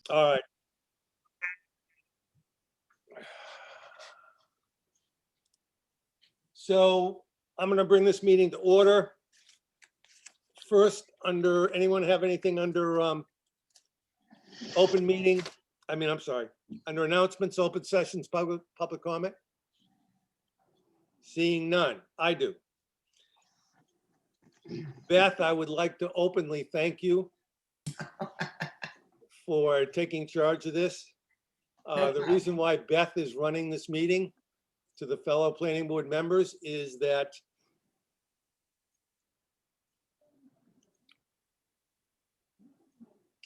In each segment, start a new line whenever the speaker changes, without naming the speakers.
All right. So I'm going to bring this meeting to order. First, anyone have anything under open meeting? I'm sorry, under announcements, open sessions, public comment? Seeing none, I do. Beth, I would like to openly thank you for taking charge of this. The reason why Beth is running this meeting, to the fellow planning board members, is that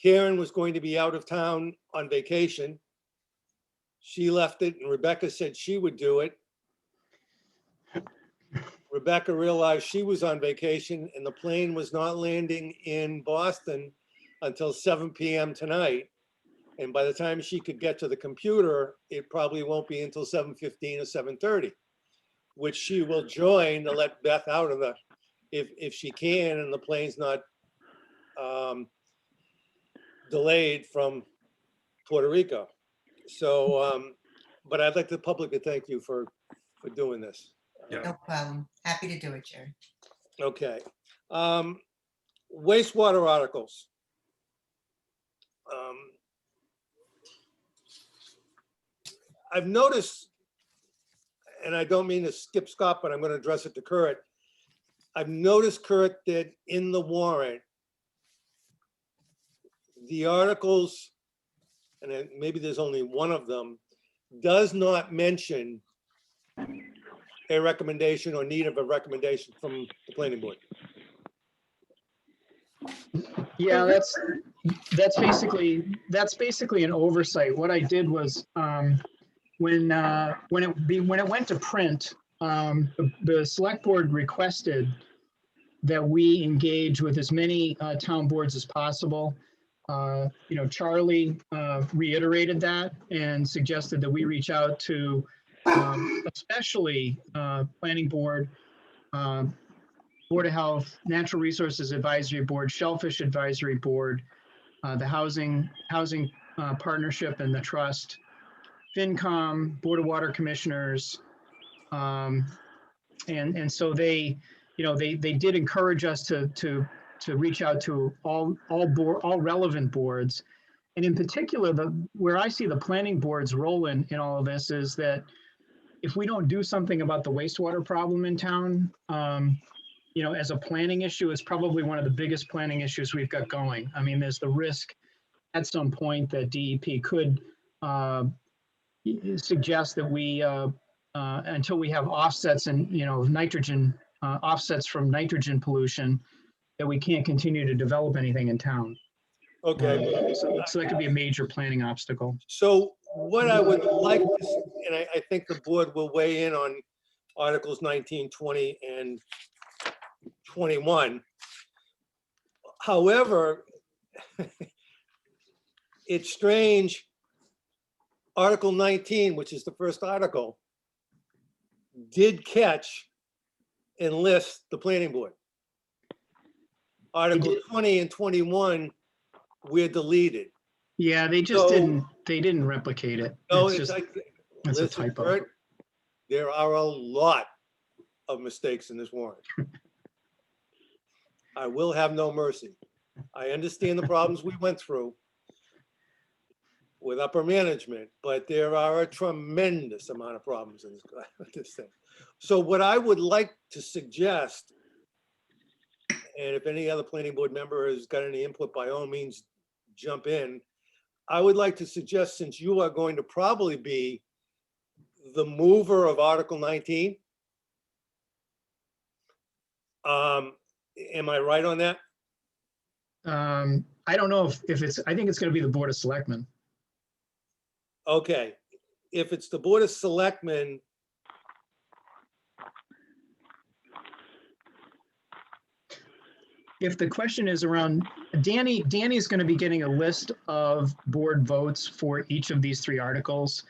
Karen was going to be out of town on vacation. She left it and Rebecca said she would do it. Rebecca realized she was on vacation and the plane was not landing in Boston until 7 p.m. tonight. And by the time she could get to the computer, it probably won't be until 7:15 or 7:30, which she will join to let Beth out of the, if she can, and the plane's not delayed from Puerto Rico. So, but I'd like the public to thank you for doing this.
No problem. Happy to do it, Jerry.
Okay. Wastewater articles. I've noticed, and I don't mean to skip Scott, but I'm going to address it to Kurt. I've noticed, Kurt, that in the warrant, the articles, and maybe there's only one of them, does not mention a recommendation or need of a recommendation from the planning board.
Yeah, that's basically an oversight. What I did was when it went to print, the select board requested that we engage with as many town boards as possible. Charlie reiterated that and suggested that we reach out to especially planning board, Board of Health, Natural Resources Advisory Board, Shellfish Advisory Board, the Housing Partnership and the Trust, FinCom, Board of Water Commissioners, and so they did encourage us to reach out to all relevant boards, and in particular, where I see the planning board's role in all of this is that if we don't do something about the wastewater problem in town, as a planning issue, it's probably one of the biggest planning issues we've got going. I mean, there's the risk at some point that DEP could suggest that we, until we have offsets and, nitrogen, offsets from nitrogen pollution, that we can't continue to develop anything in town.
Okay.
So that could be a major planning obstacle.
So what I would like to see, and I think the board will weigh in on Articles 19, 20, and 21. However, it's strange. Article 19, which is the first article, did catch and list the planning board. Article 20 and 21 were deleted.
Yeah, they just didn't replicate it.
No,
it's a typo.
Kurt, there are a lot of mistakes in this warrant. I will have no mercy. I understand the problems we went through with upper management, but there are a tremendous amount of problems in this thing. So what I would like to suggest, and if any other planning board member has got any input, by all means, jump in. I would like to suggest, since you are going to probably be the mover of Article 19, am I right on that?
I don't know if it's, I think it's going to be the Board of Selectmen.
Okay, if it's the Board of Selectmen,
if the question is around, Danny's going to be getting a list of board votes for each of these three articles,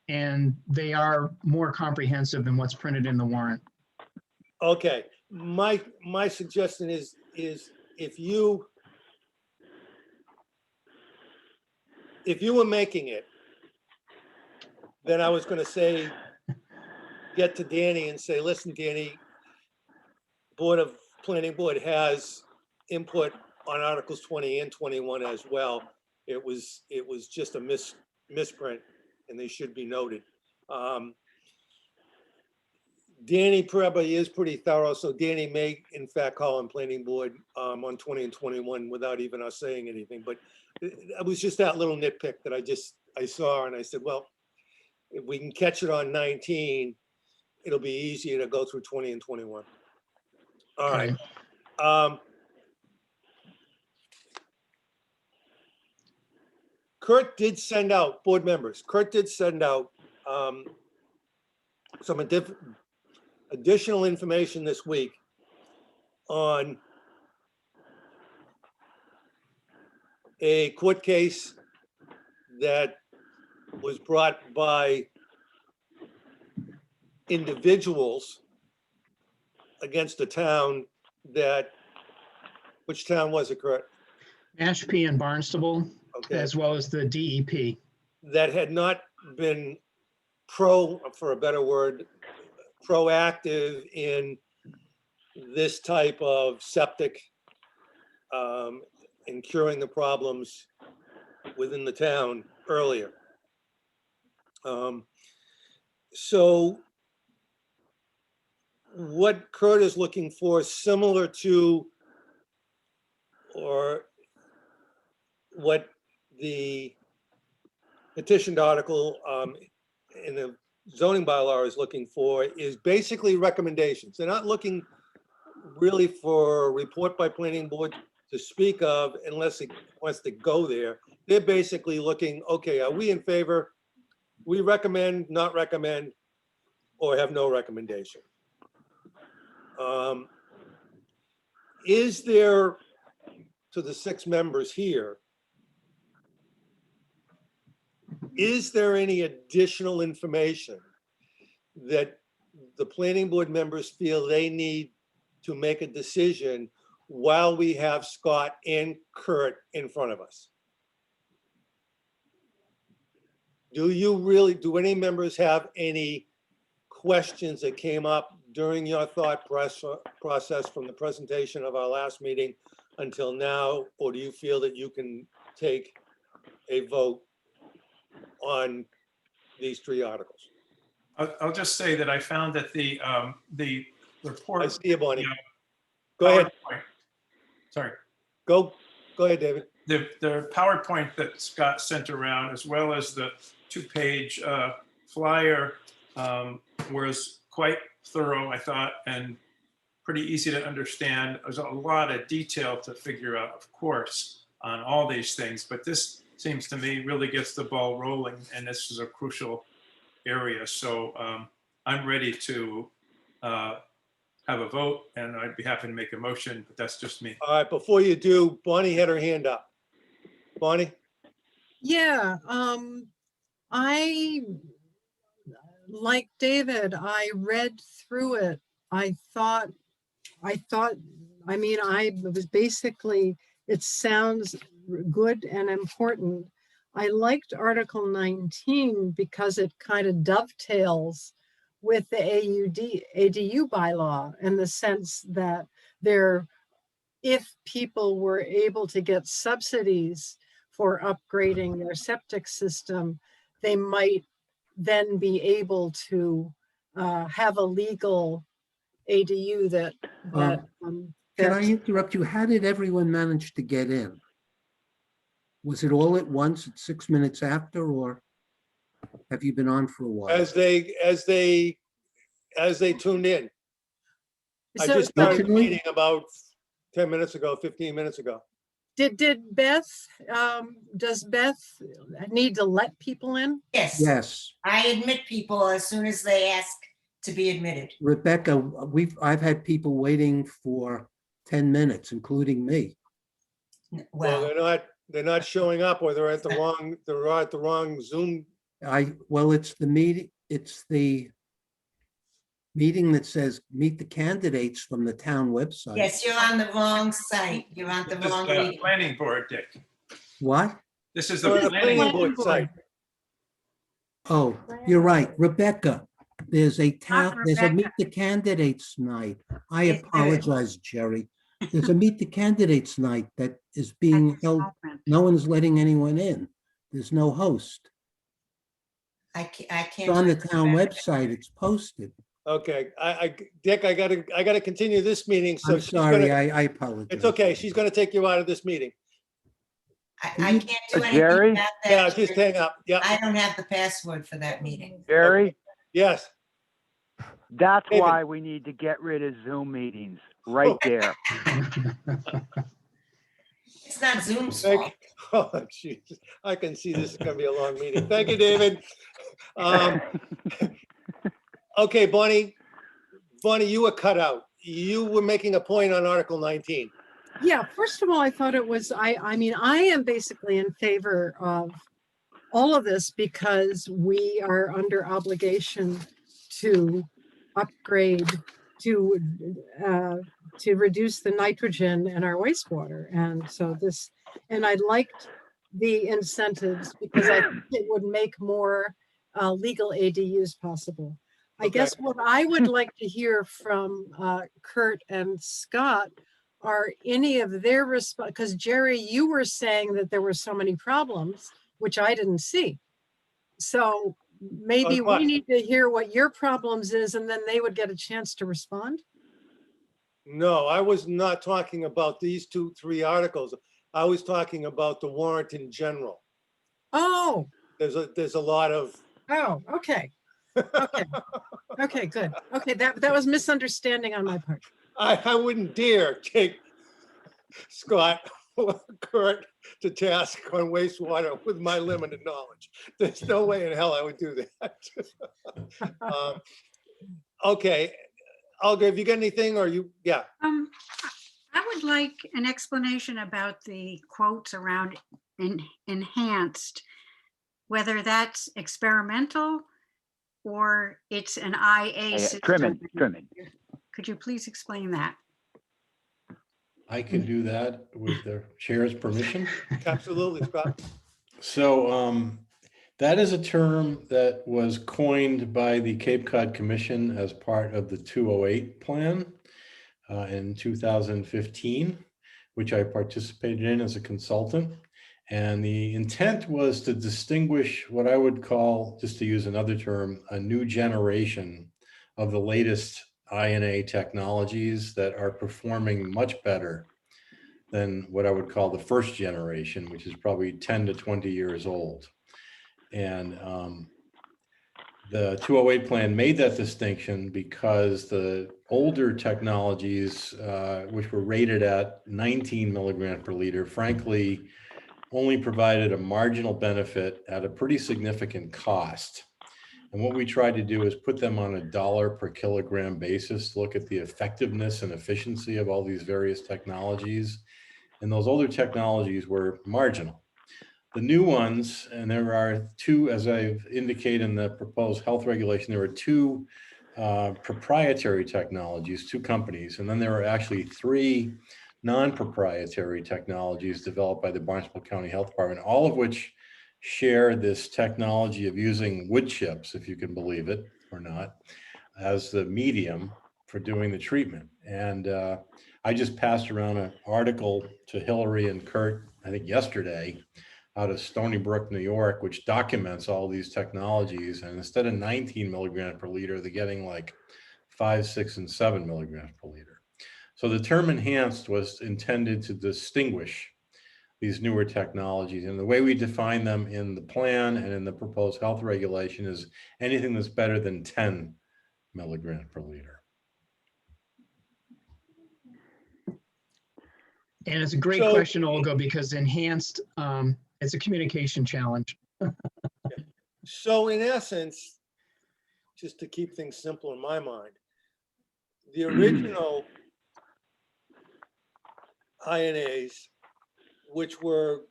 and they are more comprehensive than what's printed in the warrant.
okay, my suggestion is if if you were making it, then I was gonna say, get to Danny and say, listen, Danny, Planning Board has input on Articles 20 and 21 as well. It was just a misprint, and they should be noted. Danny probably is pretty thorough, so Danny may in fact call on Planning Board on 20 and 21 without even us saying anything, but it was just that little nitpick that I saw, and I said, well, if we can catch it on 19, it'll be easier to go through 20 and 21. All right. Kurt did send out, board members, Kurt did send out some additional information this week on a court case that was brought by individuals against a town that, which town was it, Kurt?
Mashpee and Barnstable,
Okay,
as well as the DEP.
that had not been for a better word, proactive in this type of septic and curing the problems within the town earlier. So what Kurt is looking for, similar to, or what the petitioned article in the zoning bylaw is looking for, is basically recommendations. They're not looking really for a report by planning board to speak of unless it wants to go there. They're basically looking, okay, are we in favor? We recommend, not recommend, or have no recommendation. Is there, to the 6 members here, is there any additional information that the planning board members feel they need to make a decision while we have Scott and Kurt in front of us? Do any members have any questions that came up during your thought process from the presentation of our last meeting until now? Or do you feel that you can take a vote on these 3 articles?
I'll just say that I found that the report.
I see you, Bonnie.
you know,
Go ahead.
PowerPoint- Sorry.
Go ahead, David.
The PowerPoint that Scott sent around, as well as the 2-page flyer, was quite thorough, I thought, and pretty easy to understand. There's a lot of detail to figure out, of course, on all these things, but this seems to me really gets the ball rolling, and this is a crucial area. So I'm ready to have a vote, and I'd be happy to make a motion, but that's just me.
All right, before you do, Bonnie had her hand up. Bonnie?
Yeah, I, like David, I read through it. I mean, I was basically, it sounds good and important. I liked Article 19 because it kind of dovetails with the ADU bylaw, in the sense that if people were able to get subsidies for upgrading their septic system, they might then be able to have a legal ADU that.
Can I interrupt you? How did everyone manage to get in? Was it all at once at 6 minutes after, or have you been on for a while?
As they tuned in. I
So
just started the
Actually-
meeting about 10 minutes ago, 15 minutes ago.
did Beth, does Beth need to let people in?
Yes,
Yes,
I admit people as soon as they ask to be admitted.
Rebecca, I've had people waiting for 10 minutes, including me.
Well,
Well,
they're not showing up, or they're at the wrong Zoom.
Well, it's the meeting that says meet the candidates from the town website.
yes, you're on the wrong site. You're on the
This is
wrong
the
meeting.
planning board, Dick.
What?
This is
Or
the
the
planning
planning
board.
board site.
Oh, you're right, Rebecca. There's a there's a
Rebecca.
meet the candidates night. I
Yes, there is.
apologize, Jerry. There's a meet the candidates night that is being
At this
held.
moment.
No one's letting anyone in. There's no host.
I can't.
It's on the
do it.
town website. It's posted.
Okay, Dick, I gotta continue this meeting, so
I'm
she's
sorry,
gonna,
I apologize.
it's okay, she's gonna take you out of this meeting.
I
you-
can't do
Jerry?
anything about
Yeah,
that.
just hang up. Yeah,
I don't have the password for that meeting.
Jerry,
yes.
that's
David.
why we need to get rid of Zoom meetings, right there.
It's not Zoom's
Thank
fault.
Oh, Jesus, I can see this is gonna be a long meeting. Thank you, David. Okay, Bonnie, you were cut out. You were making a point on Article 19.
Yeah, first of all, I thought it was, I mean, I am basically in favor of all of this because we are under obligation to upgrade, to reduce the nitrogen in our wastewater. And so this, and I liked the incentives because I think it would make more legal ADUs possible. I
Okay.
guess what I would like to hear from Kurt and Scott are any of their response, because Jerry, you were saying that there were so many problems, which I didn't see. So maybe
what?
we need to hear what your problems is and then they would get a chance to respond.
No, I was not talking about these 3 articles. I was talking about the warrant in general.
Oh,
There's a lot of,
oh, okay. Okay. Okay, good. Okay, that was misunderstanding on my part.
I wouldn't dare take Scott or Kurt to task on wastewater with my limited knowledge. There's no way in hell I would do that. Okay, Olga, have you got anything or you, yeah,
I would like an explanation about the quotes around enhanced, whether that's experimental or it's an IA system.
Trimming.
Could you please explain that?
I can do that with the chair's permission.
absolutely, Scott.
So that is a term that was coined by the Cape Cod Commission as part of the 208 plan in 2015, which I participated in as a consultant. And the intent was to distinguish what I would call, just to use another term, a new generation of the latest INA technologies that are performing much better than what I would call the first generation, which is probably 10 to 20 years old. And the 208 plan made that distinction because the older technologies, which were rated at 19 milligrams per liter, frankly, only provided a marginal benefit at a pretty significant cost. And what we tried to do is put them on a $ per kilogram basis, look at the effectiveness and efficiency of all these various technologies. And those older technologies were marginal. The new ones, and there are 2, as I've indicated in the proposed health regulation, there are 2 proprietary technologies, 2 companies, and then there are actually 3 non-proprietary technologies developed by the Barnstable County Health Department, all of which share this technology of using wood chips, if you can believe it or not, as the medium for doing the treatment. And I just passed around an article to Hillary and Kurt, I think yesterday, out of Stony Brook, New York, which documents all these technologies. And instead of 19 milligrams per liter, they're getting like 5, 6, and 7 milligrams per liter. So the term enhanced was intended to distinguish these newer technologies. And the way we define them in the plan and in the proposed health regulation is anything that's better than 10 milligrams per liter.
And it's a great
So-
question, Olga, because enhanced, it's a communication challenge.
So in essence, just to keep things simple in my mind, the original INAs, which were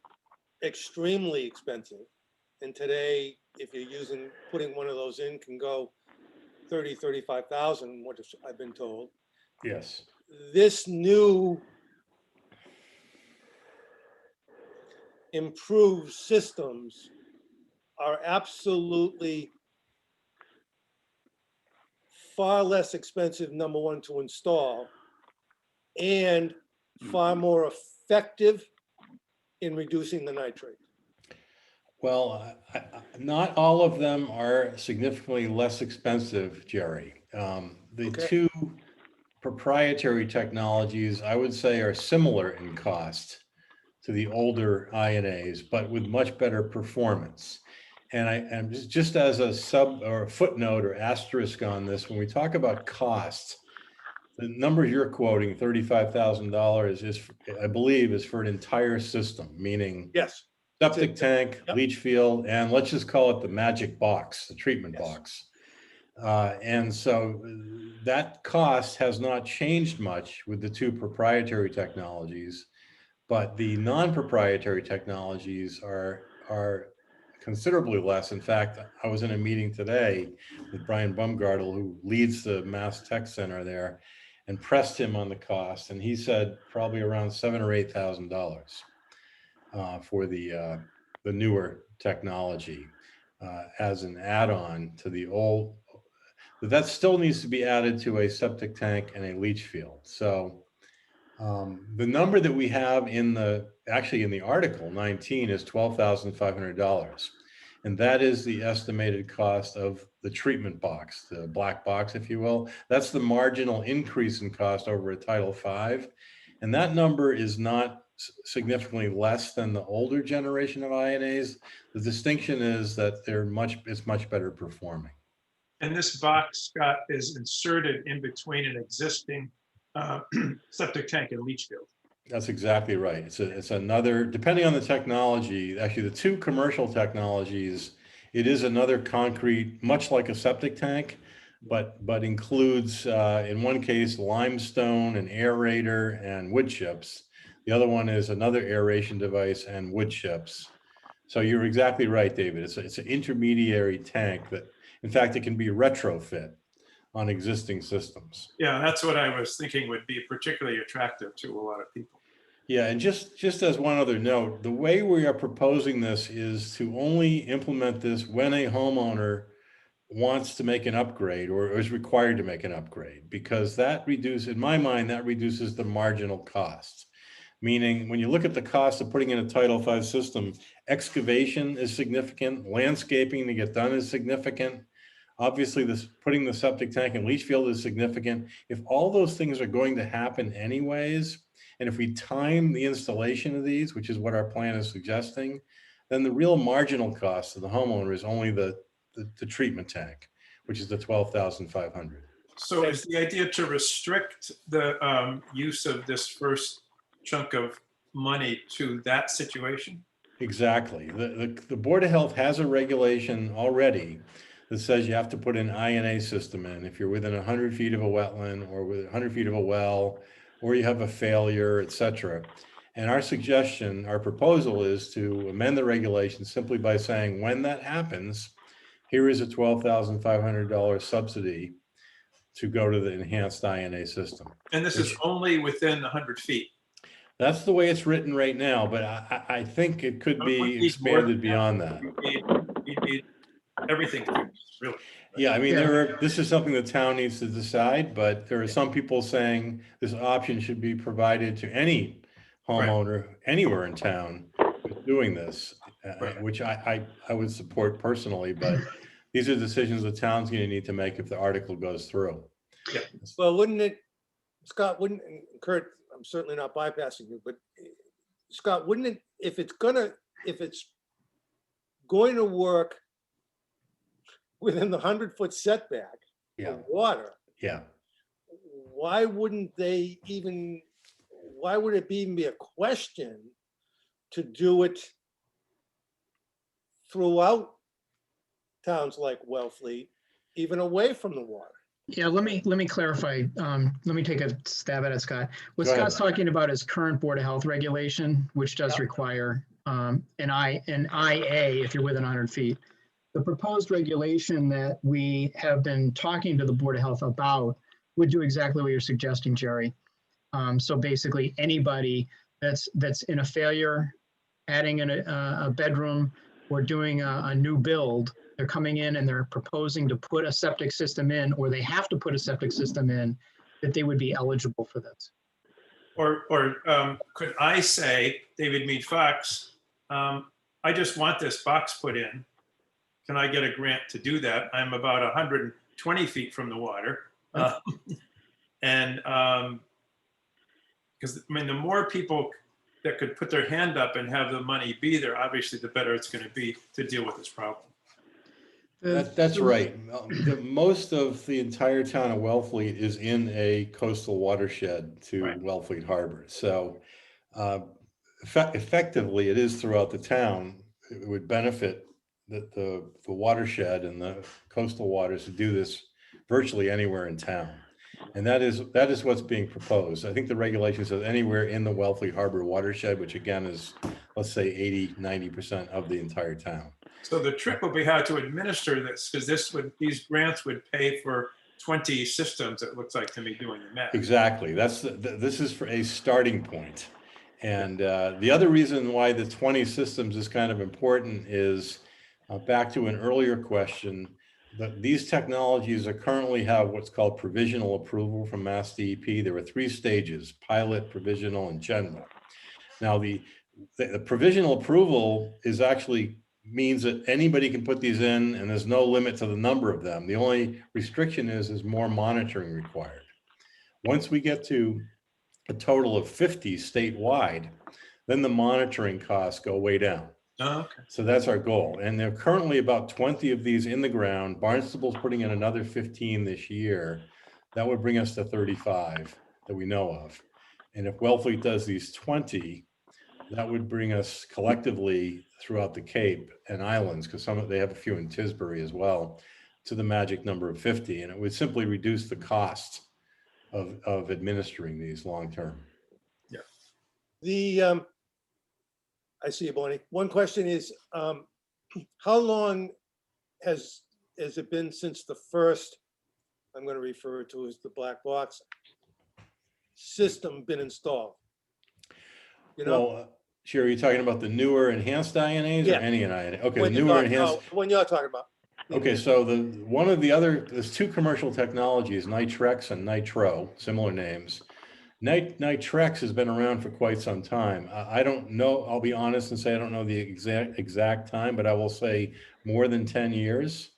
extremely expensive, and today, if you're putting one of those in, can go 30, 35,000, what I've been told.
Yes.
This new improved systems are absolutely far less expensive, number one, to install, and far more effective in reducing the nitrate.
Well, not all of them are significantly less expensive, Jerry. The
Okay.
two proprietary technologies, I would say, are similar in cost to the older INAs, but with much better performance. And just as a sub or a footnote or asterisk on this, when we talk about costs, the number you're quoting, $35,000, is, I believe, is for an entire system, meaning
Yes,
septic
it.
tank,
Yep.
leach field, and let's just call it the magic box, the treatment
Yes.
box. And so that cost has not changed much with the two proprietary technologies, but the non-proprietary technologies are considerably less. In fact, I was in a meeting today with Brian Baumgartel, who leads the Mass Tech Center there, and pressed him on the cost, and he said probably around $7,000 or $8,000 for the newer technology as an add-on to the old. But that still needs to be added to a septic tank and a leach field. So the number that we have in the Article 19 is $12,500. And that is the estimated cost of the treatment box, the black box, if you will. That's the marginal increase in cost over a Title V. And that number is not significantly less than the older generation of INAs. The distinction is that it's much better performing.
And this box, Scott, is inserted in between an existing septic tank and leach field.
That's exactly right. It's another, depending on the technology, actually the two commercial technologies, it is another concrete, much like a septic tank, but includes, in one case, limestone, an aerator, and wood chips. The other one is another aeration device and wood chips. So you're exactly right, David. It's an intermediary tank that, in fact, it can be retrofit on existing systems.
Yeah, that's what I was thinking would be particularly attractive to a lot of people.
Yeah, and just as one other note, the way we are proposing this is to only implement this when a homeowner wants to make an upgrade or is required to make an upgrade, because that reduces, in my mind, that reduces the marginal cost. Meaning, when you look at the cost of putting in a Title V system, excavation is significant, landscaping to get done is significant. Obviously, putting the septic tank and leach field is significant. If all those things are going to happen anyways, and if we time the installation of these, which is what our plan is suggesting, then the real marginal cost of the homeowner is only the treatment tank, which is the $12,500.
So is the idea to restrict the use of this first chunk of money to that situation?
Exactly. The Board of Health has a regulation already that says you have to put an INA system in if you're within 100 feet of a wetland or within 100 feet of a well, or you have a failure, et cetera. And our suggestion, our proposal is to amend the regulation simply by saying, when that happens, here is a $12,500 subsidy to go to the enhanced INA system.
And this is only within 100 feet.
That's the way it's written right now, but I think it could be expanded beyond that.
You need everything, really.
Yeah, I mean, this is something the town needs to decide, but there are some people saying this option should be provided to any homeowner anywhere in town who's doing this, which I would support personally, but these are decisions the town's going to need to make if the article goes through.
Yeah.
Well, wouldn't it, Scott, Kurt, I'm certainly not bypassing you, but Scott, wouldn't it, if it's going to work within the 100-foot setback of water, why would it even be a question to do it throughout towns like Wellfleet, even away from the water?
Yeah, let me clarify. Let me take a stab at it, Scott. What
Go ahead.
Scott's talking about is current Board of Health regulation, which does require an IA if you're within 100 feet. The proposed regulation that we have been talking to the Board of Health about would do exactly what you're suggesting, Jerry. So basically, anybody that's in a failure adding a bedroom or doing a new build, they're coming in and they're proposing to put a septic system in, or they have to put a septic system in, that they would be eligible for this.
Or could I say, David Mead Fox, I just want this box put in. Can I get a grant to do that? I'm about 120 feet from the water. And because I mean, the more people that could put their hand up and have the money be there, obviously the better it's going to be to deal with this problem.
That's right. Most of the entire town of Wellfleet is in a coastal watershed to
Right.
Wellfleet Harbor. So effectively, it is throughout the town. It would benefit the watershed and the coastal waters to do this virtually anywhere in town. And that is what's being proposed. I think the regulation says anywhere in the Wellfleet Harbor watershed, which again is, let's say 80–90% of the entire town.
So the trick will be how to administer this, because these grants would pay for 20 systems, it looks like to me, doing the math.
Exactly. This is for a starting point. And the other reason why the 20 systems is kind of important is back to an earlier question, that these technologies currently have what's called provisional approval from Mass DEP. There are 3 stages: pilot, provisional, and general. Now the provisional approval is actually means that anybody can put these in and there's no limit to the number of them. The only restriction is more monitoring required. Once we get to a total of 50 statewide, then the monitoring costs go way down.
Oh, okay.
So that's our goal. And there are currently about 20 of these in the ground. Barnstable's putting in another 15 this year. That would bring us to 35 that we know of. And if Wellfleet does these 20, that would bring us collectively throughout the Cape and Islands, because they have a few in Tisbury as well, to the magic number of 50. And it would simply reduce the cost of administering these long-term.
The, I see you, Bonnie. One question is, how long has it been since the first, I'm going to refer to as the black box system been installed? You know?
Well, Sherry, you're talking about the newer enhanced INAs or
Yeah.
any INA? Okay, the
When you're
newer
talking-
enhanced.
no, when you're talking about.
Okay, so there's 2 commercial technologies, Nitrex and Nitro, similar names. Nitrex has been around for quite some time. I don't know, I'll be honest and say I don't know the exact time, but I will say more than 10 years.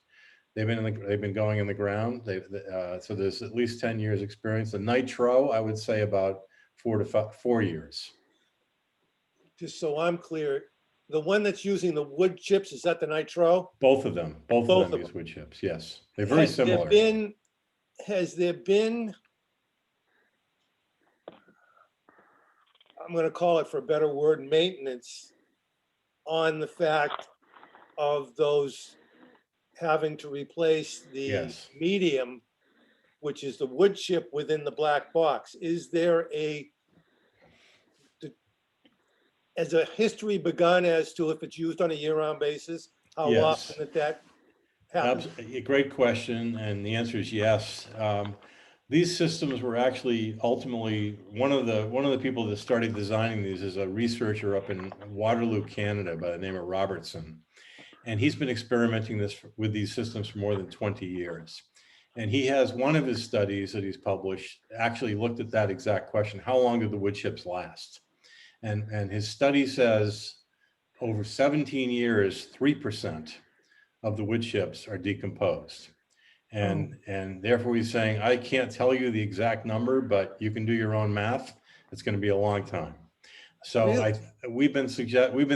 They've been going in the ground. So there's at least 10 years experience. The Nitro, I would say about 4 years.
Just so I'm clear, the one that's using the wood chips, is that the Nitro?
Both of them
Both of
use
them.
wood chips. Yes, they're very
Has there
similar.
has there been, I'm going to call it for a better word, maintenance on the fact of those having to replace the
Yes.
medium, which is the wood chip within the black box? Is there has a history begun as to if it's used on a year-round basis, how
Yes.
often that happens?
A great question, and the answer is yes. These systems were actually ultimately one of the people that started designing these is a researcher up in Waterloo, Canada, by the name of Robertson, and he's been experimenting with these systems for more than 20 years. And he has one of his studies that he's published actually looked at that exact question: how long do the wood chips last? And his study says over 17 years, 3% of the wood chips are decomposed. And therefore he's saying, I can't tell you the exact number, but you can do your own math. It's going to be a long time. So
Really?
we've been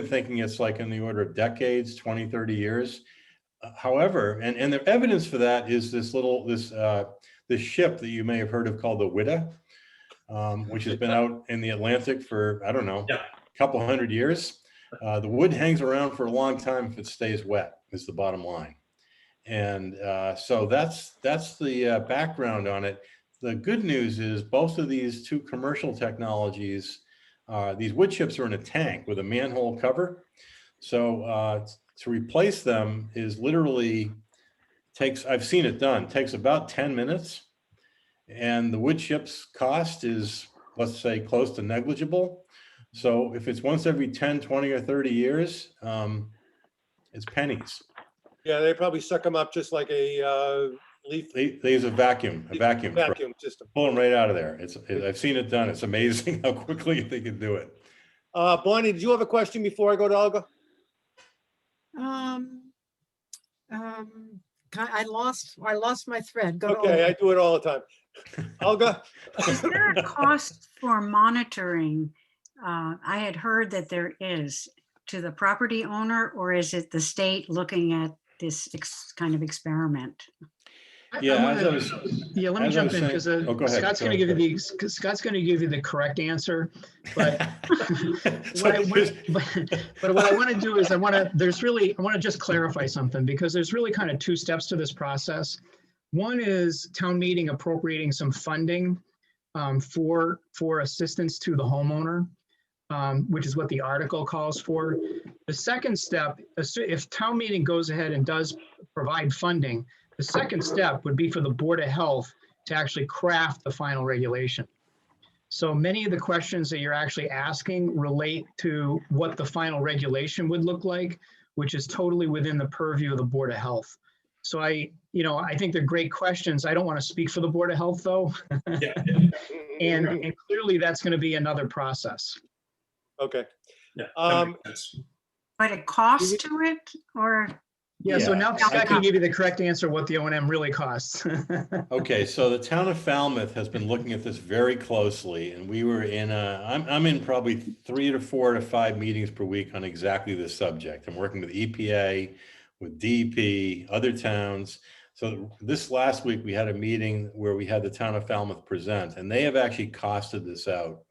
thinking it's like in the order of decades, 20, 30 years. However, and the evidence for that is this ship that you may have heard of called the Whydah, which has been out in the Atlantic for, I don't know,
Yeah.
a couple hundred years. The wood hangs around for a long time if it stays wet, is the bottom line. And so that's the background on it. The good news is both of these 2 commercial technologies, these wood chips are in a tank with a manhole cover. So to replace them is literally I've seen it done, takes about 10 minutes. And the wood chips cost is, let's say, close to negligible. So if it's once every 10, 20, or 30 years, it's pennies.
Yeah, they probably suck them up just like a leaf
They use a vacuum
vacuum system.
pull them right out of there. I've seen it done. It's amazing how quickly they can do it.
Bonnie, did you have a question before I go to Olga?
I lost my thread. Go to
Okay, I
Olga.
do it all the time. Olga?
Is there a cost for monitoring? I had heard that there is to the property owner, or is it the state looking at this kind of experiment?
Yeah, as I was-
Yeah, let me
as I
jump
was
in
saying-
because
Oh, go ahead,
Scott's
go
going to give
ahead.
you Scott's going to give you the correct answer. But
So
what I
here's-
but what I want to do is I want to just clarify something, because there's really kind of two steps to this process. One is town meeting appropriating some funding for assistance to the homeowner, which is what the article calls for. The second step, if town meeting goes ahead and does provide funding, the second step would be for the Board of Health to actually craft the final regulation. So many of the questions that you're actually asking relate to what the final regulation would look like, which is totally within the purview of the Board of Health. So I think they're great questions. I don't want to speak for the Board of Health, though.
Yeah.
And clearly that's going to be another process.
Okay.
Yeah.
Um,
that makes sense.
But a cost to it, or?
Yeah, so
Yeah.
now Scott can give you the correct answer what the O&M really costs.
Okay, so the town of Falmouth has been looking at this very closely, and we were I'm in probably 3 to 4 to 5 meetings per week on exactly this subject. I'm working with EPA, with DEP, other towns. So this last week, we had a meeting where we had the town of Falmouth present, and they have actually costed this out.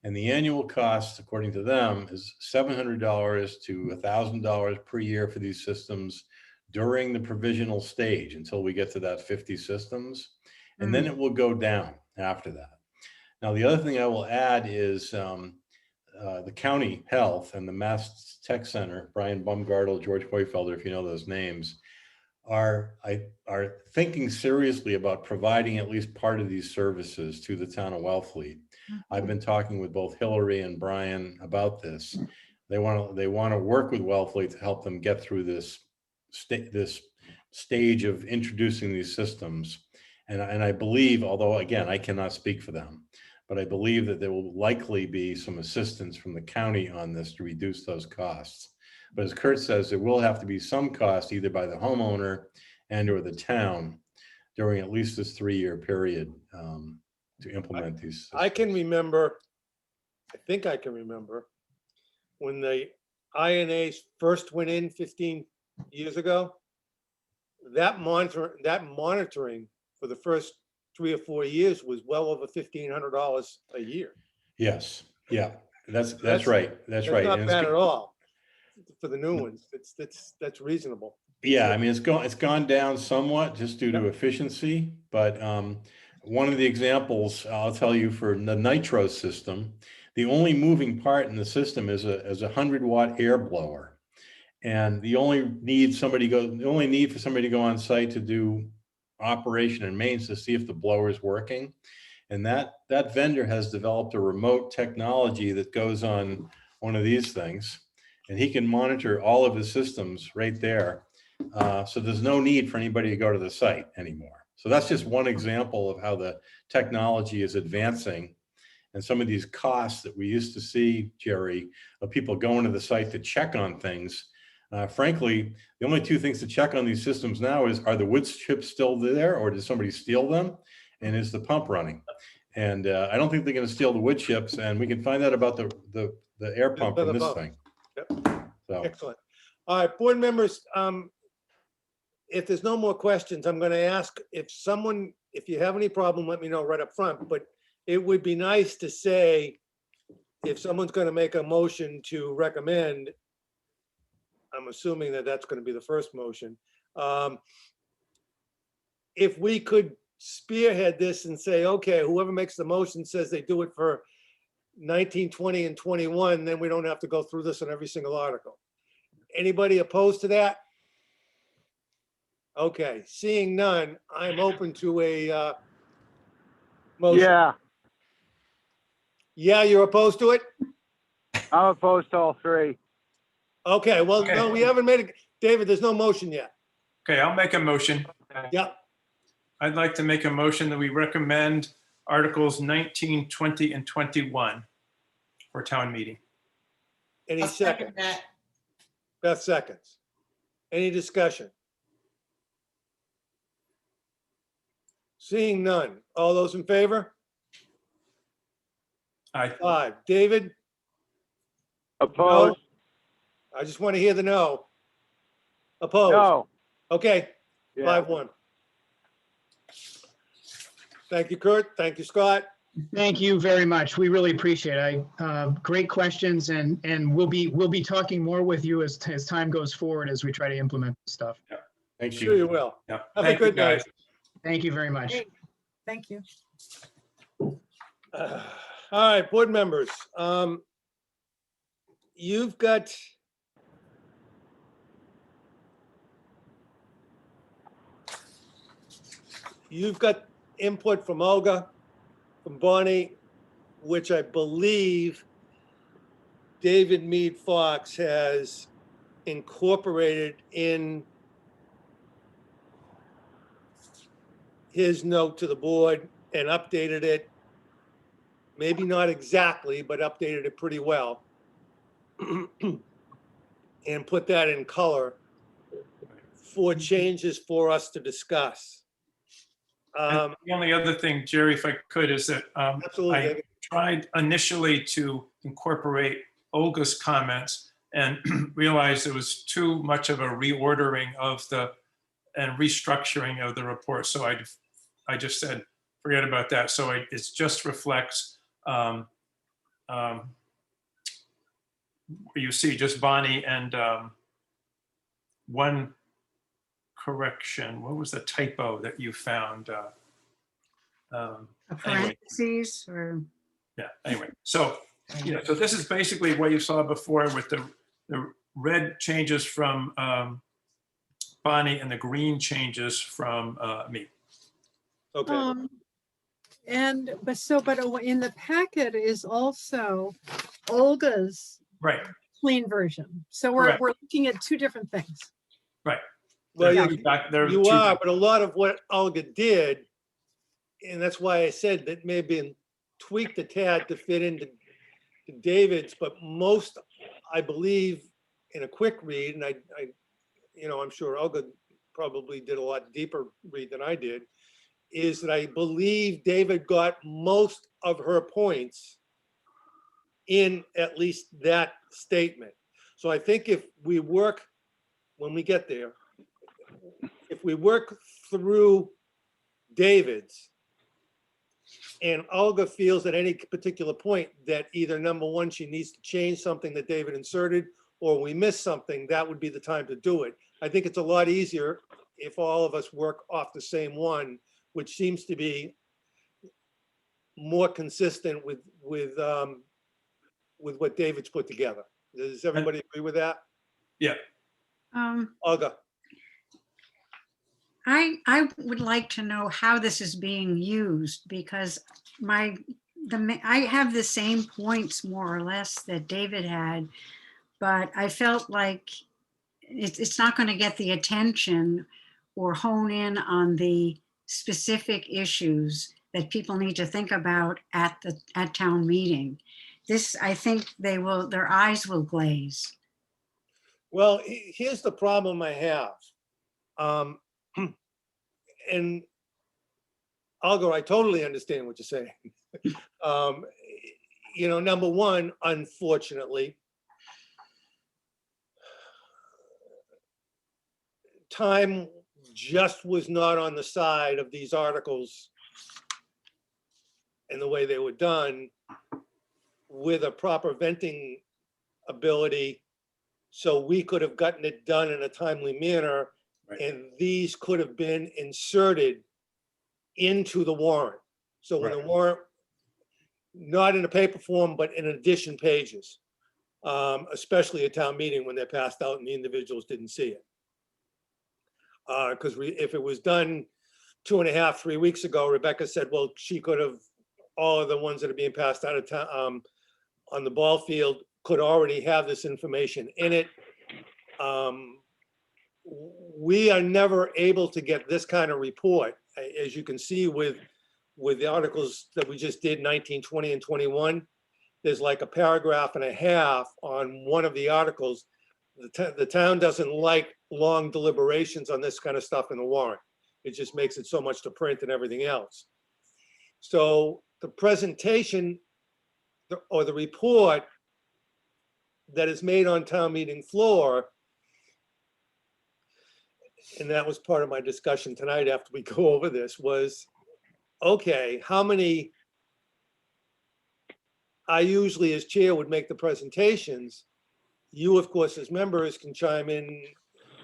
And the annual cost, according to them, is $700 to $1,000 per year for these systems during the provisional stage until we get to that 50 systems. And then it will go down after that. Now, the other thing I will add is the county health and the Mass Tech Center, Brian Baumgartel, George Hoyfelder, if you know those names, are thinking seriously about providing at least part of these services to the town of Wellfleet. I've been talking with both Hillary and Brian about this. They want to work with Wellfleet to help them get through this stage of introducing these systems. And I believe, although again, I cannot speak for them, but I believe that there will likely be some assistance from the county on this to reduce those costs. But as Kurt says, there will have to be some cost either by the homeowner and or the town during at least this 3-year period to implement these systems.
I can remember, I think I can remember, when the INAs first went in 15 years ago, that monitoring for the first 3 or 4 years was well over $1,500 a year.
Yes, yeah, that's
That's-
right. That's right.
Not
And it's
bad
go-
at all for the new ones. That's reasonable.
Yeah, I mean, it's gone down somewhat just due to efficiency, but one of the examples I'll tell you for the nitro system, the only moving part in the system is a 100-watt air blower. And the only need for somebody to go on site to do operation and maintenance to see if the blower is working. And that vendor has developed a remote technology that goes on one of these things, and he can monitor all of his systems right there. So there's no need for anybody to go to the site anymore. So that's just one example of how the technology is advancing. And some of these costs that we used to see, Jerry, of people going to the site to check on things. Frankly, the only two things to check on these systems now is, are the wood chips still there, or did somebody steal them? And is the pump running? And I don't think they're going to steal the wood chips, and we can find out about the air pump in
the
this
pump.
thing.
Yep.
So,
Excellent. All right, board members, if there's no more questions, I'm going to ask if you have any problem, let me know right up front, but it would be nice to say, if someone's going to make a motion to recommend, I'm assuming that that's going to be the first motion. If we could spearhead this and say, okay, whoever makes the motion says they do it for 19, 20, and 21, then we don't have to go through this on every single article. Anybody opposed to that? Okay, seeing none, I'm open to a motion.
Yeah,
Yeah, you're opposed to it?
I'm opposed to all three.
Okay, well,
Okay.
no, we haven't made it. David, there's no motion yet.
Okay, I'll make a motion.
Yep.
I'd like to make a motion that we recommend Articles 19, 20, and 21 for town meeting.
Any
I'll
second?
second that.
Beth seconds. Any discussion? Seeing none. All those in favor?
I,
5. David,
Opposed?
I just want to hear the no. Opposed?
No.
Okay,
Yeah.
5-1. Thank you, Kurt. Thank you, Scott.
Thank you very much. We really appreciate it. Great questions, and we'll be talking more with you as time goes forward as we try to implement this stuff.
Thank
Sure you
you.
will.
yeah.
Have a
Thank you,
good night.
guys.
Thank you very much.
Great. Thank you.
All right, board members. You've got input from Olga, from Bonnie, which I believe David Mead Fox has incorporated in his note to the board and updated it. Maybe not exactly, but updated it pretty well. And put that in color for changes for us to discuss.
And the only other thing, Jerry, if I could, is that
Absolutely,
I
David.
tried initially to incorporate Olga's comments and realized it was too much of a reordering of and restructuring of the report. So I just said, forget about that. So it just reflects, you see just Bonnie and one correction. What was the typo that you found?
A
Anyway.
parentheses or,
Yeah, anyway, so, so this is basically what you saw before with the red changes from Bonnie and the green changes from me.
Okay,
But in the packet is also Olga's
Right,
clean version. So we're
Correct.
looking at two different things.
right.
well,
There
you
are
you
two-
are, but a lot of what Olga did, and that's why I said that may have been tweaked a tad to fit into David's, but most, I believe, in a quick read, and I'm sure Olga probably did a lot deeper read than I did, is that I believe David got most of her points in at least that statement. So I think if we work, when we get there, if we work through David's, and Olga feels at any particular point that either number one, she needs to change something that David inserted, or we missed something, that would be the time to do it. I think it's a lot easier if all of us work off the same one, which seems to be more consistent with what David's put together. Does everybody agree with that?
Yeah,
Olga?
I would like to know how this is being used because I have the same points more or less that David had, but I felt like it's not going to get the attention or hone in on the specific issues that people need to think about at town meeting. This, I think their eyes will glaze.
Well, here's the problem I have. And Olga, I totally understand what you're saying. Number one, unfortunately, time just was not on the side of these articles and the way they were done with a proper venting ability. So we could have gotten it done in a timely manner.
Right.
And these could have been inserted into the warrant. So when the
Right.
warrant, not in a paper form, but in addition pages, especially at town meeting when they're passed out and the individuals didn't see it. Because if it was done 2.5, 3 weeks ago, Rebecca said, well, she could have, all of the ones that are being passed out of town on the ball field could already have this information in it. We are never able to get this kind of report, as you can see with the articles that we just did, 19, 20, and 21. There's like a paragraph and a half on one of the articles. The town doesn't like long deliberations on this kind of stuff in the warrant. It just makes it so much to print and everything else. So the presentation or the report that is made on town meeting floor, and that was part of my discussion tonight after we go over this, was, okay, how many, I usually as chair would make the presentations. You, of course, as members can chime in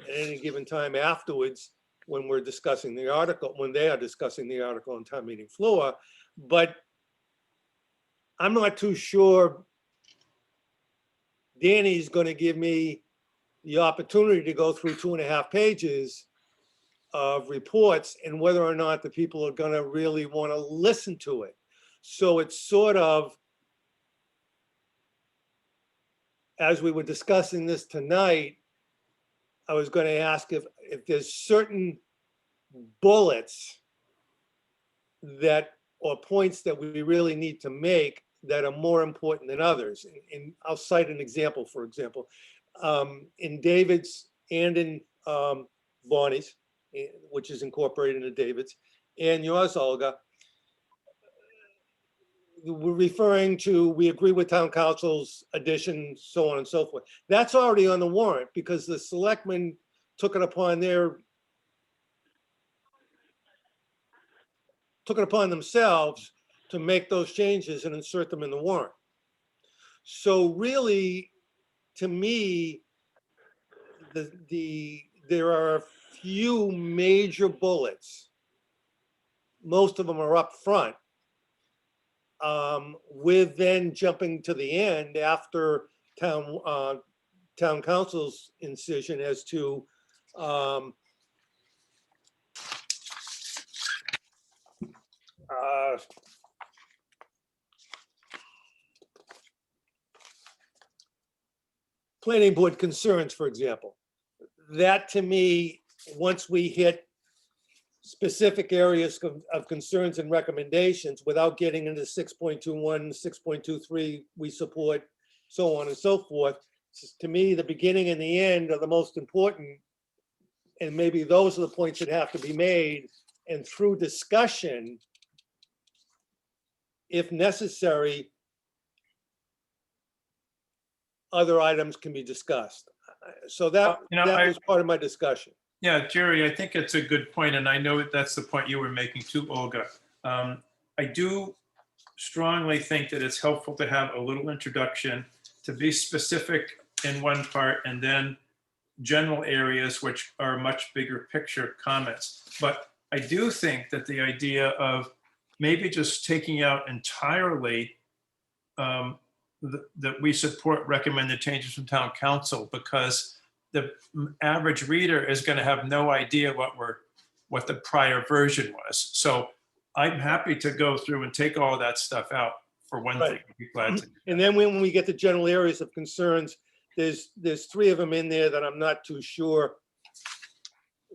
at any given time afterwards when we're discussing the article, when they are discussing the article on town meeting floor. But I'm not too sure Danny's going to give me the opportunity to go through 2.5 pages of reports and whether or not the people are going to really want to listen to it. So it's sort of, as we were discussing this tonight, I was going to ask if there's certain bullets that, or points that we really need to make that are more important than others. And I'll cite an example, for example, in David's and in Bonnie's, which is incorporated into David's, and yours, Olga, we're referring to, we agree with town council's addition, so on and so forth. That's already on the warrant because the selectmen took it upon themselves to make those changes and insert them in the warrant. So really, to me, there are a few major bullets. Most of them are up front, with then jumping to the end after town council's incision as to planning board concerns, for example. That to me, once we hit specific areas of concerns and recommendations without getting into 6.21, 6.23, we support, so on and so forth. To me, the beginning and the end are the most important. And maybe those are the points that have to be made. And through discussion, if necessary, other items can be discussed. So that was part of my discussion.
Yeah, Jerry, I think it's a good point, and I know that's the point you were making too, Olga. I do strongly think that it's helpful to have a little introduction, to be specific in one part, and then general areas which are much bigger picture comments. But I do think that the idea of maybe just taking out entirely that we support recommended changes from town council, because the average reader is going to have no idea what the prior version was. So I'm happy to go through and take all of that stuff out for one thing. I'd be glad to.
And then when we get to general areas of concerns, there's 3 of them in there that I'm not too sure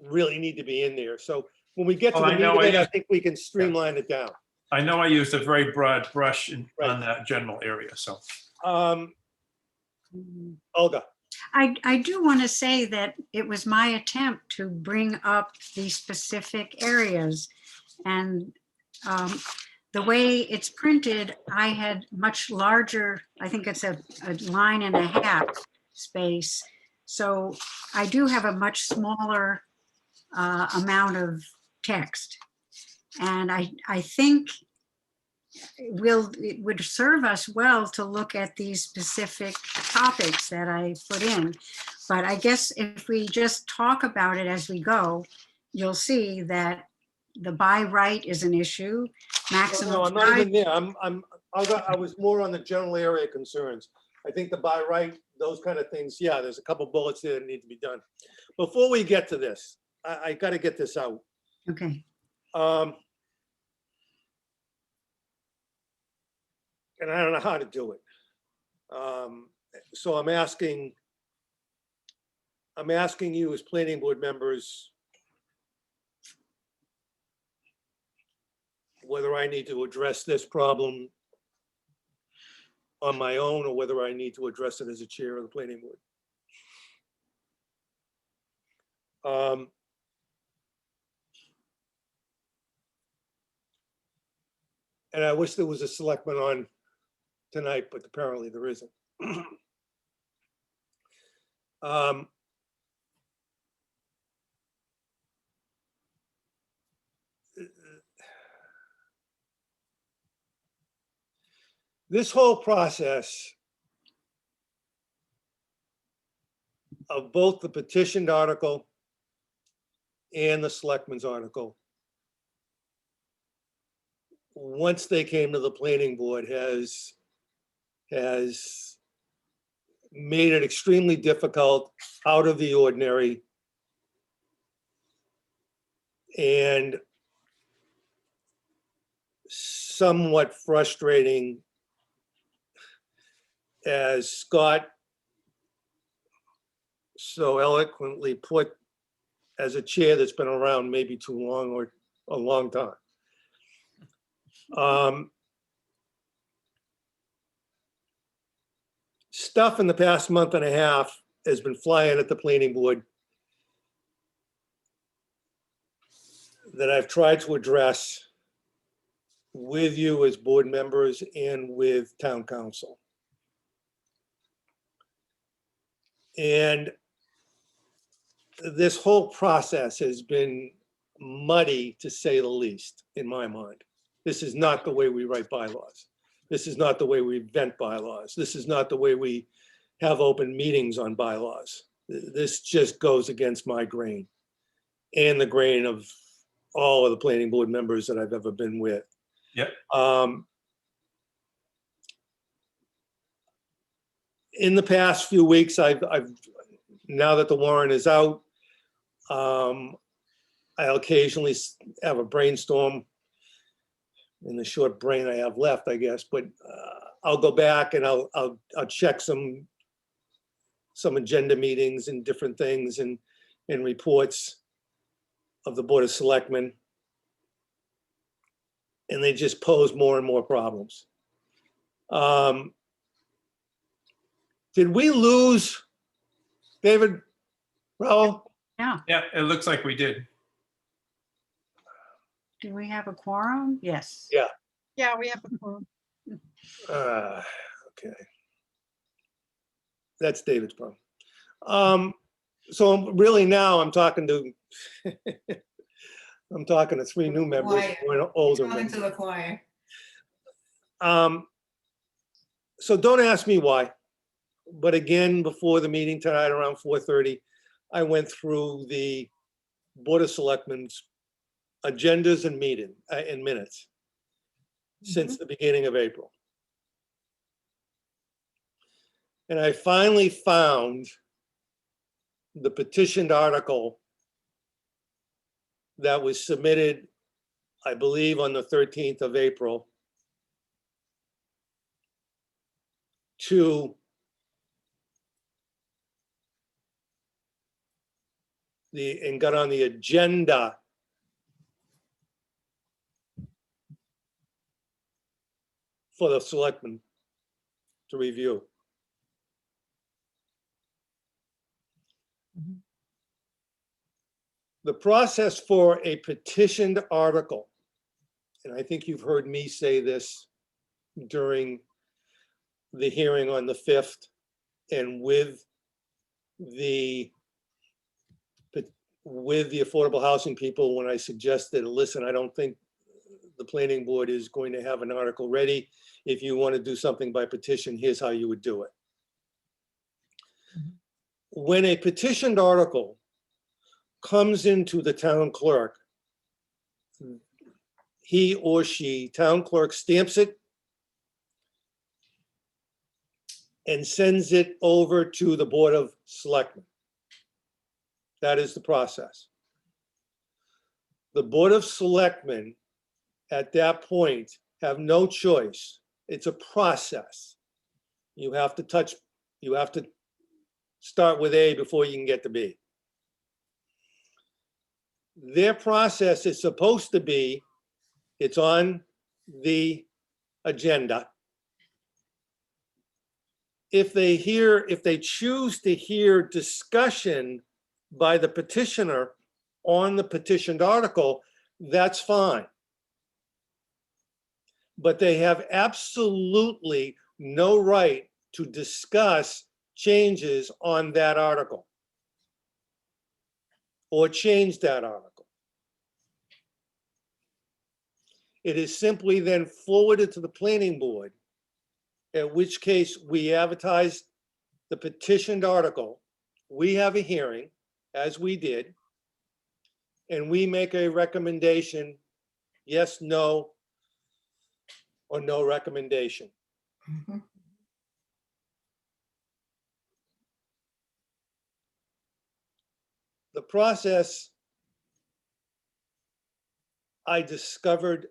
really need to be in there. So when we get to the meat of it, I think we can streamline it down.
I know I used a very broad brush on that general area, so.
Olga.
I do want to say that it was my attempt to bring up the specific areas, and the way it's printed, I had much larger, I think it's a 1.5 line space. So I do have a much smaller amount of text. And I think it would serve us well to look at these specific topics that I put in. But I guess if we just talk about it as we go, you'll see that the by right is an issue. Maximum.
No, I'm not even there. I was more on the general area concerns. I think the by right, those kind of things, yeah, there's a couple bullets there that need to be done. Before we get to this, I got to get this out.
Okay.
And I don't know how to do it. So I'm asking you as planning board members whether I need to address this problem on my own or whether I need to address it as a chair of the planning board. And I wish there was a selectman on tonight, but apparently there isn't. This whole process of both the petitioned article and the selectmen's article, once they came to the planning board, has made it extremely difficult, out of the ordinary, and somewhat frustrating, as Scott so eloquently put, as a chair that's been around maybe too long or a long time. Stuff in the past month and a half has been flying at the planning board that I've tried to address with you as board members and with town council. And this whole process has been muddy, to say the least, in my mind. This is not the way we write bylaws. This is not the way we invent bylaws. This is not the way we have open meetings on bylaws. This just goes against my grain and the grain of all of the planning board members that I've ever been with.
Yep.
In the past few weeks, I've now that the warrant is out, I'll occasionally have a brainstorm in the short brain I have left, I guess, but I'll go back and I'll check some agenda meetings and different things and reports of the Board of Selectmen. And they just pose more and more problems. Did we lose David, Raul?
Yeah.
Yeah, it looks like we did.
Do we have a quorum? Yes.
Yeah.
Yeah, we have a quorum.
Okay. That's David's problem. So really now I'm talking to I'm talking to three new members,
Choir.
one older
Talking
member.
to the choir.
So don't ask me why, but again, before the meeting tonight around 4:30, I went through the Board of Selectmen's agendas and minutes since the beginning of April. And I finally found the petitioned article that was submitted, I believe, on the 13th of April to and got on the agenda for the selectmen to review. The process for a petitioned article, and I think you've heard me say this during the hearing on the 5th and with the affordable housing people when I suggested, listen, I don't think the planning board is going to have an article ready. If you want to do something by petition, here's how you would do it. When a petitioned article comes into the town clerk, he or she, town clerk, stamps it and sends it over to the Board of Selectmen. That is the process. The Board of Selectmen at that point have no choice. It's a process. You have to You have to start with A before you can get to B. Their process is supposed to be, it's on the agenda. If they choose to hear discussion by the petitioner on the petitioned article, that's fine. But they have absolutely no right to discuss changes on that article or change that article. It is simply then forwarded to the planning board, in which case we advertise the petitioned article. We have a hearing, as we did, and we make a recommendation, yes, no, or no recommendation.
Mhm.
The process I discovered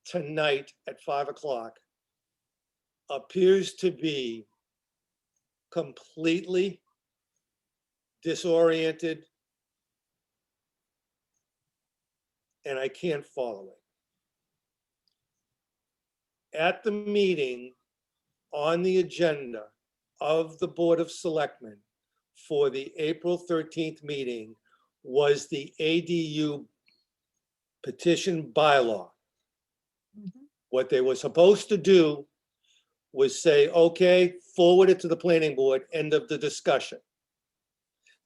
tonight at 5 o'clock appears to be completely disoriented, and I can't follow it. At the meeting on the agenda of the Board of Selectmen for the April 13th meeting was the ADU petition bylaw. What they were supposed to do was say, okay, forward it to the planning board, end of the discussion.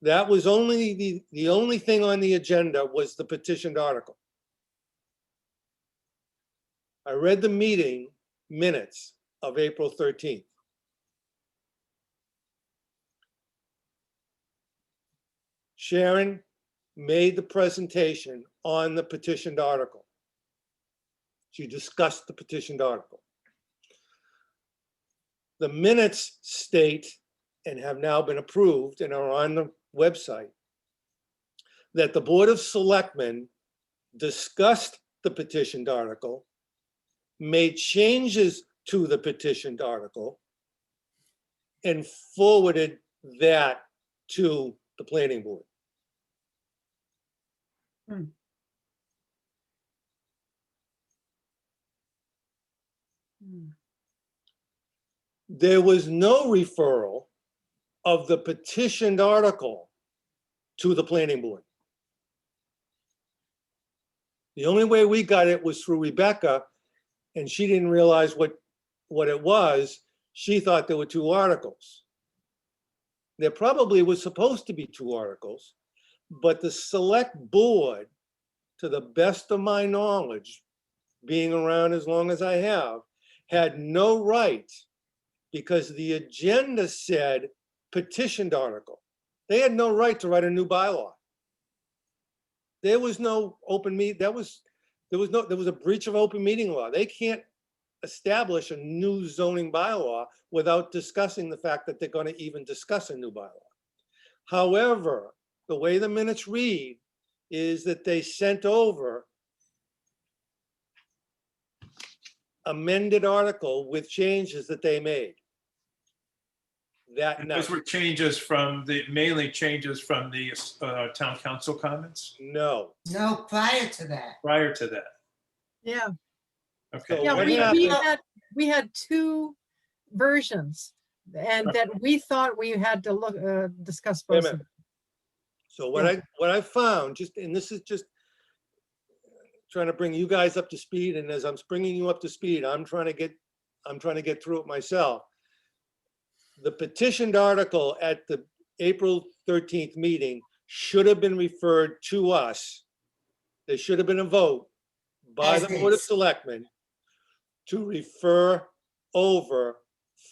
That was only the only thing on the agenda was the petitioned article. I read the meeting minutes of April 13th. Sharon made the presentation on the petitioned article. She discussed the petitioned article. The minutes state, and have now been approved and are on the website, that the Board of Selectmen discussed the petitioned article, made changes to the petitioned article, and forwarded that to the planning board. There was no referral of the petitioned article to the planning board. The only way we got it was through Rebecca, and she didn't realize what it was. She thought there were two articles. There probably was supposed to be two articles, but the select board, to the best of my knowledge, being around as long as I have, had no right, because the agenda said petitioned article. They had no right to write a new bylaw. There was no open meet, there was a breach of open meeting law. They can't establish a new zoning bylaw without discussing the fact that they're going to even discuss a new bylaw. However, the way the minutes read is that they sent over amended article with changes that they made that
And
night.
those were changes mainly changes from the town council comments
No.
No, prior to that.
prior to that.
Yeah,
Okay.
yeah,
what
we
happened-
had two versions, and that we thought we had to look, discuss
Wait a
both of
minute.
them.
So what I found, and this is just trying to bring you guys up to speed, and as I'm bringing you up to speed, I'm trying to get through it myself. The petitioned article at the April 13th meeting should have been referred to us. There should have been a vote by
As
the Board of
is.
Selectmen to refer over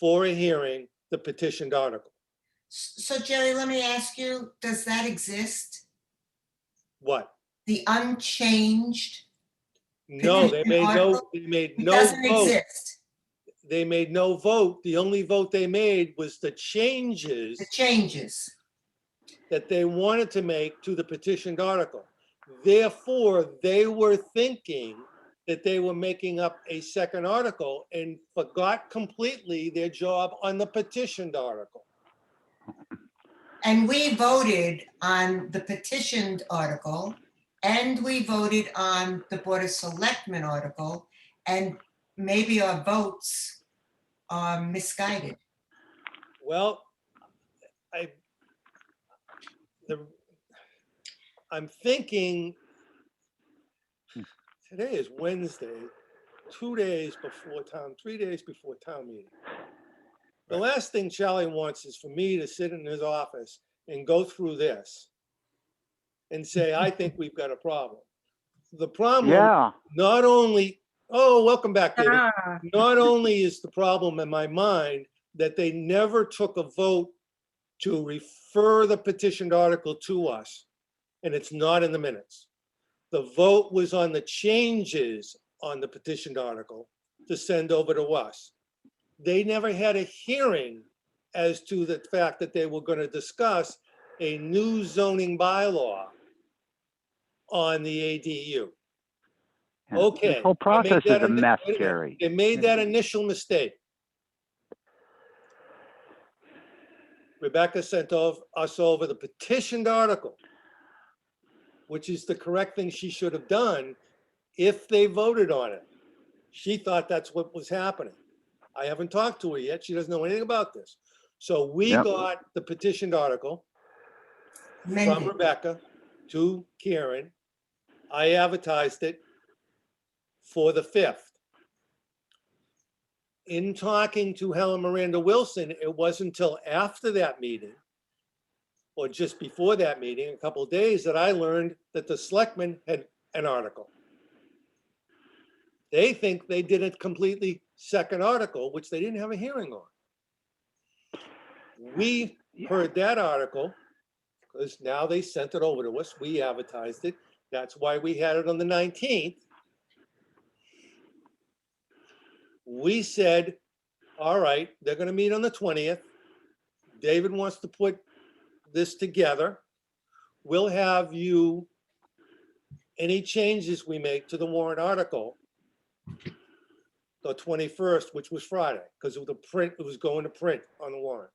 for a hearing the petitioned article.
So Jerry, let me ask you, does that exist?
What?
The unchanged?
No, they
Petition
made no,
article?
they made
It
no
doesn't
vote.
exist,
They made no vote. The only vote they made was the changes
the changes.
that they wanted to make to the petitioned article. Therefore, they were thinking that they were making up a second article and forgot completely their job on the petitioned article.
And we voted on the petitioned article, and we voted on the Board of Selectmen article, and maybe our votes are misguided.
Well, I'm thinking today is Wednesday, 2 days before town, 3 days before town meeting. The last thing Charlie wants is for me to sit in his office and go through this and say, I think we've got a problem. The problem,
Yeah,
not only, oh, welcome back, David.
Ah,
Not only is the problem in my mind that they never took a vote to refer the petitioned article to us, and it's not in the minutes. The vote was on the changes on the petitioned article to send over to us. They never had a hearing as to the fact that they were going to discuss a new zoning bylaw on the ADU.
yeah.
Okay.
This whole
I made
process is
that
a
ini-
mess,
wait a minute.
Jerry.
They made that initial mistake. Rebecca sent us over the petitioned article, which is the correct thing she should have done if they voted on it. She thought that's what was happening. I haven't talked to her yet. She doesn't know anything about this. So we
Yep.
got the petitioned article from
Amended.
Rebecca to Karen. I advertised it for the 5th. In talking to Helen Miranda Wilson, it wasn't until after that meeting, or just before that meeting, a couple of days, that I learned that the selectmen had an article. They think they did a completely second article, which they didn't have a hearing on. We heard that article, because now they sent it over to us. We advertised it. That's why we had it on the 19th. We said, all right, they're gonna meet on the 20th. David wants to put this together. We'll have you, any changes we make to the warrant article, the 21st, which was Friday, because of the print, it was going to print on the warrant.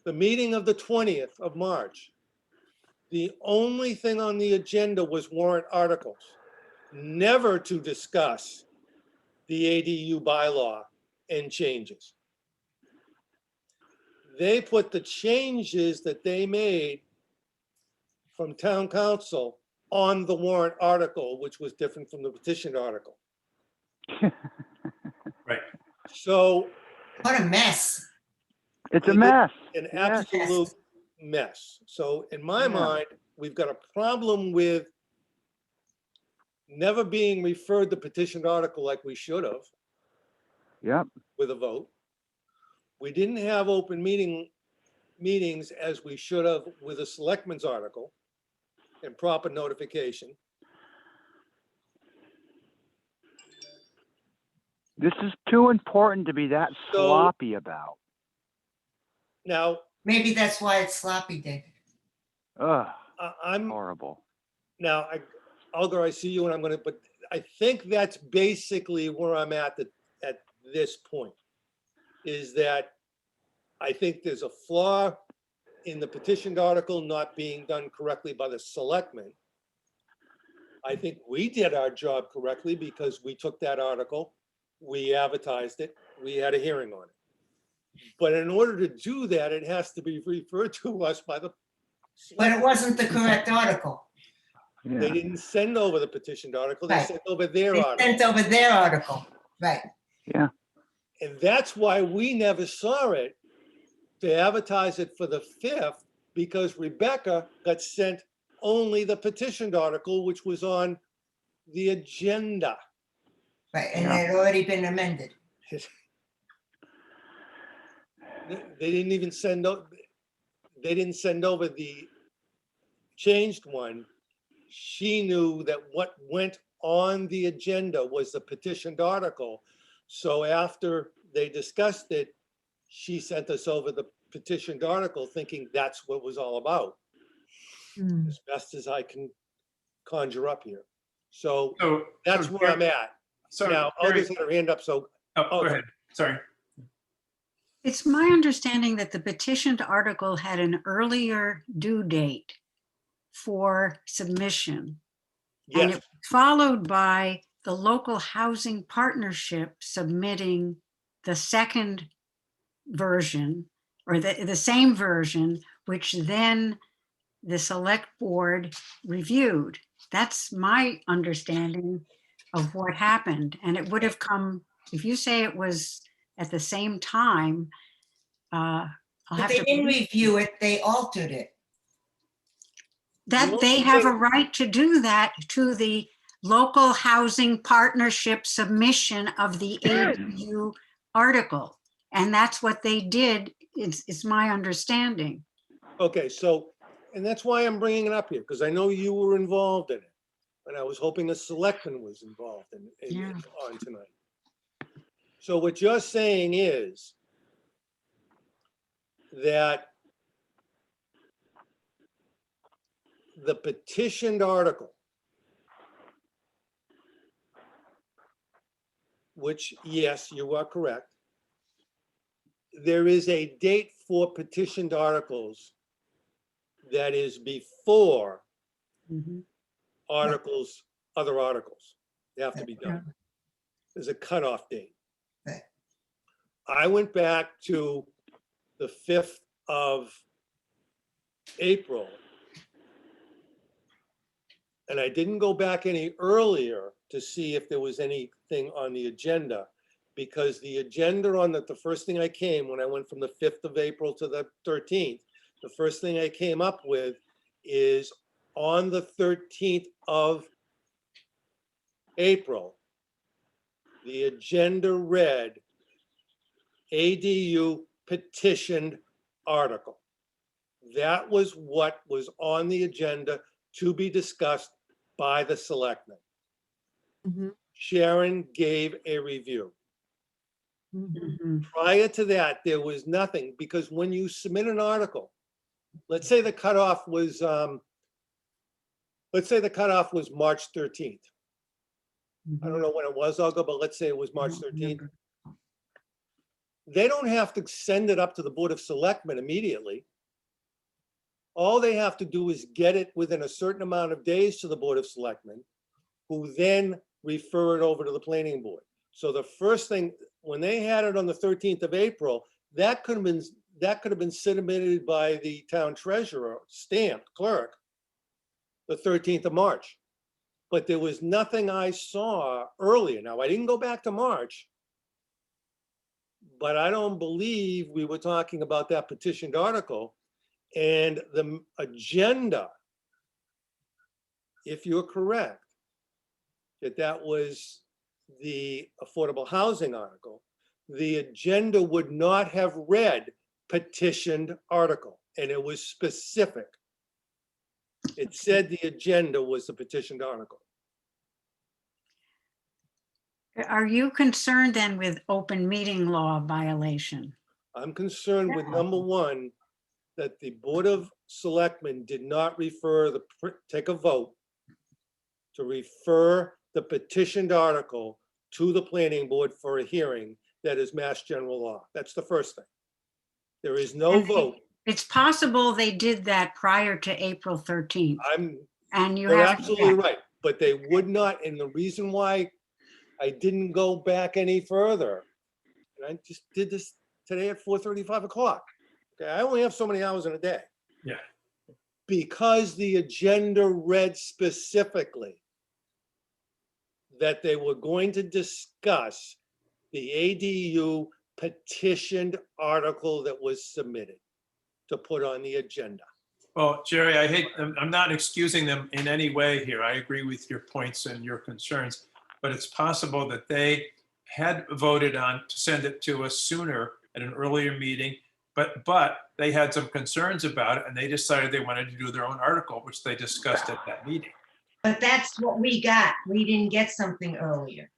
The meeting of the 20th of March, the only thing on the agenda was warrant articles, never to discuss the ADU bylaw and changes. They put the changes that they made from town council on the warrant article, which was different from the petition article.
Right.
So
What a mess.
It's a mess.
an
Yes.
absolute mess. So in my
Yeah.
mind, we've got a problem with never being referred the petitioned article like we should have
Yep.
with a vote. We didn't have open meetings as we should have with a selectmen's article and proper notification.
This is too important to be that
So-
sloppy about.
Now,
Maybe that's why it's sloppy, David.
Ugh,
I'm,
horrible.
now, Olga, I see you and I'm gonna, but I think that's basically where I'm at this point. Is that I think there's a flaw in the petitioned article not being done correctly by the selectmen. I think we did our job correctly because we took that article, we advertised it, we had a hearing on it. But in order to do that, it has to be referred to us by the.
But it wasn't the correct article.
They
Yeah.
didn't send over the petitioned article, they
Right.
sent over their
They
article.
sent over their article. Right.
Yeah.
And that's why we never saw it to advertise it for the 5th, because Rebecca got sent only the petitioned article, which was on the agenda.
Right. And
Yeah.
it had already been amended.
They didn't even they didn't send over the changed one. She knew that what went on the agenda was the petitioned article. So after they discussed it, she sent us over the petitioned article thinking that's what it was all about,
Hmm.
as best as I can conjure up here. So
So.
that's
so
where I'm
Jerry-
at.
So,
Now,
Jerry-
Olga's had her hand up, so
oh, go ahead. Sorry.
It's my understanding that the petitioned article had an earlier due date for submission. And
Yes,
it was followed by the local housing partnership submitting the second version or the same version, which then the select board reviewed. That's my understanding of what happened. And it would have come, if you say it was at the same time, I'll
But
have
they
to.
didn't review it, they altered it.
That
The
they
only
have a
thing-
right to do that to the local housing partnership submission of the ADU article. And that's what they did, it's my understanding.
okay, so, and that's why I'm bringing it up here, because I know you were involved in it. And I was hoping a selectman was involved
Yeah.
on tonight. So what you're saying is that the petitioned article, which, yes, you are correct. There is a date for petitioned articles that is before
Mhm.
articles, other articles. They have to be done. There's a cutoff date.
Right.
I went back to the 5th of April. And I didn't go back any earlier to see if there was anything on the agenda, because the agenda on the first thing I came, when I went from the 5th of April to the 13th, the first thing I came up with is on the 13th of April, the agenda read ADU petitioned article. That was what was on the agenda to be discussed by the selectmen.
Mhm,
Sharon gave a review.
mhm.
Mhm.
Prior to that, there was nothing, because when you submit an article, let's say the cutoff was, March 13th. I don't know when it was, Olga, but let's say it was March
I don't
13th.
remember.
They don't have to send it up to the Board of Selectmen immediately. All they have to do is get it within a certain amount of days to the Board of Selectmen, who then refer it over to the planning board. So the first thing, when they had it on the 13th of April, that could have been submitted by the town treasurer, stamped clerk, the 13th of March. But there was nothing I saw earlier. Now, I didn't go back to March, but I don't believe we were talking about that petitioned article. And the agenda, if you're correct, that was the affordable housing article, the agenda would not have read petitioned article, and it was specific. It said the agenda was the petitioned article.
Are you concerned then with open meeting law violation?
I'm concerned with number one, that the Board of Selectmen did not take a vote to refer the petitioned article to the planning board for a hearing that is Mass General Law. That's the first thing. There is no
And they-
vote.
It's possible they did that prior to April 13th, and you
You're
haven't
absolutely
checked.
right, but they would not, and the reason why I didn't go back any further, and I just did this today at 4:35 o'clock. Okay, I only have so many hours in a day.
Yeah.
Because the agenda read specifically that they were going to discuss the ADU petitioned article that was submitted to put on the agenda.
Well, Jerry, I'm not excusing them in any way here. I agree with your points and your concerns, but it's possible that they had voted on to send it to us sooner at an earlier meeting, but they had some concerns about it and they decided they wanted to do their own article, which they discussed at that meeting.
But that's what we got. We didn't get something earlier.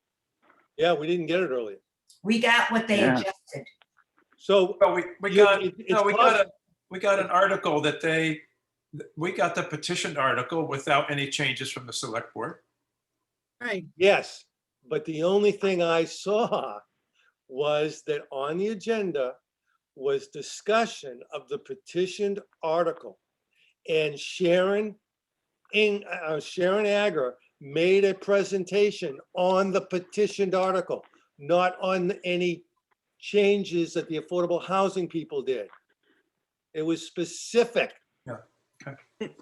Yeah, we didn't get it earlier.
We got what they
Yeah.
adjusted.
So
Well, we
you-
got,
it's
no, we
possible-
got an article that we got the petitioned article without any changes from the select board.
Right,
Yes, but the only thing I saw was that on the agenda was discussion of the petitioned article. And Sharon Agar made a presentation on the petitioned article, not on any changes that the affordable housing people did. It was specific.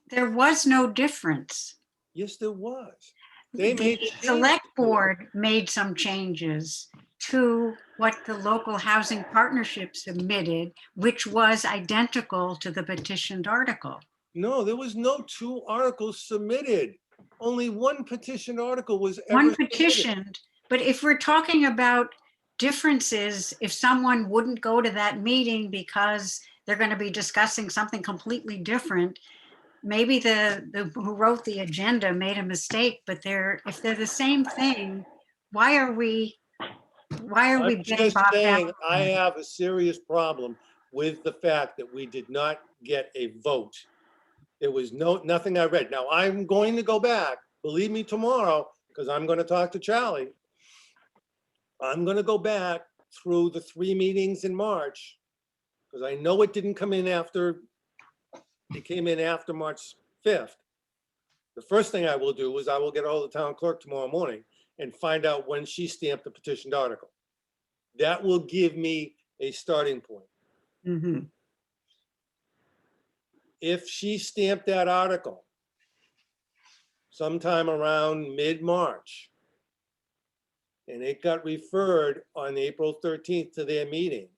There was no difference.
Yes, there was. They made
The
changes.
select board made some changes to what the local housing partnership submitted, which was identical to the petitioned article.
No, there was no 2 articles submitted. Only one petition article was ever
One
submitted.
petitioned, but if we're talking about differences, if someone wouldn't go to that meeting because they're going to be discussing something completely different, maybe the who wrote the agenda made a mistake, but if they're the same thing, why are we
I'm
getting
just
bogged
saying,
down?
I have a serious problem with the fact that we did not get a vote. There was nothing I read. Now, I'm going to go back, believe me, tomorrow, because I'm going to talk to Charlie. I'm going to go back through the 3 meetings in March, because I know it didn't come in after, it came in after March 5th. The first thing I will do is I will get ahold of the town clerk tomorrow morning and find out when she stamped the petitioned article. That will give me a starting point.
Mhm.
If she stamped that article sometime around mid-March, and it got referred on April 13th to their meeting,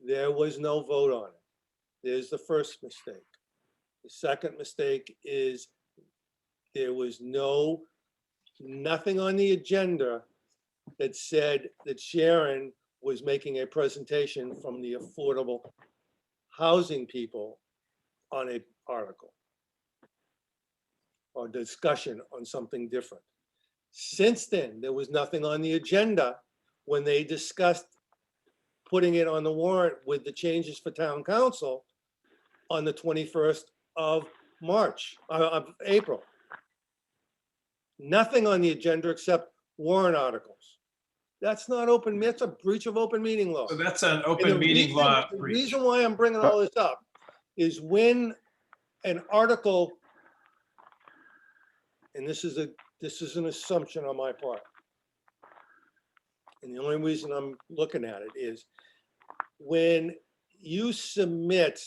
there was no vote on it. There's the first mistake. The second mistake is there was nothing on the agenda that said that Sharon was making a presentation from the affordable housing people on an article or discussion on something different. Since then, there was nothing on the agenda when they discussed putting it on the warrant with the changes for town council on the 21st of April. Nothing on the agenda except warrant articles. That's not open, that's a breach of open meeting law.
So that's an
And
open meeting law
the
breach.
reason why I'm bringing all this up is when an article, and this is an assumption on my part. And the only reason I'm looking at it is when you submit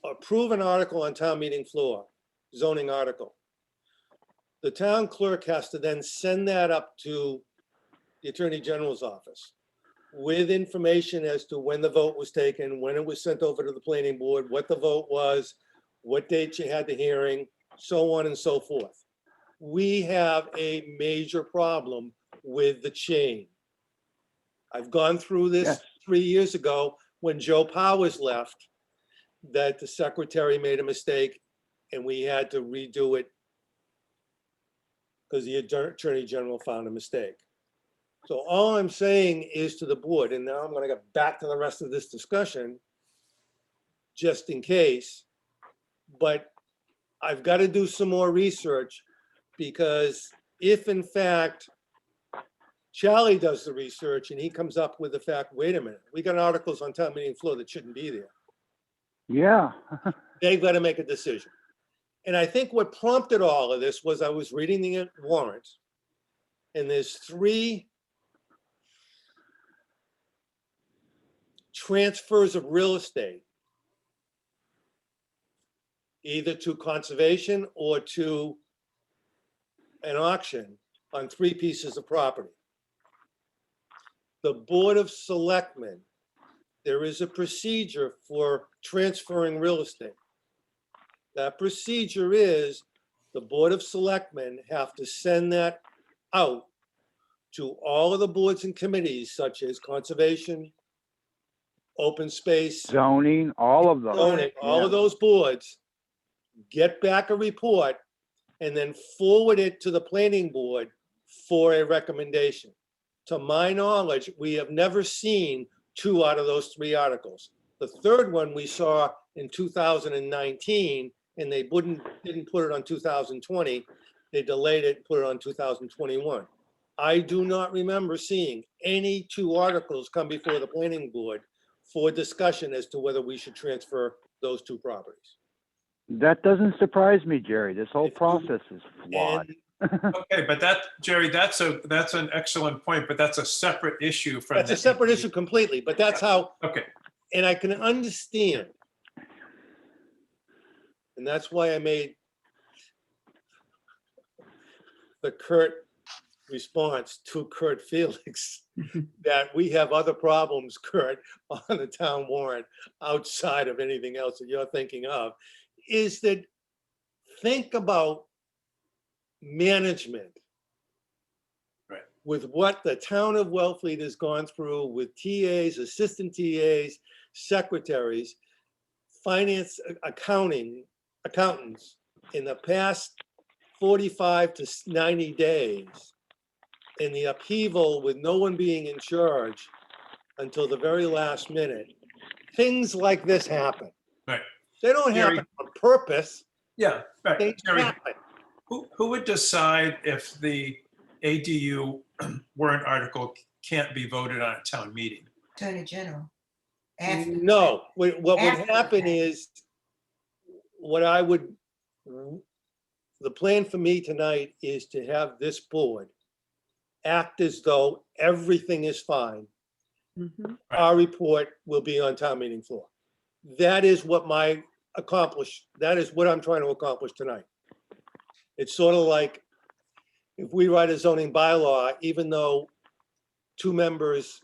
approve an article on town meeting floor, zoning article, the town clerk has to then send that up to the Attorney General's office with information as to when the vote was taken, when it was sent over to the planning board, what the vote was, what date you had the hearing, so on and so forth. We have a major problem with the chain. I've gone through this
Yes.
3 years ago when Joe Powers left, that the secretary made a mistake and we had to redo it because the Attorney General found a mistake. So all I'm saying is to the board, and now I'm going to get back to the rest of this discussion, just in case, but I've got to do some more research because if in fact Charlie does the research and he comes up with the fact, wait a minute, we got articles on town meeting floor that shouldn't be there.
Yeah.
They've got to make a decision. And I think what prompted all of this was I was reading the warrant and there's 3 transfers of real estate, either to conservation or to an auction on 3 pieces of property. The Board of Selectmen, there is a procedure for transferring real estate. That procedure is the Board of Selectmen have to send that out to all of the boards and committees such as conservation, open space,
Zoning, all of them.
zoning, all
Yeah.
of those boards, get back a report and then forward it to the planning board for a recommendation. To my knowledge, we have never seen 2 out of those 3 articles. The third one we saw in 2019, and they didn't put it on 2020. they delayed it, put it on 2021. I do not remember seeing any two articles come before the planning board for discussion as to whether we should transfer those two properties.
That doesn't surprise me, Jerry. This whole
If you-
process is flawed.
And
Okay, but that, Jerry, that's an excellent point, but that's a separate issue from.
that's a
the-
separate issue completely, but that's how,
Okay,
and I can understand. And that's why I made the curt response to Kurt Felix, that we have other problems, Kurt, on the town warrant outside of anything else that you're thinking of, is that think about management.
Right.
With what the town of Wellfleet has gone through with TAs, assistant TAs, secretaries, finance, accountants in the past 45 to 90 days, in the upheaval with no one being in charge until the very last minute, things like this happen.
Right.
They don't
Gary-
happen on purpose.
yeah, right.
Things
Jerry,
happen.
who would decide if the ADU warrant article can't be voted on at town meeting?
Attorney General. After-
No, what would
After the
happen
fact.
is, the plan for me tonight is to have this board act as though everything is fine.
Mhm.
Our report will be on town meeting floor. That is what that is what I'm trying to accomplish tonight. It's sort of like if we write a zoning bylaw, even though two members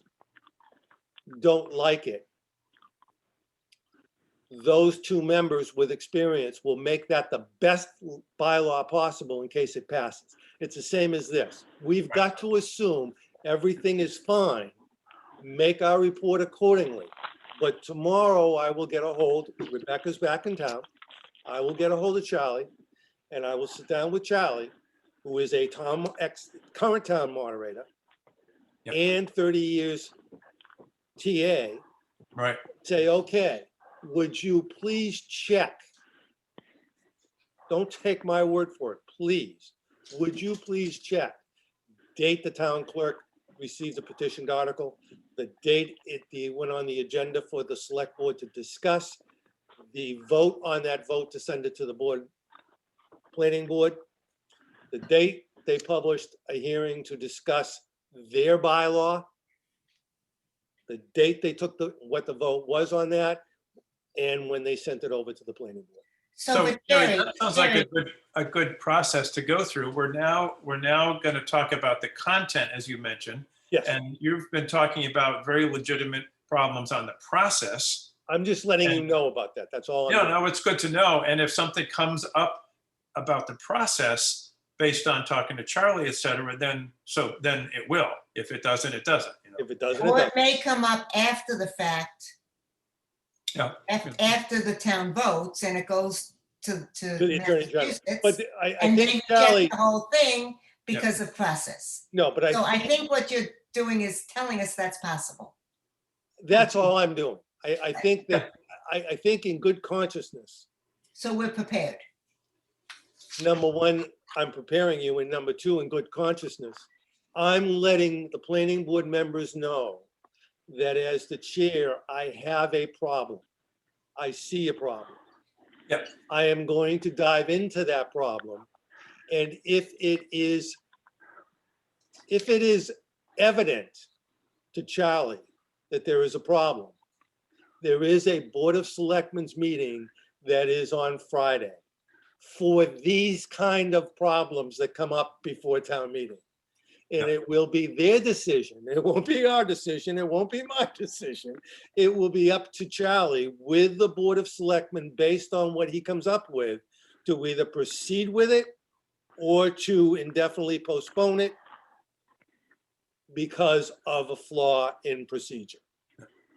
don't like it, those two members with experience will make that the best bylaw possible in case it passes. It's the same as this. We've got to assume everything is fine, make our report accordingly. But tomorrow I will get a hold, Rebecca's back in town. I will get a hold of Charlie and I will sit down with Charlie, who is a current town moderator
Yep.
and 30 years TA,
Right,
say, okay, would you please check? Don't take my word for it, please. Would you please check? Date the town clerk received a petitioned article, the date it went on the agenda for the select board to discuss, the vote on that vote to send it to the board, planning board, the date they published a hearing to discuss their bylaw, the date they took what the vote was on that, and when they sent it over to the planning board.
so
but
Jerry,
Jerry,
that sounds like
Jerry,
a good process to go through. We're now going to talk about the content, as you mentioned,
Yes,
and you've been talking about very legitimate problems on the process.
I'm just letting you know about that. That's all. I'm
No,
doing.
no, it's good to know. And if something comes up about the process based on talking to Charlie, et cetera, then it will. If it doesn't, it doesn't. You know?
If it doesn't, it
or it
doesn't.
may come up after the fact,
Yeah.
after the town votes and it goes to
To the Attorney General.
Massachusetts.
But I
And they
think
reject
Charlie,
the whole thing because of process.
no, but
So I think what you're doing is telling us that's possible.
that's all I'm doing. I think that, I think in good consciousness,
So we're prepared.
number one, I'm preparing you, and number two, in good consciousness, I'm letting the planning board members know that as the chair, I have a problem. I see a problem.
Yep.
I am going to dive into that problem. And if it is evident to Charlie that there is a problem, there is a Board of Selectmen's meeting that is on Friday for these kind of problems that come up before town meeting. And it will be their decision. It won't be our decision. It won't be my decision. It will be up to Charlie with the Board of Selectmen based on what he comes up with to either proceed with it or to indefinitely postpone it because of a flaw in procedure.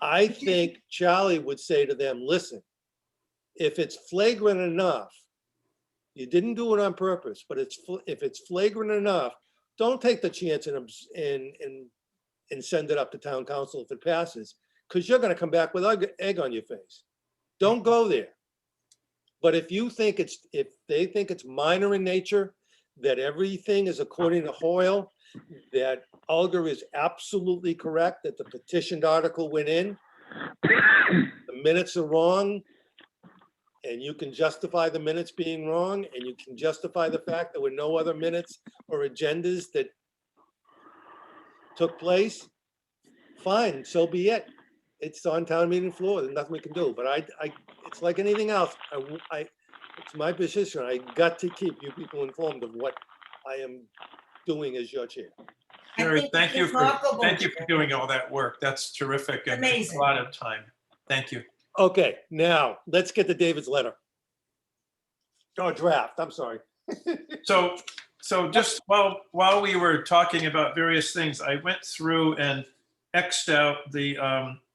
I think Charlie would say to them, listen, if it's flagrant enough, you didn't do it on purpose, but if it's flagrant enough, don't take the chance and send it up to town council if it passes, because you're gonna come back with egg on your face. Don't go there. But if they think it's minor in nature, that everything is according to Hoyle, that Olga is absolutely correct, that the petitioned article went in, the minutes are wrong, and you can justify the minutes being wrong, and you can justify the fact there were no other minutes or agendas that took place, fine, so be it. It's on town meeting floor, there's nothing we can do, but it's like anything else, it's my position, I got to keep you people informed of what I am doing as your chair.
I
Jerry,
think
thank
it's
you for
remarkable.
doing all that work. That's terrific and takes a
Amazing.
lot of time. Thank you.
Okay, now, let's get to David's letter. Oh, draft, I'm sorry.
So just while we were talking about various things, I went through and X'd out the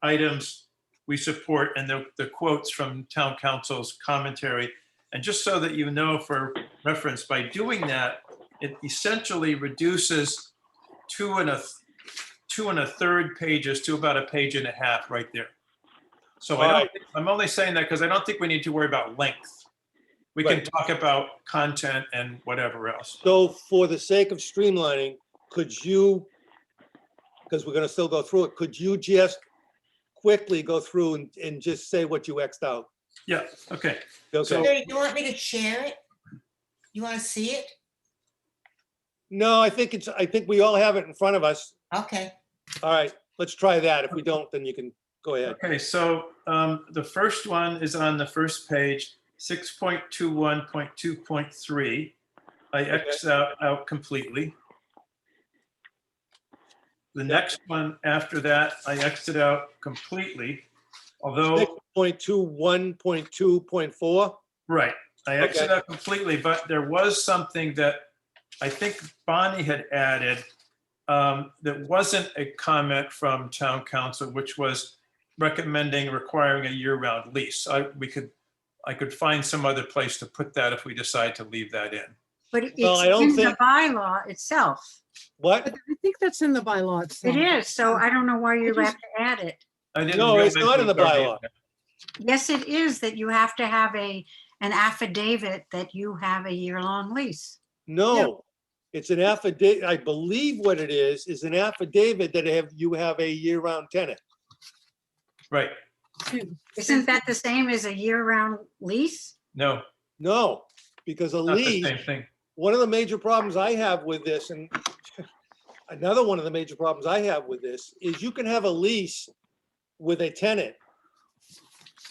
items we support and the quotes from town council's commentary. And just so that you know, for reference, by doing that, it essentially reduces 2 1/3 pages to about 1.5 pages right there. So I'm only saying that because I don't think we need to worry about length. We can
Right.
talk about content and whatever else.
So for the sake of streamlining, could you, because we're gonna still go through it, could you just quickly go through and just say what you X'd out?
Yeah, okay.
Okay,
Jerry, do you want me to share it? You want to see it?
no, I think we all have it in front of us.
Okay.
All right, let's try that. If we don't, then you can go ahead.
Okay, so the first one is on the first page, 6.21.2.3. I X'd out completely. The next one after that, I X'd it out completely, although,
6.21.2.4,
right, I X'd it
Okay.
out completely, but there was something that I think Bonnie had added that wasn't a comment from town council, which was recommending requiring a year-round lease. I could find some other place to put that if we decide to leave that in.
But
Well, I
it's
don't
in the
think-
bylaw itself.
what?
But I think that's in the bylaw itself.
It is, so I don't know why you
just-
have to add it.
I didn't
No, it's
realize
not in the
it was already
bylaw.
there.
Yes, it is that you have to have an affidavit that you have a year-long lease.
No, it's an affidavit. I believe what it is an affidavit that you have a year-round tenant.
Right,
Isn't that the same as a year-round lease?
no,
No, because a
not the
lease,
same thing.
one of the major problems I have with this, and another one of the major problems I have with this, is you can have a lease with a tenant.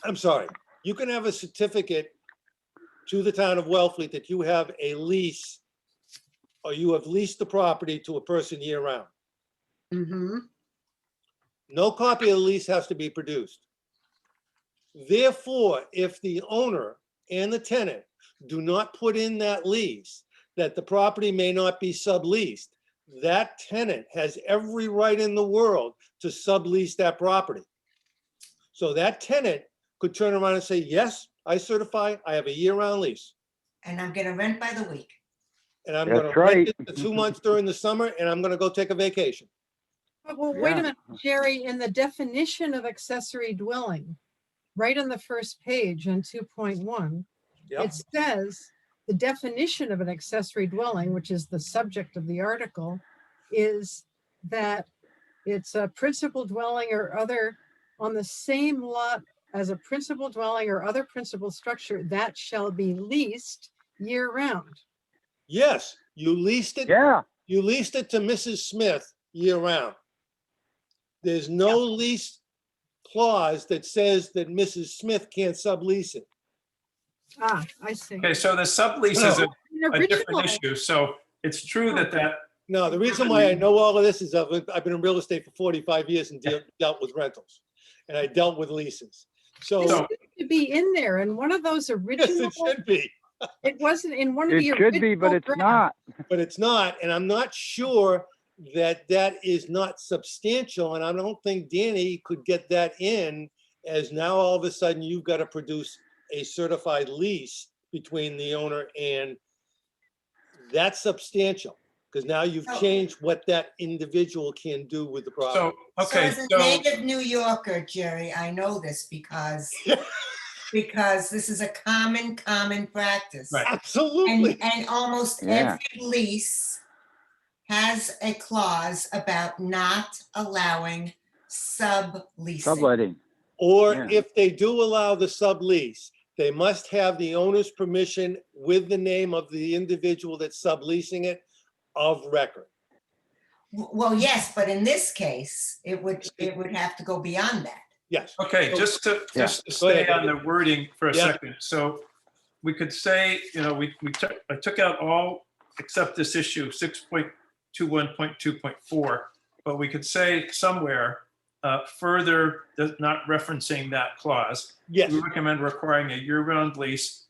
I'm sorry, you can have a certificate to the town of Wellfleet that you have a lease, or you have leased the property to a person year-round.
Mm-hmm.
No copy of the lease has to be produced. Therefore, if the owner and the tenant do not put in that lease, that the property may not be subleased, that tenant has every right in the world to sublease that property. So that tenant could turn around and say, yes, I certify, I have a year-round lease.
And I'm gonna rent by the week.
And I'm
That's
gonna rent
right.
it for 2 months during the summer, and I'm gonna go take a vacation.
Well, wait
Yeah.
a minute, Jerry, in the definition of accessory dwelling, right on the first page in 2.1,
Yep,
it says the definition of an accessory dwelling, which is the subject of the article, is that it's a principal dwelling or other on the same lot as a principal dwelling or other principal structure that shall be leased year-round.
yes, you leased it.
Yeah,
You leased it to Mrs. Smith year-round. There's no lease clause that says that Mrs. Smith can't sublease it.
Ah, I see.
Okay, so the sublease is
An
a different
original-
issue. So it's true that
No, the reason why I know all of this is I've been in real estate for 45 years and dealt with rentals. And I dealt with leases.
This
So,
So-
should be in there, and one of those
yes,
original,
it should be,
it wasn't in one of
it
the
should be, but
original
it's
drafts.
not.
but it's not. And I'm not sure that that is not substantial. And I don't think Danny could get that in, as now all of a sudden you've got to produce a certified lease between the owner and that's substantial. Because now you've
Oh.
changed what that individual can do with the property.
so, okay,
So as a
so,
native New Yorker, Jerry, I know this because because this is a common practice.
Right.
Absolutely.
And almost
Yeah.
every lease has a clause about not allowing subleasing.
Subletting.
Or
Yeah.
if they do allow the sublease, they must have the owner's permission with the name of the individual that's subleasing it of record.
Well, yes, but in this case, it would have to go beyond that.
Yes.
Okay, just to
Go
stay
ahead,
on the wording for a
Yeah.
second. So we could say, I took out all except this issue, 6.21.2.4, but we could say somewhere further, not referencing that clause,
Yes.
we recommend requiring a year-round lease,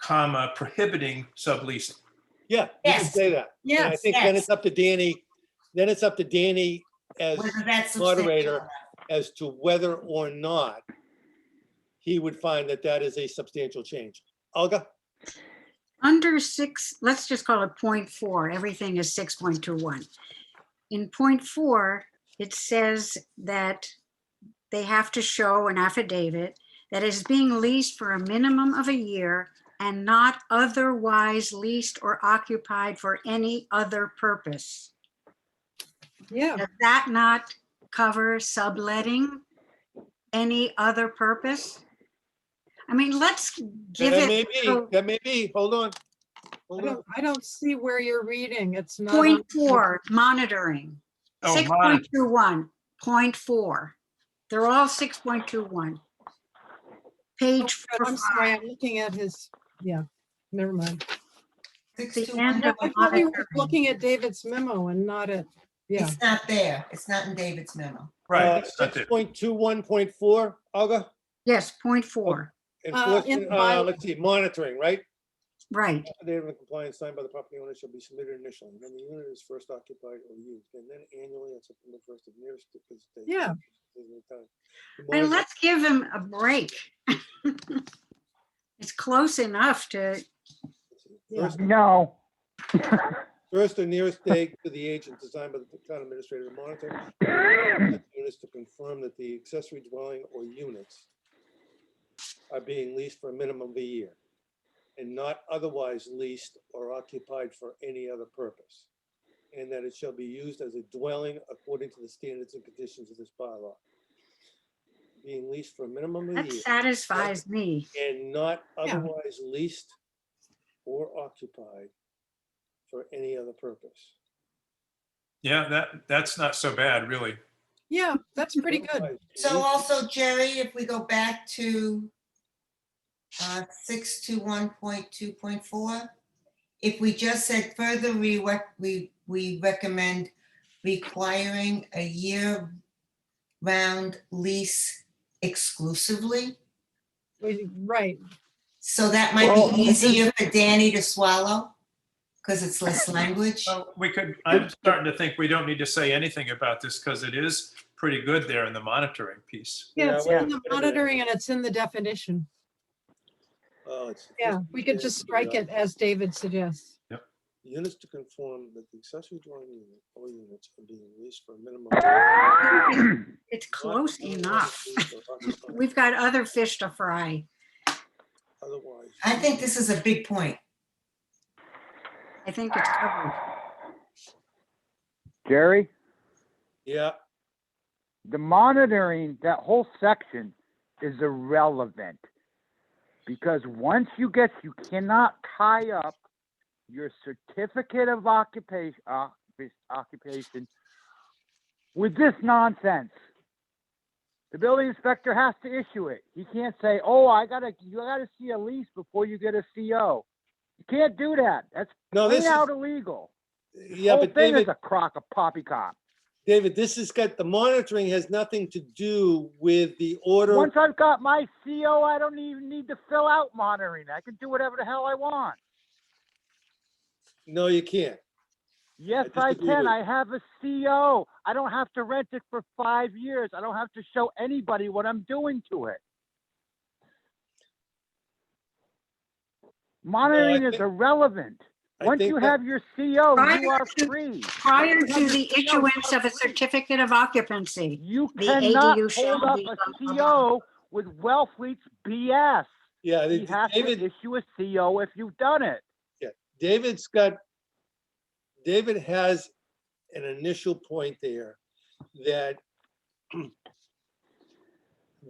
comma, prohibiting subleasing.
Yeah, you can
Yes.
say that. And I
Yes,
think then
yes.
it's up to Danny, as
Whether that's
moderator
substantial.
as to whether or not he would find that that is a substantial change. Olga?
Under 6, let's just call it 0.4, everything is 6.21. In 0.4, it says that they have to show an affidavit that is being leased for a minimum of a year and not otherwise leased or occupied for any other purpose.
yeah,
Does that not cover subletting any other purpose? I mean, let's give
That
it.
may be,
so
that may be, hold on. Hold on.
I don't see where you're reading. It's not. on-
0.4, monitoring.
Oh,
6.21, 0.4. They're all 6.21. Page
Oh, I'm sorry,
5.
I'm looking at his, yeah, never mind.
Six to
The end
one.
of
I thought we were
monitoring.
looking at David's memo and not at, yeah.
It's not there. It's not in David's memo.
Right, that's not there.
6.21.4, Olga?
Yes, 0.4,
Enforcement,
bylaw.
let's see, monitoring, right?
right.
Affidavit of compliance signed by the property owner shall be submitted initially, then the unit is first occupied or used, and then annually on September 1st of nearest.
Yeah.
And let's give him a break. It's close enough to,
Yeah.
No.
First or nearest date to the agent designed by the town administrator to monitor units to confirm that the accessory dwelling or units are being leased for a minimum of a year and not otherwise leased or occupied for any other purpose. And that it shall be used as a dwelling according to the standards and conditions of this bylaw. Being leased for a minimum of a
that
year
satisfies me.
and not
Yeah.
otherwise leased or occupied for any other purpose.
Yeah, that's not so bad, really.
Yeah, that's pretty good.
Otherwise
So
leased-
also, Jerry, if we go back to 621.2.4, if we just said further, we recommend requiring a year-round lease exclusively.
Right,
So that might
Well,
be easier for Danny to swallow, because it's less language.
So I'm starting to think we don't need to say anything about this because it is pretty good there in the monitoring piece.
yeah, it's
Yeah,
in the
wait a minute.
monitoring and it's in the definition.
Oh, it's-
Yeah, we could just strike it as David suggests.
Units to conform that the accessory dwelling unit or units are being leased for a minimum.
It's close enough.
Otherwise,
We've got other fish to fry.
I think this is a big point.
I think it's covered.
Jerry,
Yeah,
the monitoring, that whole section is irrelevant. Because once you cannot tie up your certificate of occupation with this nonsense. The building inspector has to issue it. He can't say, oh, you gotta see a lease before you get a CO. You can't do that. That's
no,
plain
this is,
out illegal.
yeah,
Whole
but
thing is
David,
a crock of poppycock.
David, this has got, the monitoring has nothing to do with the order.
Once I've got my CO, I don't even need to fill out monitoring. I can do whatever the hell I want.
No, you can't.
Yes,
I
I
disagree
can.
with
I have a CO. I don't have to rent it for 5 years. I don't have to show anybody what I'm doing to it. Monitoring is
think-
irrelevant.
I
Once
think
you
that-
have your CO,
Prior
you are
to-
free.
Prior to the issuance of a certificate of occupancy,
You
the
cannot
ADU shall
hold up
be
a
blah, blah, blah.
CO with Wellfleet's BS.
Yeah,
He has to
David,
issue a CO if you've done it.
David has an initial point there that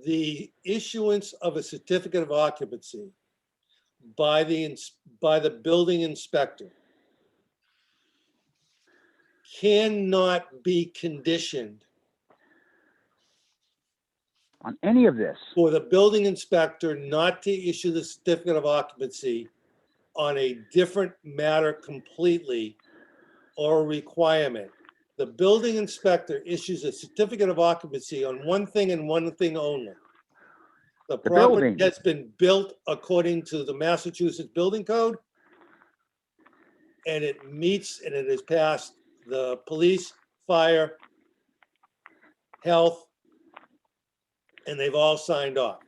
the issuance of a certificate of occupancy by the building inspector cannot be conditioned
On any of this.
for the building inspector not to issue the certificate of occupancy on a different matter completely or requirement. The building inspector issues a certificate of occupancy on one thing and one thing only. The property
building.
has been built according to the Massachusetts Building Code, and it meets and it has passed the police, fire, health, and they've all signed off.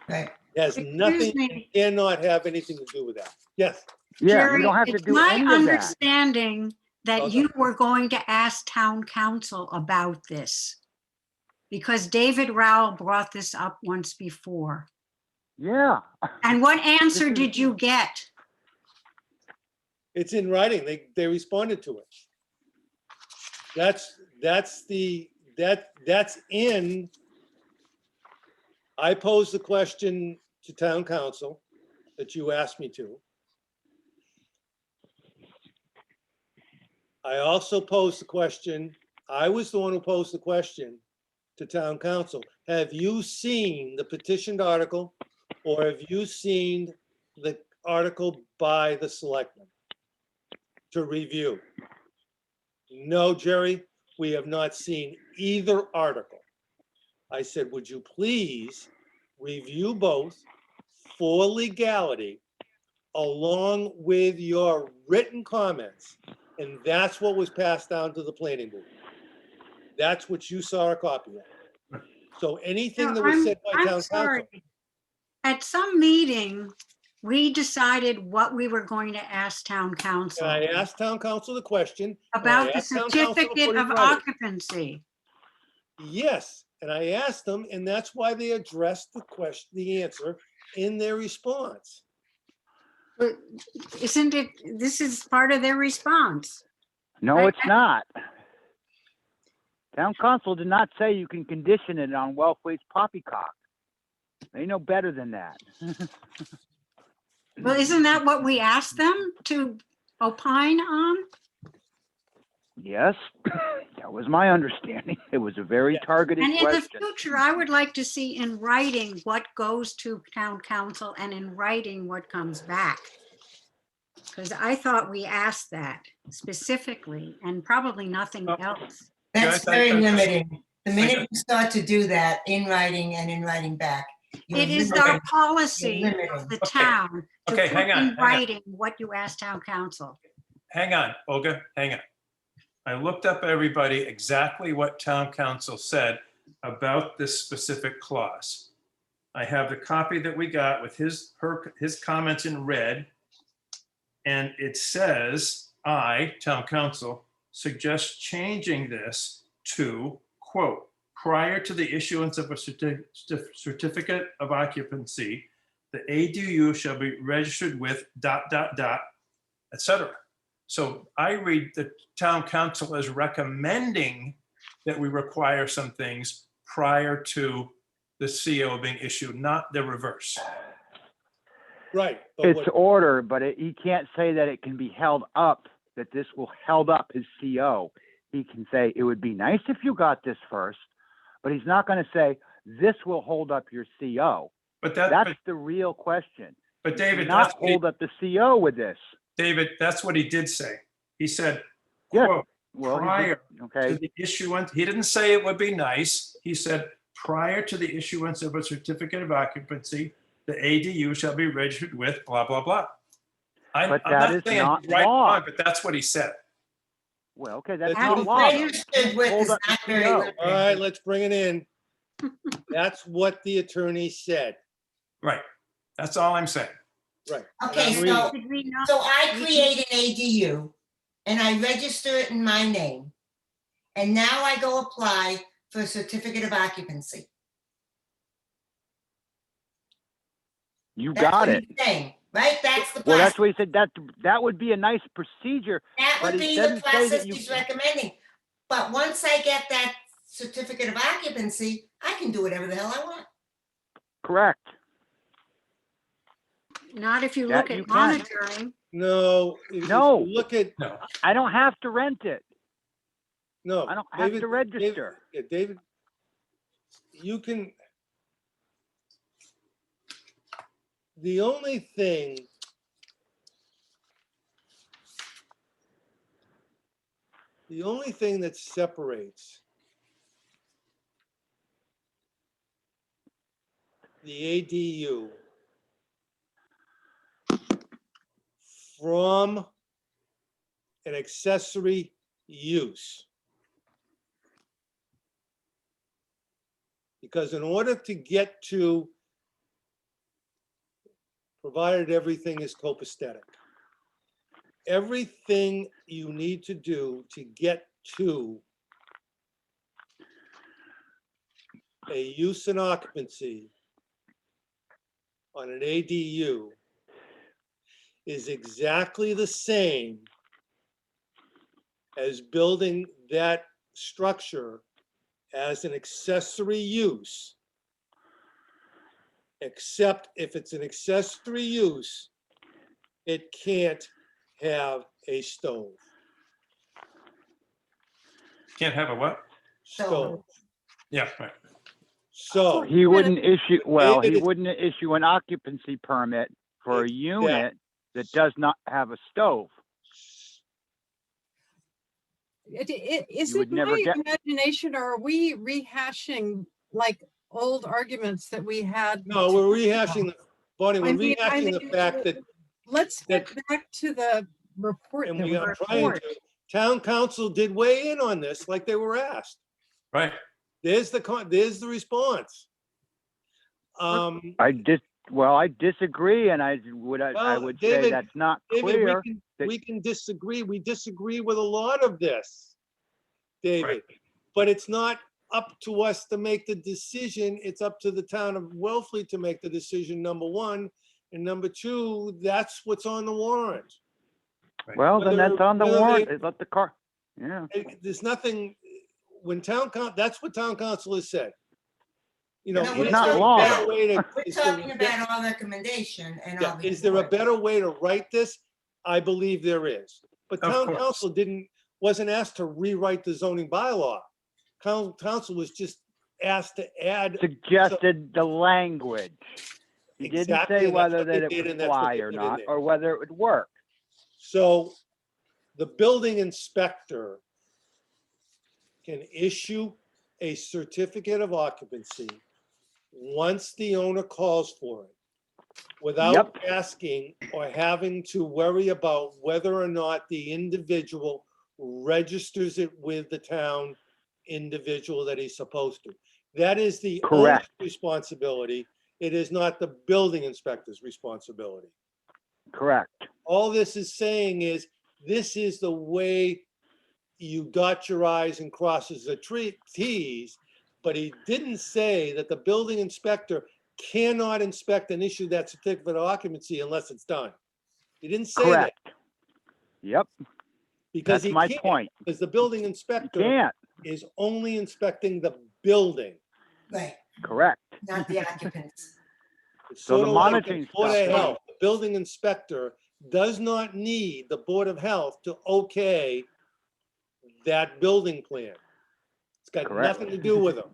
Right.
It has
Excuse
nothing,
me.
cannot have anything to do with that. Yes,
Yeah,
Jerry,
you don't have to
it's
do
my
any of that.
understanding that
Okay.
you were going to ask town council about this. Because David Rowell brought this up once before.
Yeah.
And what answer
This is-
did you get?
it's in writing. They responded to it. That's in. I posed the question to town council that you asked me to. I also posed the question, I was the one who posed the question to town council. Have you seen the petitioned article or have you seen the article by the selectmen to review? No, Jerry, we have not seen either article. I said, would you please review both for legality along with your written comments? And that's what was passed down to the planning board. That's what you saw a copy of. So anything that was said by
I'm
town council,
sorry. At some meeting, we decided what we were going to ask town council
and I asked town council the question. and I
about the
asked town council to
certificate
put it in
of
writing.
occupancy.
Yes, and I asked them, and that's why they addressed the question, the answer in their response.
But isn't it, this is part of their response?
No, it's not. Town council did not say you can condition it on Wellfleet's poppycock. They know better than that.
Well, isn't that what we asked them to opine on?
Yes, that was my understanding. It was a very targeted
And in the
question.
future, I would like to see in writing what goes to town council and in writing what comes back. Because I thought we asked that specifically and probably nothing
Oh.
else.
That's
I-
very
I-
limiting. The minute you start to do that in writing and in writing back. you're
It is
limiting-
our policy
You're
of
limiting.
the
Okay.
town to
Okay,
put
hang on,
in
hang on.
writing what you asked town council.
Hang on, Olga, hang on. I looked up everybody exactly what town council said about this specific clause. I have the copy that we got with his comments in red. And it says, I, town council, suggest changing this to, quote, prior to the issuance of a certificate of occupancy, the ADU shall be registered with ... etc. So I read the town council as recommending that we require some things prior to the CO being issued, not the reverse.
Right. but
It's
what-
order, but he can't say that it can be held up, that this will held up his CO. He can say, it would be nice if you got this first, but he's not going to say, this will hold up your CO.
But
That's the real question.
but David,
Not
that's what he-
hold up the CO with this.
David, that's what he did say. He said,
Yeah,
quote,
Well, he
prior
did-
to
okay,
the issuance, he didn't say it would be nice. He said, prior to the issuance of a certificate of occupancy, the ADU shall be registered with blah, blah, blah.
But
I'm
that
not
is
saying
not
right or
law.
wrong, but that's what he said.
well, okay, that's
That's
not
what
law.
Registered with
Hold
is
up the
not very
CO.
limiting.
All right, let's bring it in. That's what the attorney said.
Right. That's all I'm saying.
Right. and
Okay,
I'm reading
so-
it.
Did we not?
So I create an ADU and I register it in my name. And now I go apply for a certificate of occupancy.
You
That's
got
what
it.
he's saying, right? That's the
Well, that's
process.
what he said. That would be a nice procedure.
That
but
would
it
be the
doesn't say that
process
you-
he's recommending. But once I get that certificate of occupancy, I can do whatever the hell I want.
Correct.
Not if you
That
look
you
at
can.
monitoring.
No. if
No.
you Look at,
No,
I don't have to rent it.
no.
I don't have
David-
to register.
Yeah, David, you can. The only thing. The only thing that separates the ADU from an accessory use. Because in order to get to, provided everything is copacetic, everything you need to do to get to a use and occupancy on an ADU is exactly the same as building that structure as an accessory use, except if it's an accessory use, it can't have a stove.
can't have a what?
Stove.
Yeah, right.
So,
He wouldn't issue, well, he
David-
wouldn't issue an occupancy permit for a
Exact-
unit that does not have a stove.
Is
You would
it
never
my
get-
imagination or are we rehashing like old arguments that we had?
no, we're rehashing, Bonnie,
I
we're
mean- I
rehashing the
mean,
fact that,
Let's get back to the report.
and
that
we
we-
are trying to, town council did weigh in on this like they were asked.
Right.
There's the response.
Well, I disagree, and I
Well,
would say
David-
that's not
David,
clear. that-
we can disagree. We disagree with a lot of this, David.
Right.
But it's not up to us to make the decision. It's up to the town of Wellfleet to make the decision, number one. And number two, that's what's on the warrant.
Well, then
whether-
that's on the
whether they-
warrant. They let the car, yeah.
There's nothing, when that's what town council has said. You know,
No,
is
we're
there
not
a
law,
better
though.
way to-
We're
is there a
talking
be-
about our recommendation and
Yeah,
our.
is there a
report.
better way to write this? I believe there is. But
Of
town
course.
council wasn't asked to rewrite the zoning bylaw. Council was just asked to add.
Suggested the language. He didn't
Exactly,
say
and that's
whether
what they
that it
did,
would
and that's what
fly
they
or
put in
not,
there.
or whether it would work.
So the building inspector can issue a certificate of occupancy once the owner calls for it, without asking or having to worry about whether or not the individual registers it with the town individual that he's supposed to. That is the owner's
Correct.
responsibility. It is not the building inspector's responsibility.
Correct.
All this is saying is, this is the way you dot your i's and crosses the t's, but he didn't say that the building inspector cannot inspect and issue that certificate of occupancy unless it's done. He didn't say that,
Correct. Yep,
because
that's
he
my
can't,
point.
because the building
You
inspector
can't.
is only inspecting the building.
Right,
Correct.
not the occupants.
It's
So the
sort of like
monitoring
Board of
stuff-
Health, the building inspector does not need the Board of Health to okay that building plan. It's got
Correct.
nothing to do with him.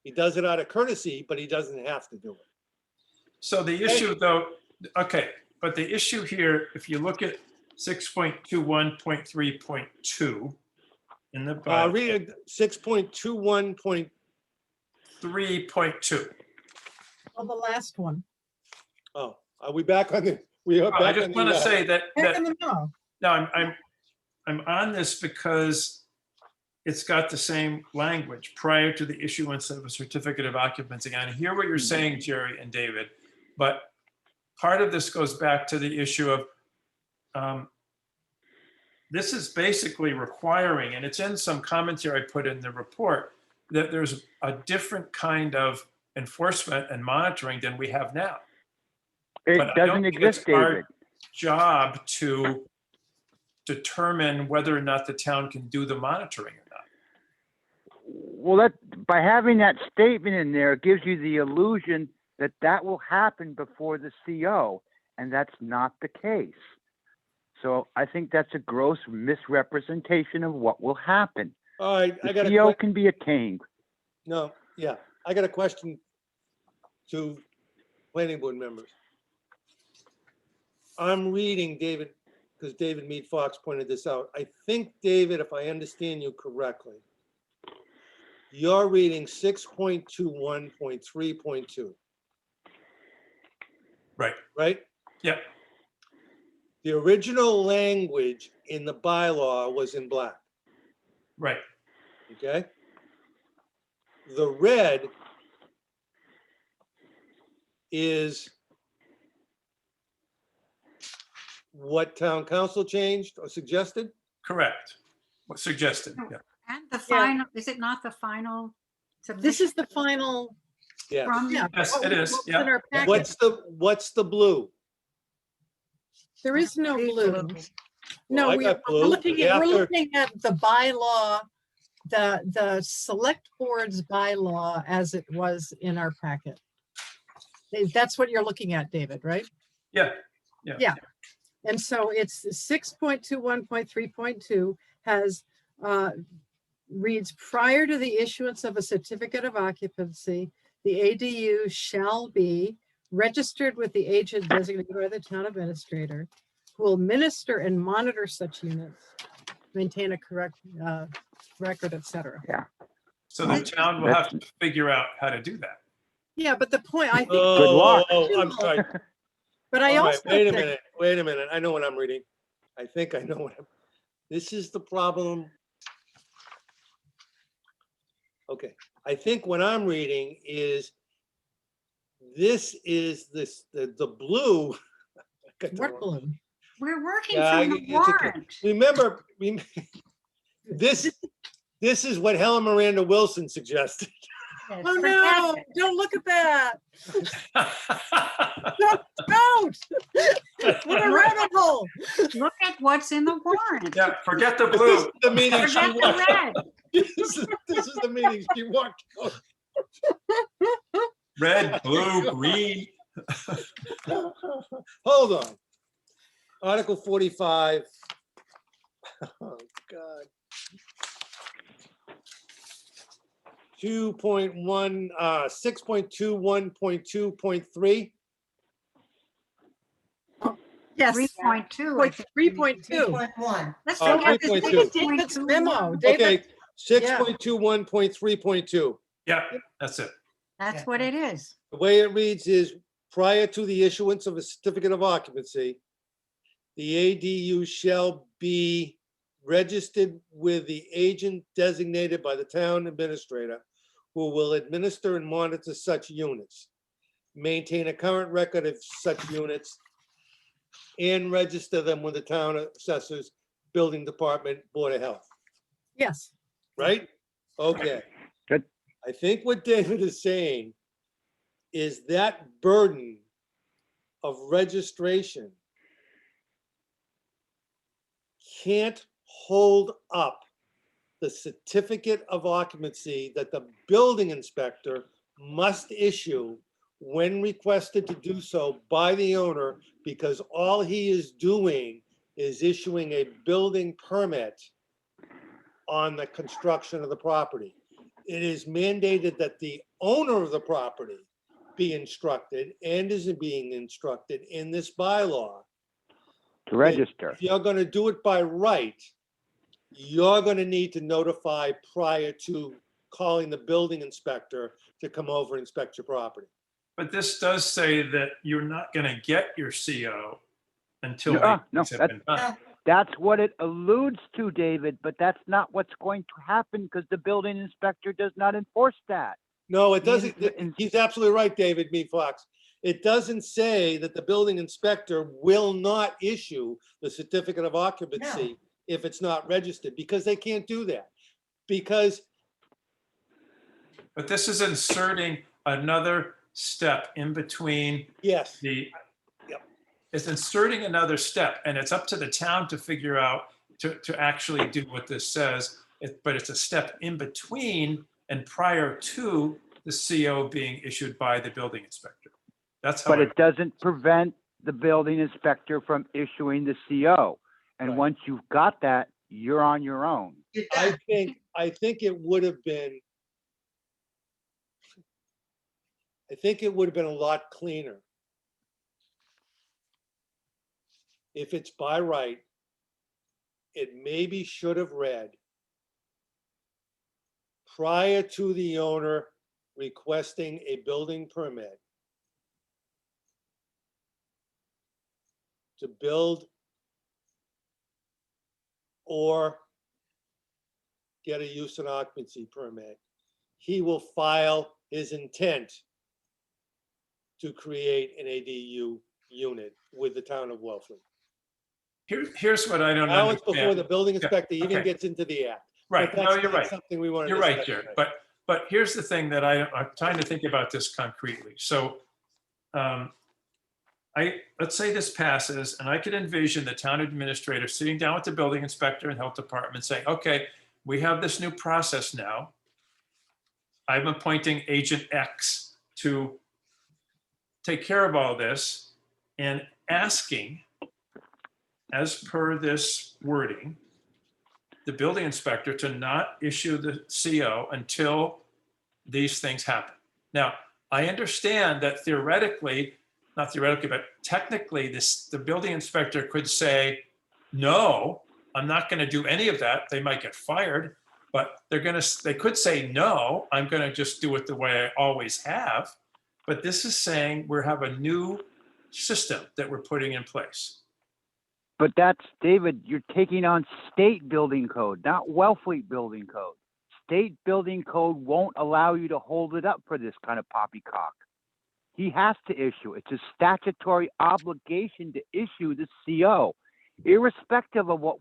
He does it out of courtesy, but he doesn't have to do it.
So the issue though, okay, but the issue here, if you look at 6.21.3.2 in the bylaw,
Read 6.21.
3.2.
Oh, the last one.
Oh, are we back on the, we are
I
back
just
on
want to
the,
say that,
Heck in the no.
no, I'm on this because it's got the same language prior to the issuance of a certificate of occupancy. And I hear what you're saying, Jerry and David, but part of this goes back to the issue of this is basically requiring, and it's in some commentary I put in the report, that there's a different kind of enforcement and monitoring than we have now.
It
But I don't
doesn't
think
exist,
it's our
David.
job to determine whether or not the town can do the monitoring or not.
Well, by having that statement in there, it gives you the illusion that that will happen before the CO, and that's not the case. So I think that's a gross misrepresentation of what will happen.
All right, I got
The
a
CO
quick,
can be attained.
no, yeah, I got a question to planning board members. I'm reading David, because David Mead Fox pointed this out. I think, David, if I understand you correctly, you're reading 6.21.3.2,
Right.
right?
Yep.
The original language in the bylaw was in black,
Right.
okay? The red is what town council changed or suggested?
Correct. What's suggested? Yeah.
And the
Yeah.
final, is it not the final?
This is
submission
the final,
Yes.
From,
yeah.
Yes,
what
it
was-
is,
what was
yeah.
in our packet.
What's the blue?
There is no blue. No,
I
we-
got
we're
blue.
looking at, we're
After-
looking at the bylaw, the select board's bylaw as it was in our packet. That's what you're looking at, David, right?
Yeah.
And so it's 6.21.3.2 has, reads, prior to the issuance of a certificate of occupancy, the ADU shall be registered with the agent designated by the town administrator, who will minister and monitor such units, maintain a correct record, et cetera.
So the town will have to figure out how to do that.
Yeah, but the point, I think,
Good luck.
I'm sorry.
but I
All right,
also
wait a
think,
minute. I know what I'm reading. I think I know what I'm, this is the problem. Okay, I think what I'm reading is this is the blue. I got the
what
wrong-
balloon?
we're working
Yeah,
from the
it's okay.
warrant.
Remember, this is what Helen Miranda Wilson suggested.
Yes,
Oh,
forget
no,
it.
don't look at that. Don't. What a rabbit hole.
Look at what's in the warrant.
Yeah, forget the
This
blue.
is the meeting she
Forget the
walked.
red.
This is the meeting she walked. out.
Red, blue, green.
Hold on. Article 45. Oh, God. 2.1, 6.21.2.3.
Yes.
3.2. I
Point
think.
3.2.
3.1.
Let's
Oh,
forget this.
3.2.
This is
David's
3.2.
memo.
Okay,
David,
6.21.3.2.
Yeah, that's it.
That's what it is.
The way it reads is, prior to the issuance of a certificate of occupancy, the ADU shall be registered with the agent designated by the town administrator, who will administer and monitor such units, maintain a current record of such units, and register them with the town assessors, building department, board of health,
yes.
right? Okay.
Good.
I think what David is saying is that burden of registration can't hold up the certificate of occupancy that the building inspector must issue when requested to do so by the owner, because all he is doing is issuing a building permit on the construction of the property. It is mandated that the owner of the property be instructed, and is being instructed in this bylaw.
To register.
If you're gonna do it by right, you're gonna need to notify prior to calling the building inspector to come over and inspect your property.
But this does say that you're not going to get your CO until
No,
these have
no,
been done.
That's what it alludes to, David, but that's not what's going to happen because the building inspector does not enforce that.
No, it doesn't.
And-
He's absolutely right, David Mead Fox. It doesn't say that the building inspector will not issue the certificate of occupancy if it's not registered, because they can't do that. Because,
But this is inserting another step in between
yes,
the is inserting another step, and it's up to the town to figure out, to actually do what this says. But it's a step in between and prior to the CO being issued by the building inspector. That's how
But
I,
it doesn't prevent the building inspector from issuing the CO. And
Right.
once you've got that, you're on your own.
It
I
does.
think it would have been. I think it would have been a lot cleaner. If it's by right, it maybe should have read. Prior to the owner requesting a building permit to build or get a use and occupancy permit, he will file his intent to create an ADU unit with the town of Wellfleet.
here's what I don't
Now it's before the
understand.
building
Yeah,
inspector even
okay.
gets into the act.
Right,
But
no,
that's
you're
not
right.
something we want to
You're right,
discuss
Jared.
tonight.
But here's the thing that I'm trying to think about this concretely. So let's say this passes, and I could envision the town administrator sitting down with the building inspector and health department saying, okay, we have this new process now. I'm appointing Agent X to take care of all this and asking, as per this wording, the building inspector to not issue the CO until these things happen. Now, I understand that theoretically, not theoretically, but technically, the building inspector could say, no, I'm not going to do any of that. They might get fired, but they could say, no, I'm going to just do it the way I always have. But this is saying we have a new system that we're putting in place.
But that's, David, you're taking on state building code, not Wellfleet building code. State building code won't allow you to hold it up for this kind of poppycock. He has to issue. It's a statutory obligation to issue the CO. Irrespective of what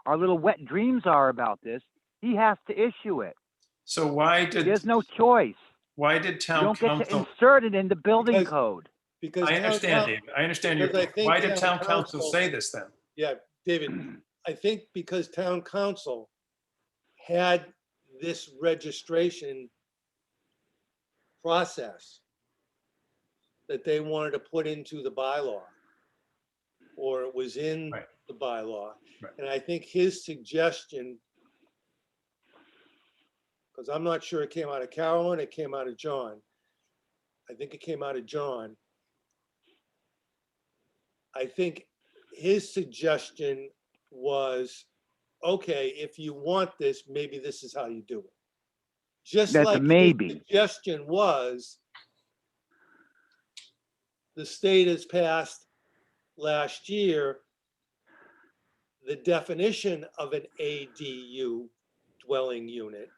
our little wet dreams are about this, he has to issue it.
So why
He
did
has no choice.
why did
You
town
don't get to
council?
insert it in the building
Because-
code.
Because
I
town
understand,
coun-
David. I understand your
because I
point.
think
Why did
town
town council
council-
say this then?
Yeah, David, I think because town council had this registration process that they wanted to put into the bylaw, or it was in
Right.
the bylaw.
Right.
And I think his suggestion, because I'm not sure it came out of Carolyn, it came out of John. I think it came out of John. I think his suggestion was, okay, if you want this, maybe this is how you do it. Just
That's a
like his
maybe.
suggestion was, the state has passed last year the definition of an ADU dwelling unit,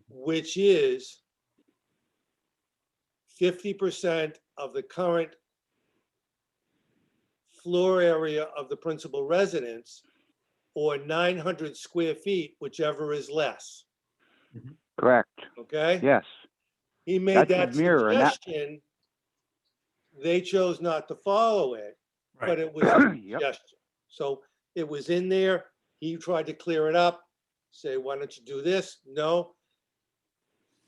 which is 50% of the current floor area of the principal residence, or 900 square feet, whichever is less,
Correct.
okay?
Yes.
He made
That's
that
his mirror, and that-
suggestion. They chose not to follow it, but
Right.
it was a
Yep.
suggestion. So it was in there. He tried to clear it up, say, why don't you do this? No,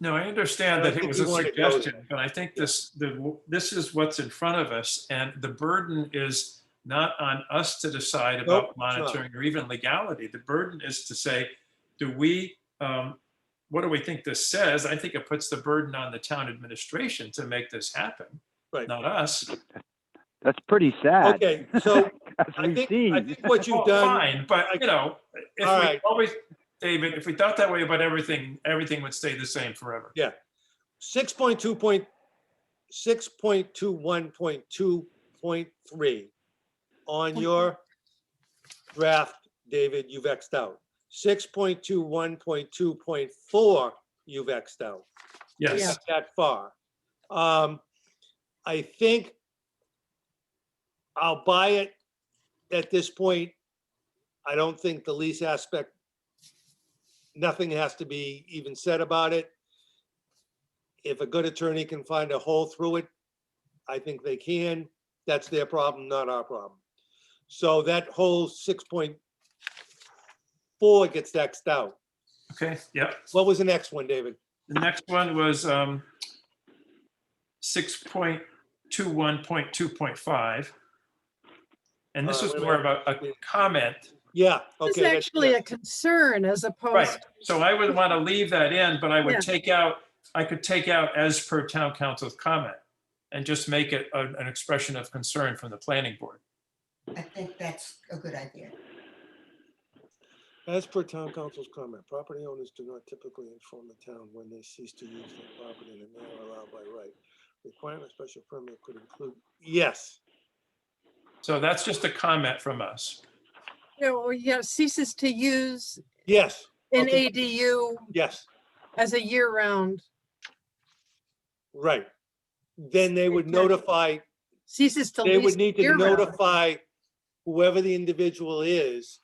No, I understand
I don't
that it
think
was
he
a
wanted to go there.
suggestion, but I think this is what's in front of us, and the burden is not on us to decide
Nope,
about
it's not.
monitoring or even legality. The burden is to say, what do we think this says? I think it puts the burden on the town administration to make this happen,
Right.
not us.
That's pretty sad.
Okay, so
As
I
we've
think
seen.
what you've
Well,
done,
fine, but if
All
we
right.
always, David, if we thought that way about everything would stay the same forever.
6.21.2.3 on your draft, David, you've Xed out. 6.21.2.4, you've Xed out.
Yes,
Not that far. I think I'll buy it at this point. I don't think the lease aspect, nothing has to be even said about it. If a good attorney can find a hole through it, I think they can. That's their problem, not our problem. So that whole 6.4 gets Xed out.
Okay, yeah.
What was the next one, David?
The next one was 6.21.2.5. And this was
Wait a
more
minute.
about a comment.
Yeah,
It's
okay. that's
actually a
good.
concern as opposed.
Right. So I would want to leave that in, but I
Yeah.
would I could take out as per town council's comment and just make it an expression of concern from the planning board.
I think that's a good idea.
As per town council's comment, property owners do not typically inform the town when they cease to use their property in a manner allowed by right. Requiring a special permit could include, yes,
So that's just a comment from us.
Yeah, ceases to use
yes,
an
Okay.
ADU
yes,
as a year-round,
right. Then they would notify,
ceases to
they
lease
would need to
year-round.
notify whoever the individual is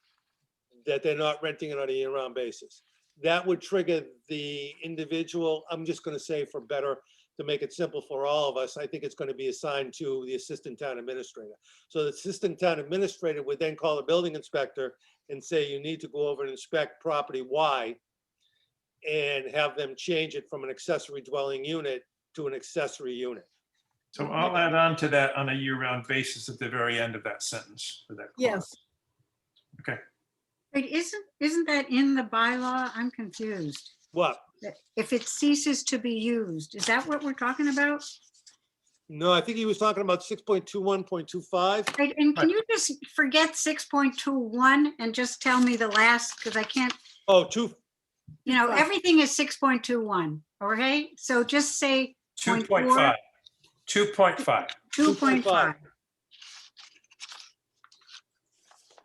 that they're not renting it on a year-round basis. That would trigger the individual, I'm just gonna say for better, to make it simple for all of us, I think it's gonna be assigned to the assistant town administrator. So the assistant town administrator would then call the building inspector and say, you need to go over and inspect property Y and have them change it from an accessory dwelling unit to an accessory unit.
So I'll add on to that on a year-round basis at the very end of that sentence for that clause.
Yes,
Okay.
Wait, isn't that in the bylaw? I'm confused.
What?
If it ceases to be used, is that what we're talking about?
No, I think he was talking about 6.21.25.
Right, and can you just forget 6.21 and just tell me the last, because I can't,
Oh,
everything is 6.21, okay? So just say
2.5. 2.5.
2.5.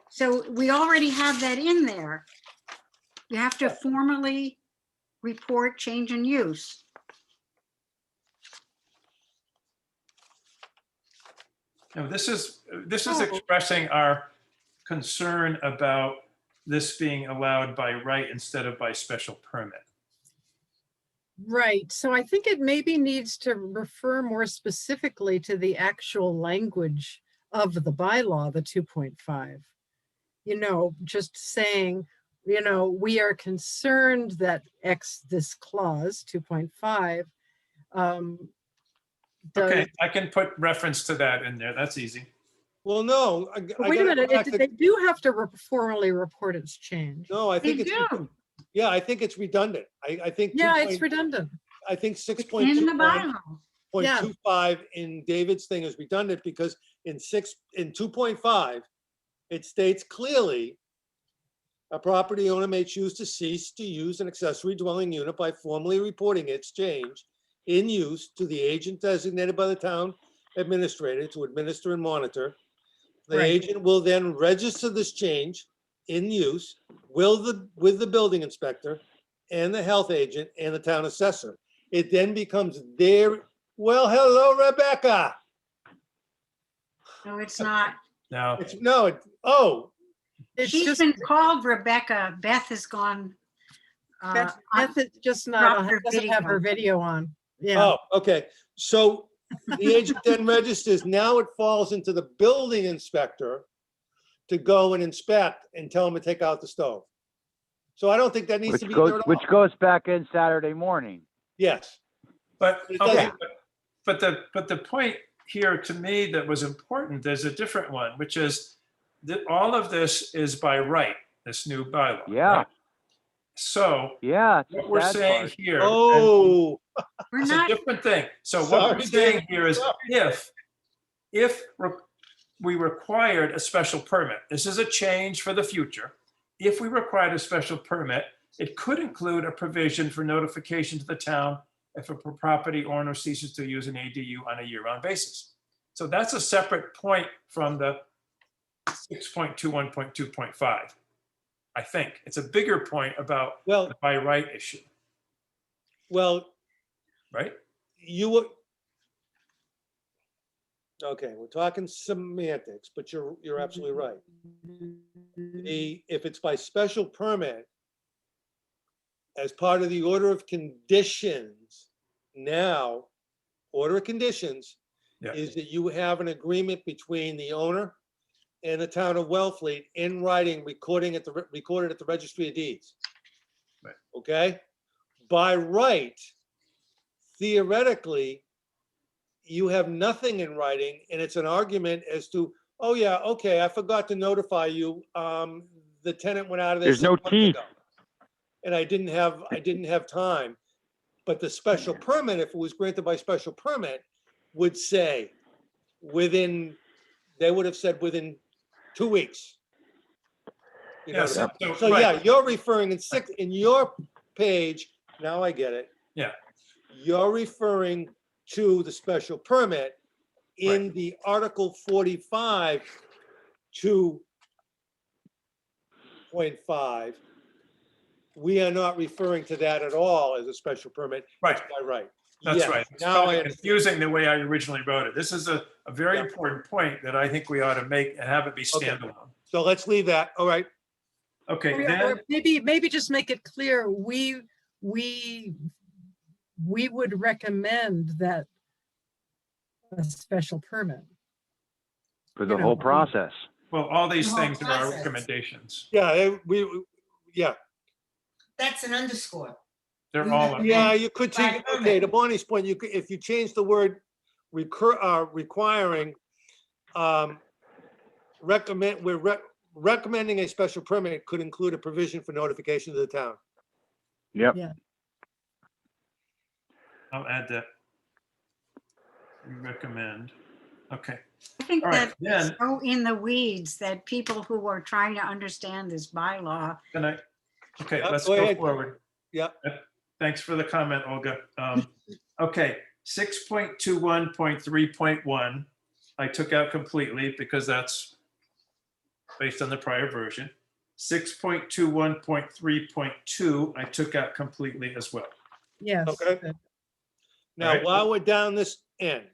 So we already have that in there. You have to formally report change in use.
Now, this is
Oh.
expressing our concern about this being allowed by right instead of by special permit.
right. So I think it maybe needs to refer more specifically to the actual language of the bylaw, the 2.5. Just saying, we are concerned that this clause 2.5
Okay,
does.
I can put reference to that in there. That's easy.
well, no. I
But wait a
gotta
minute,
go back to-
they do have to formally report its change.
No, I
They
think it's,
do,
yeah, I think it's redundant. I think.
Yeah, it's redundant.
I think
in the
6.21.25
bylaw.
in David's thing is redundant because in 2.5, it states clearly a property owner may choose to cease to use an accessory dwelling unit by formally reporting its change in use to the agent designated by the town administrator to administer and monitor. The
Right.
agent will then register this change in use with the building inspector and the health agent and the town assessor. It then becomes well, hello, Rebecca.
No, it's not.
Now,
It's
She's
just,
been called Rebecca. Beth has gone.
Beth is just
dropped
not,
her
doesn't have her video on. Yeah,
Oh, okay. So the agent then registers. Now it falls into the building inspector to go and inspect and tell him to take out the stove. So I don't think that needs to be there at
Which
all.
goes back in Saturday morning.
Yes.
but,
It
okay,
doesn't-
but the point here to me that was important, there's a different one, which is that all of this is by right, this new bylaw.
Yeah.
right? So
Yeah. it's the
what we're
sad
saying
part.
here.
Oh,
We're
It's a
not,
different thing. So what
Sorry,
we're saying
David.
here is
Sorry.
if we required a special permit, this is a change for the future. If we required a special permit, it could include a provision for notification to the town if a property owner ceases to use an ADU on a year-round basis. So that's a separate point from the 6.21.2.5. I think it's a bigger point about
well,
the by right issue, right?
you were. Okay, we're talking semantics, but you're absolutely right. If it's by special permit, as part of the order of conditions, now, order of conditions,
Yeah.
is that you have an agreement between the owner and the town of Wellfleet in writing, recorded at the Registry of Deeds.
Right.
Okay? By right, theoretically, you have nothing in writing, and it's an argument as to, oh yeah, okay, I forgot to notify you. The tenant went out of there
There's no
6 months
teeth.
ago, and I didn't have time. But the special permit, if it was granted by special permit, would say they would have said within 2 weeks. You know,
Yes.
so
So, right.
yeah, you're referring in your page, now I get it.
Yeah.
You're referring to the special permit in the Article 45 2.5. We are not referring to that at all as a special permit.
Right.
It's by right.
That's
Yes,
right. It's
now I
probably
understand.
confusing the way I originally wrote it. This is a very
Yeah.
important point that I think we ought to make and have it be
Okay.
standalone.
So let's leave that. All right.
Okay,
Or
then,
maybe just make it clear, we would recommend that a special permit.
For the
You know,
whole process.
well, all these
The whole
things are our
process.
recommendations.
Yeah, yeah,
That's an underscore.
They're all,
yeah, you could
By
take,
permit.
okay, to Bonnie's point, you could, if you change the word requiring, recommending a special permit could include a provision for notification to the town.
Yep.
Yeah.
I'll add that. We recommend. Okay,
I think
all right,
that
then,
so in the weeds that people who are trying to understand this bylaw,
can I, okay,
Yep,
let's
go
go
ahead.
forward.
Yep.
Thanks for the comment, Olga. Okay, 6.21.3.1, I took out completely because that's based on the prior version. 6.21.3.2, I took out completely as well.
Yes.
Okay. Now,
Alright.
while we're down this end,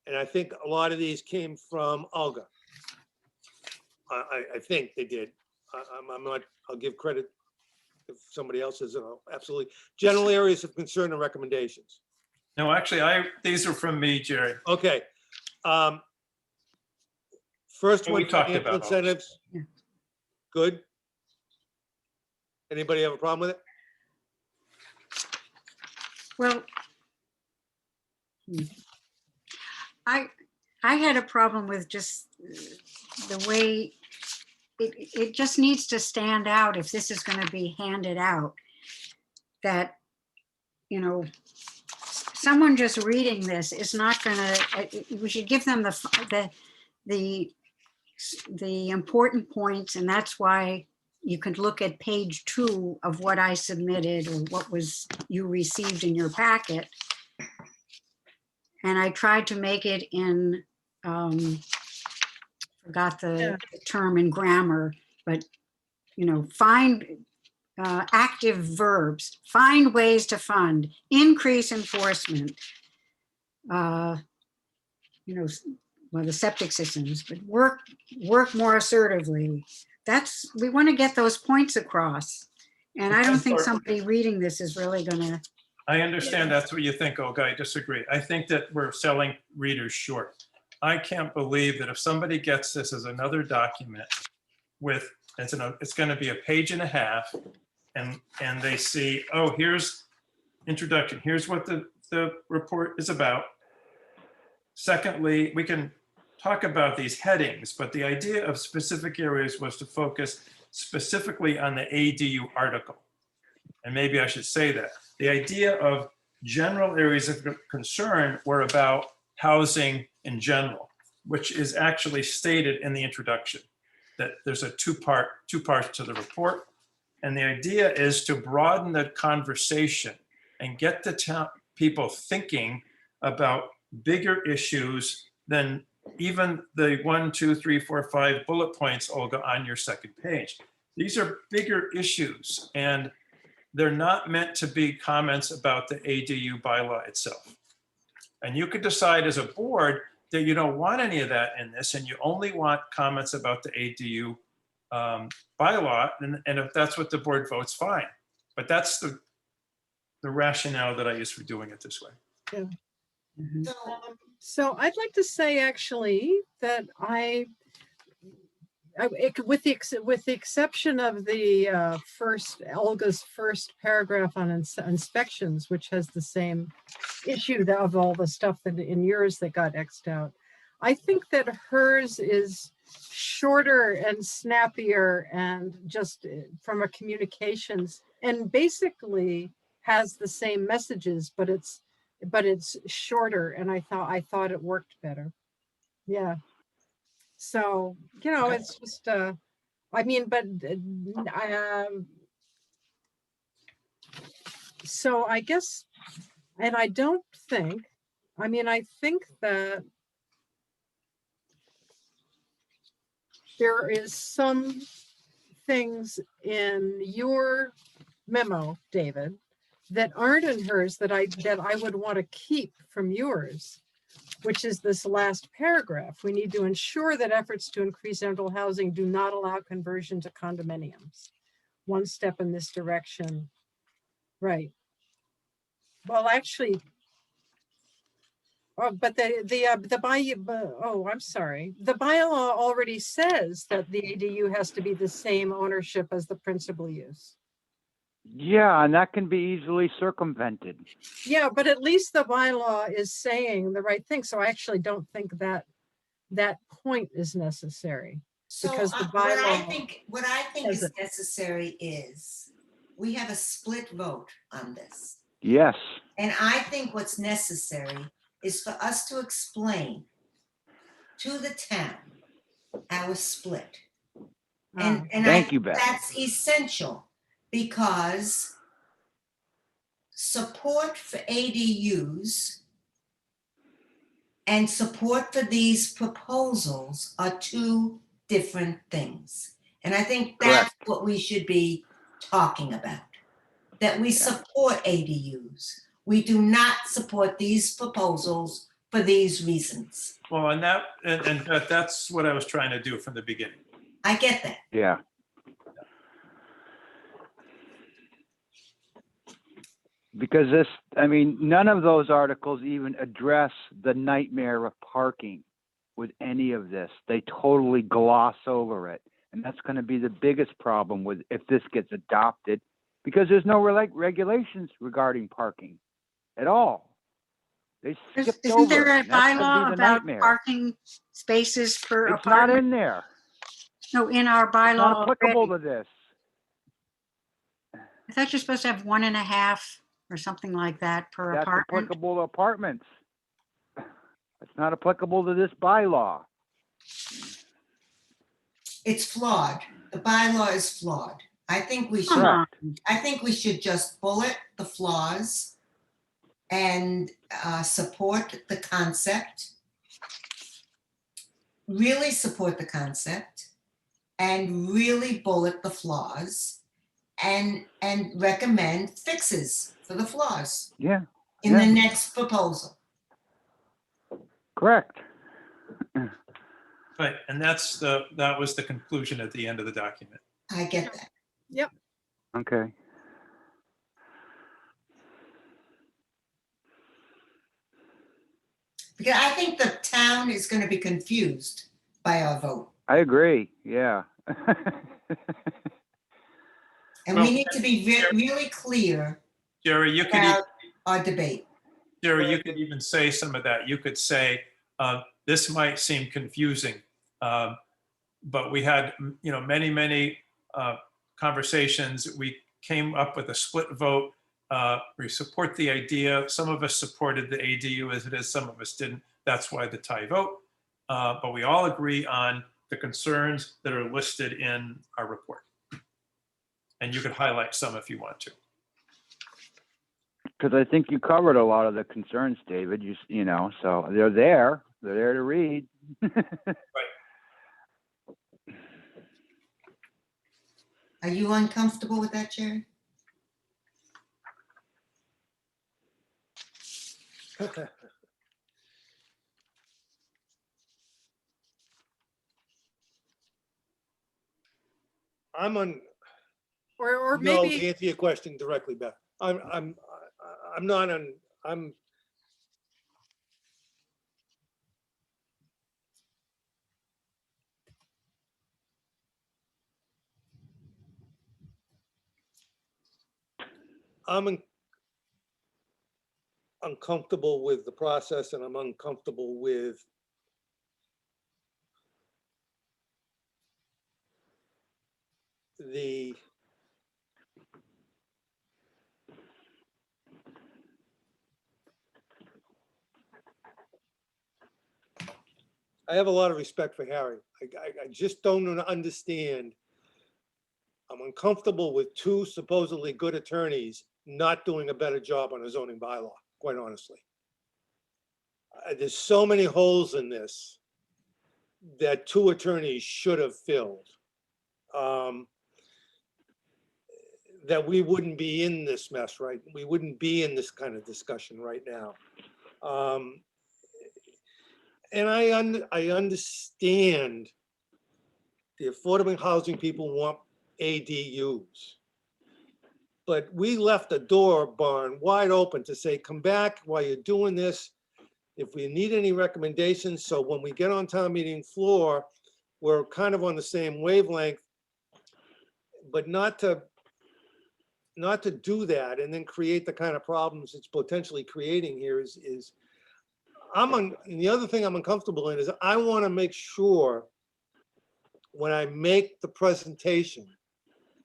and I think a lot of these came from Olga. I think they did. I'm not, I'll give credit if somebody else is, absolutely. General areas of concern and recommendations.
No, actually, these are from me, Jerry.
Okay. First
And we
one,
talked
financial
about those.
incentives.
Yeah.
Good. Anybody have a problem with it?
well, I had a problem with just the way it just needs to stand out if this is going to be handed out. That, you know, someone just reading this is not going to, we should give them the important points, and that's why you could look at page 2 of what I submitted or what you received in your packet. And I tried to make it in, forgot the term in grammar, but, you know, find active verbs, find ways to fund, increase enforcement, you know, well, the septic systems, but work more assertively. We want to get those points across. And I don't think somebody reading this is really gonna.
I understand that's what you think, Olga. I disagree. I think that we're selling readers short. I can't believe that if somebody gets this as another document with, it's going to be a page and a half, and they see, oh, here's introduction. Here's what the report is about. Secondly, we can talk about these headings, but the idea of specific areas was to focus specifically on the ADU article. And maybe I should say that. The idea of general areas of concern were about housing in general, which is actually stated in the introduction, that there's a two parts to the report. And the idea is to broaden the conversation and get the people thinking about bigger issues than even the 1, 2, 3, 4, 5 bullet points, Olga, on your second page. These are bigger issues, and they're not meant to be comments about the ADU bylaw itself. And you could decide as a board that you don't want any of that in this, and you only want comments about the ADU bylaw, and if that's what the board votes, fine. But that's the rationale that I use for doing it this way.
Mhm.
So,
So I'd like to say actually that with the exception of the Olga's first paragraph on inspections, which has the same issue of all the stuff that in yours that got X'd out, I think that hers is shorter and snappier and just from a communications and basically has the same messages, but it's shorter, and I thought it worked better. Yeah. So,
Okay.
it's just, I mean, but, so I guess, and I don't think, I mean, I think that there is some things in your memo, David, that aren't in hers that I would want to keep from yours, which is this last paragraph. We need to ensure that efforts to increase rental housing do not allow conversion to condominiums. One step in this direction. Right. Well, actually, but I'm sorry. The bylaw already says that the ADU has to be the same ownership as the principal use.
Yeah, and that can be easily circumvented.
Yeah, but at least the bylaw is saying the right thing. So I actually don't think that point is necessary.
so
Because the
what I
bylaw
think
says
is
it.
necessary is we have a split vote on this.
Yes.
And I think what's necessary is for us to explain to the town our split. And
Thank you, Beth.
that's essential because support for ADUs and support for these proposals are two different things. And I think that's what we should be talking about, that we support ADUs. We do not support these proposals for these reasons.
Well, and that's what I was trying to do from the beginning.
I get that.
Yeah. Because none of those articles even address the nightmare of parking with any of this. They totally gloss over it. And that's going to be the biggest problem if this gets adopted, because there's no regulations regarding parking at all. They skipped over
Isn't there a
it. That's gonna
bylaw
be the
about
nightmare.
parking spaces per
It's not
apartment?
in there.
No, in our
It's not
bylaw
applicable
already.
to this.
I thought you're supposed to have 1.5 or something like that per
That's
apartment.
applicable to apartments. It's not applicable to this bylaw.
It's flawed. The bylaw is flawed. I think we should,
Come on.
I think we should just bullet the flaws and support the concept, really support the concept, and really bullet the flaws and recommend fixes for the flaws
Yeah,
in the next proposal.
correct.
Right, and that was the conclusion at the end of the document.
I get that.
Okay.
Because I think the town is going to be confused by our vote.
I agree. Yeah.
And
Well,
we need to be really clear
Jerry, you could
about our debate.
even say some of that. You could say, this might seem confusing, but we had, many conversations. We came up with a split vote. We support the idea. Some of us supported the ADU as it is, some of us didn't. That's why the tie vote. But we all agree on the concerns that are listed in our report. And you could highlight some if you want to.
Because I think you covered a lot of the concerns, David. So they're there. They're there to read.
Are you uncomfortable with that, Jerry?
I'm on,
Or
no, to
maybe,
answer your question directly, Beth. I'm not on, uncomfortable with the process, and I'm uncomfortable with the I have a lot of respect for Harry. I just don't understand. I'm uncomfortable with two supposedly good attorneys not doing a better job on a zoning bylaw, quite honestly. There's so many holes in this that two attorneys should have filled. That we wouldn't be in this mess, right? We wouldn't be in this kind of discussion right now. And I understand the affordable housing people want ADUs. But we left the door barn wide open to say, come back while you're doing this. If we need any recommendations, so when we get on town meeting floor, we're kind of on the same wavelength, but not to do that and then create the kind of problems it's potentially creating here is and the other thing I'm uncomfortable in is I want to make sure when I make the presentation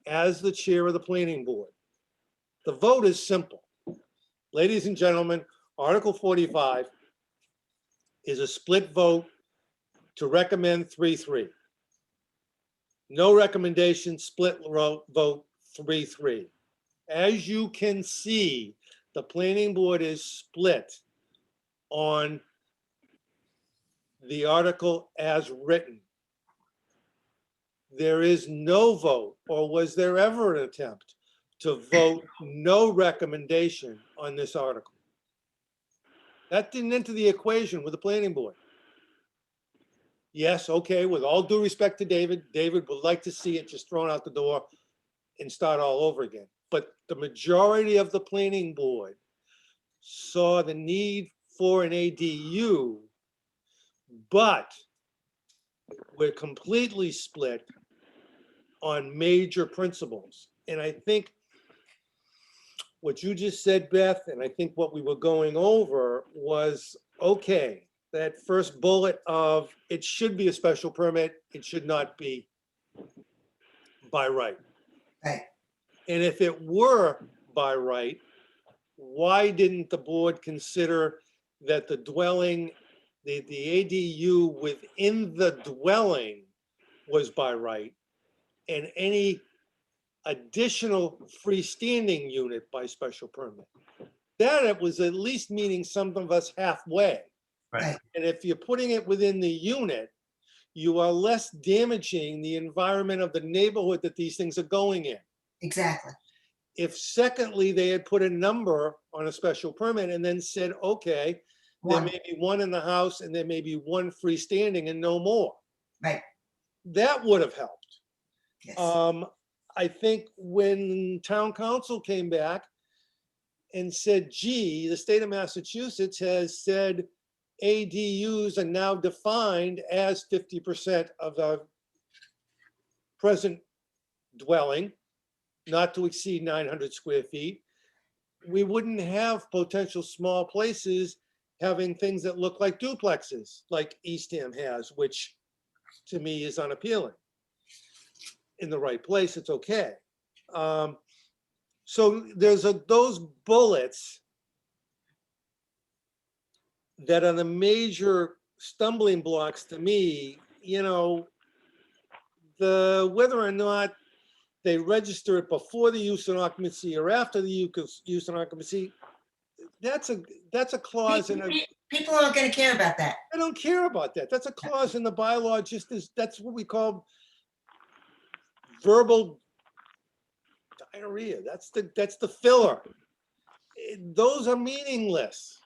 as the chair of the planning board, the vote is simple. Ladies and gentlemen, Article 45 is a split vote to recommend 3-3. No recommendation, split vote 3-3. As you can see, the planning board is split on the article as written. There is no vote, or was there ever an attempt to vote no recommendation on this article? That didn't enter the equation with the planning board. Yes, okay, with all due respect to David, David would like to see it just thrown out the door and start all over again. But the majority of the planning board saw the need for an ADU, but we're completely split on major principles. And I think what you just said, Beth, and I think what we were going over was, okay, that first bullet of it should be a special permit, it should not be by right.
Right.
And if it were by right, why didn't the board consider that the dwelling, the ADU within the dwelling was by right, and any additional freestanding unit by special permit? That it was at least meeting some of us halfway.
Right.
And if you're putting it within the unit, you are less damaging the environment of the neighborhood that these things are going in.
Exactly.
If secondly, they had put a number on a special permit and then said, okay, there
One.
may be one in the house and there may be one freestanding and no more.
Right.
That would have helped.
Yes.
I think when town council came back and said, gee, the state of Massachusetts has said ADUs are now defined as 50% of the present dwelling, not to exceed 900 square feet, we wouldn't have potential small places having things that look like duplexes, like Eastham has, which to me is unappealing. In the right place, it's okay. So there's those bullets that are the major stumbling blocks to me, you know, whether or not they register it before the use and occupancy or after the use and occupancy, that's a clause in a.
People aren't going to care about that.
I don't care about that. That's a clause in the bylaw, just as, that's what we call verbal diarrhea. That's the filler. Those are meaningless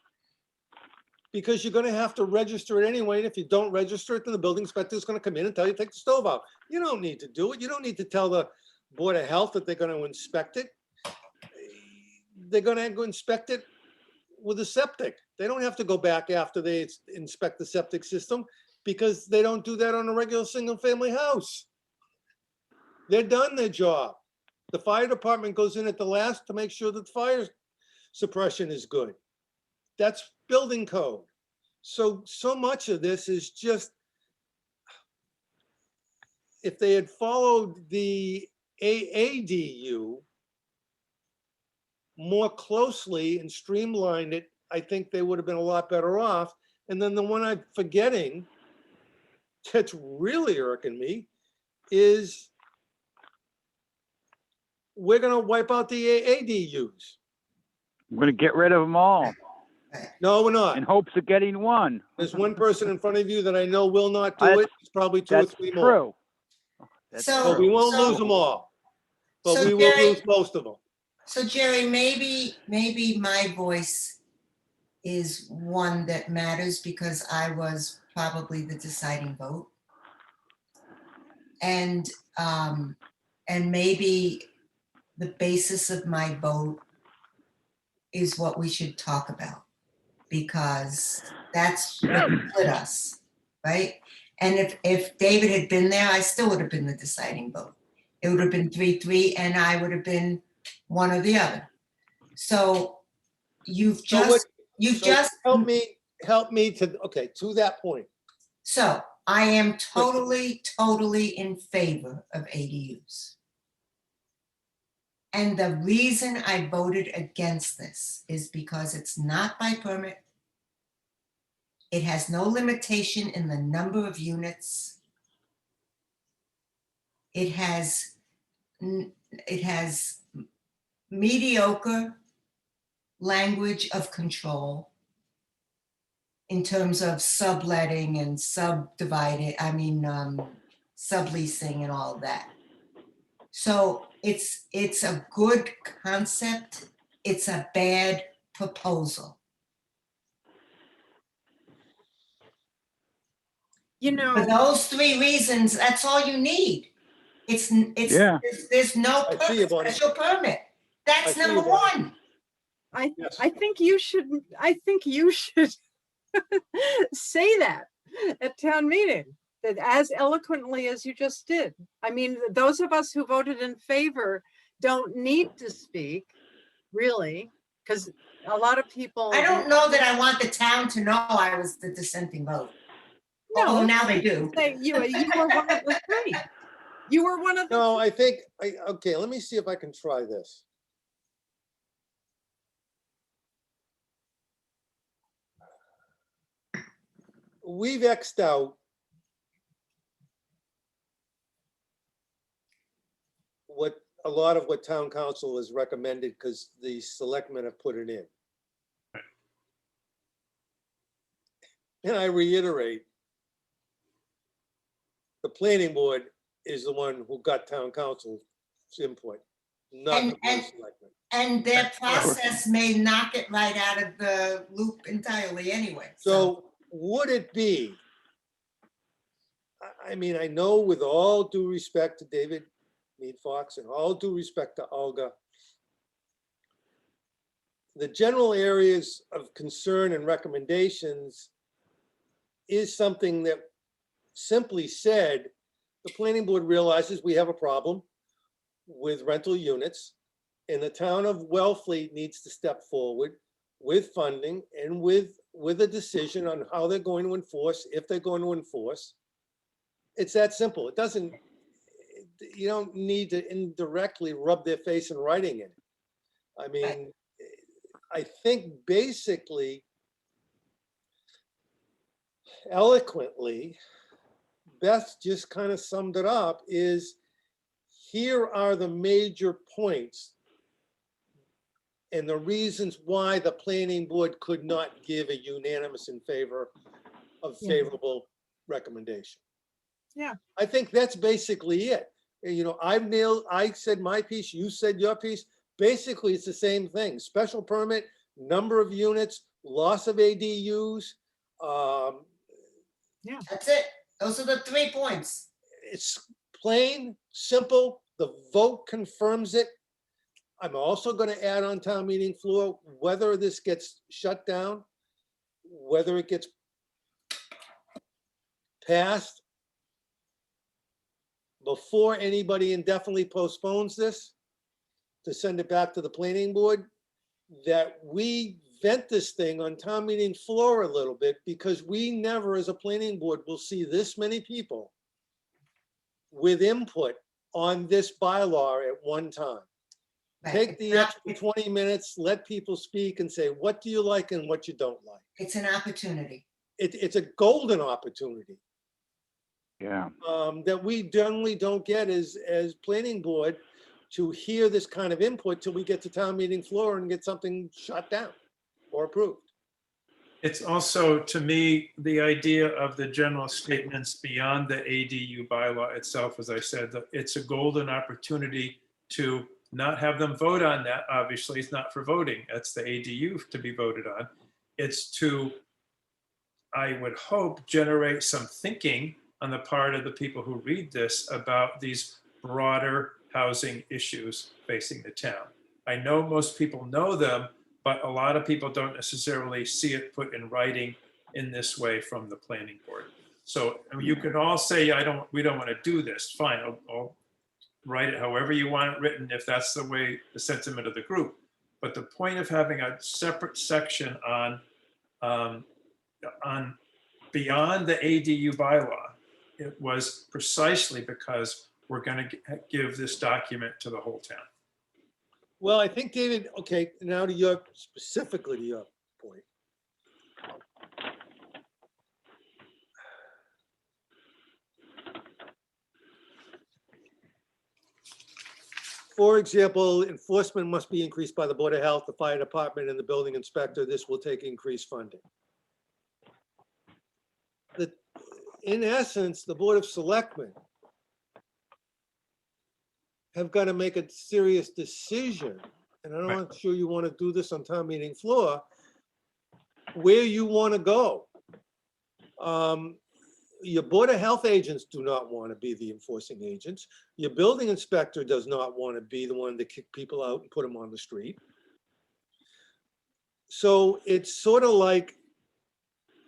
because you're going to have to register it anyway. And if you don't register it, then the building inspector is going to come in and tell you to take the stove out. You don't need to do it. You don't need to tell the Board of Health that they're going to inspect it. They're going to go inspect it with a septic. They don't have to go back after they inspect the septic system because they don't do that on a regular single family house. They're done their job. The fire department goes in at the last to make sure that the fire suppression is good. That's building code. So much of this is just, if they had followed the AADU more closely and streamlined it, I think they would have been a lot better off. And then the one I'm forgetting that's really irking me is we're gonna wipe out the AADUs.
I'm gonna get rid of them all
No, we're
in
not.
hopes of getting one.
There's one person in front of you that I know will not do it.
That's-
It's probably two or
That's
three more.
true. That's
So-
But we won't
So-
lose them all. But
so
we will
Jerry-
lose most of them.
So Jerry, maybe my voice is one that matters because I was probably the deciding vote. And maybe the basis of my vote is what we should talk about, because that's what split us, right? And if David had been there, I still would have been the deciding vote. It would have been 3-3, and I would have been one or the other. So you've
So
just,
Help me to, okay, to that point.
so I am totally in favor of ADUs. And the reason I voted against this is because it's not by permit. It has no limitation in the number of units. It has mediocre language of control in terms of subletting and subleasing and all of that. So it's a good concept. It's a bad proposal.
You know,
For those three reasons, that's all you need.
Yeah.
There's no
I see you, Bonnie.
special permit.
I
That's
see you,
number
Bonnie.
one.
Yes.
I think you should say that at town meeting, that as eloquently as you just did. I mean, those of us who voted in favor don't need to speak, really, because a lot of people.
I don't know that I want the town to know I was the dissenting vote. Although
No,
now they do.
say you were one of the three. You were one of the.
No, I think, okay, let me see if I can try this. We've X'd out a lot of what town council has recommended because the selectmen have put it in. And I reiterate, the planning board is the one who got town council's input, not the board of selectmen.
And their process may knock it right out of the loop entirely anyway.
So would it be, I mean, I know with all due respect to David Mead Fox and all due respect to Olga, the general areas of concern and recommendations is something that, simply said, the planning board realizes we have a problem with rental units, and the town of Wellfleet needs to step forward with funding and with a decision on how they're going to enforce, if they're going to enforce. It's that simple. It doesn't, you don't need to indirectly rub their face in writing in it. I mean, I think basically, eloquently, Beth just kind of summed it up, is here are the major points and the reasons why the planning board could not give a unanimous in favor of
Yeah.
favorable recommendation.
Yeah.
I think that's basically it. You know, I said my piece, you said your piece. Basically, it's the same thing. Special permit, number of units, loss of ADUs.
That's it. Those are the 3 points.
It's plain, simple. The vote confirms it. I'm also going to add on town meeting floor, whether this gets shut down, whether it gets passed before anybody indefinitely postpones this, to send it back to the planning board, that we vent this thing on town meeting floor a little bit, because we never, as a planning board, will see this many people with input on this bylaw at one time.
Right,
Take
it's
the
not-
extra 20 minutes, let people speak and say, what do you like and what you don't like?
It's an opportunity.
It's a golden opportunity
Yeah.
that we generally don't get as planning board to hear this kind of input till we get to town meeting floor and get something shut down or approved.
It's also, to me, the idea of the general statements beyond the ADU bylaw itself, as I said, that it's a golden opportunity to not have them vote on that. Obviously, it's not for voting. That's the ADU to be voted on. It's to, I would hope, generate some thinking on the part of the people who read this about these broader housing issues facing the town. I know most people know them, but a lot of people don't necessarily see it put in writing in this way from the planning board. So I mean, you can all say, we don't want to do this. Fine, I'll write it however you want it written, if that's the way, the sentiment of the group. But the point of having a separate section on beyond the ADU bylaw, it was precisely because we're going to give this document to the whole town.
Well, I think, David, okay, now specifically to your point. For example, enforcement must be increased by the Board of Health, the fire department, and the building inspector. This will take increased funding. In essence, the Board of Selectmen have got to make a serious decision, and I'm not sure you want to do this on town meeting floor, where you want to go. Your Board of Health agents do not want to be the enforcing agents. Your building inspector does not want to be the one to kick people out and put them on the street. So it's sort of like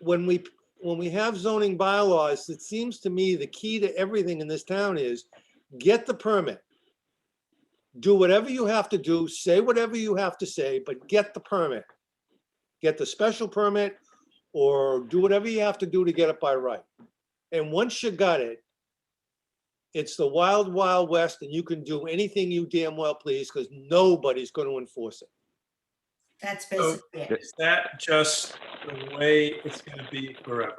when we have zoning bylaws, it seems to me the key to everything in this town is get the permit. Do whatever you have to do, say whatever you have to say, but get the permit. Get the special permit or do whatever you have to do to get it by right. And once you got it, it's the wild, wild west, and you can do anything you damn well please because nobody's going to enforce it.
That's
So
basically it.
is that just the way it's going to be forever?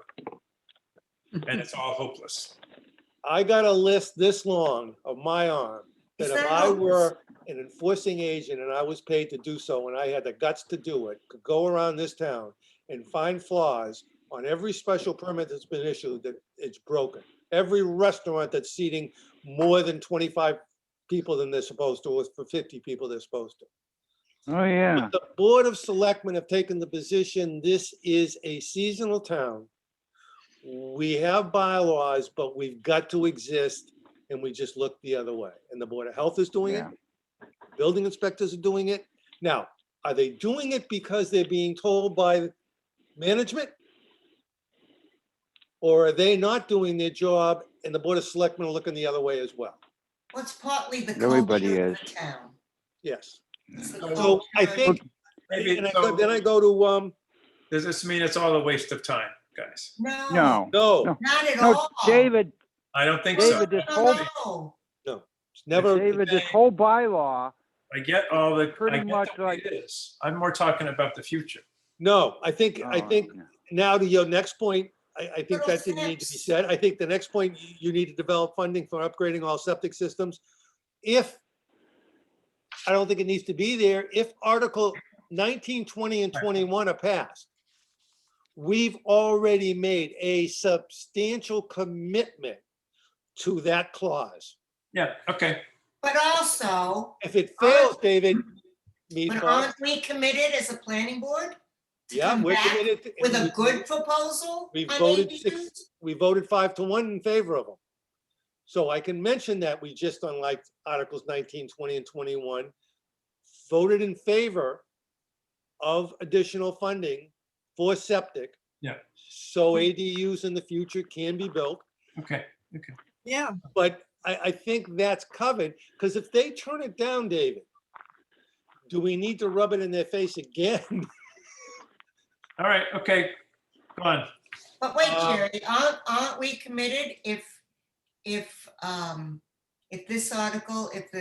And it's all hopeless.
I got a list this long of my arm that
It's
if
not
I
hopeless.
were an enforcing agent and I was paid to do so and I had the guts to do it, could go around this town and find flaws on every special permit that's been issued that it's broken. Every restaurant that's seating more than 25 people than they're supposed to, or for 50 people they're supposed to.
Oh, yeah.
But the Board of Selectmen have taken the position, this is a seasonal town. We have bylaws, but we've got to exist, and we just look the other way. And the Board of Health is doing it.
Yeah.
Building inspectors are doing it. Now, are they doing it because they're being told by management? Or are they not doing their job and the Board of Selectmen are looking the other way as well?
Well, it's partly the
Everybody
culture of
is.
the town.
Yes.
It's the
So I
culture.
think,
Maybe,
and
so
then I go to,
does this mean it's all a waste of time, guys?
No,
No.
no,
not at
No,
all.
David,
I don't think
No,
so.
no,
David, this
no,
whole-
no.
it's never,
David, this whole bylaw,
I get all the,
Pretty
I get
much
the way
like-
it is. I'm more talking about the future.
no, I think
oh,
now to your next point, I think
Little
that didn't need to be
steps.
said. I think the next point, you need to develop funding for upgrading all septic systems. If, I don't think it needs to be there, if Article 19, 20, and 21 are passed, we've already made a substantial commitment to that clause.
Yeah, okay.
But also,
If it fails, David,
but
meatball,
aren't we committed as a planning board? to
yeah,
come
we're
back
committed. to-
With a
we-
good proposal?
We
on
voted
ADUs?
we voted 5-1 in favor of them. So I can mention that we just, unlike Articles 19, 20, and 21, voted in favor of additional funding for septic.
Yeah.
So ADUs in the future can be built,
Okay.
Yeah,
but I think that's covered, because if they turn it down, David, do we need to rub it in their face again?
All right, okay, go on.
But wait,
Um,
Jerry, aren't we committed if this article, if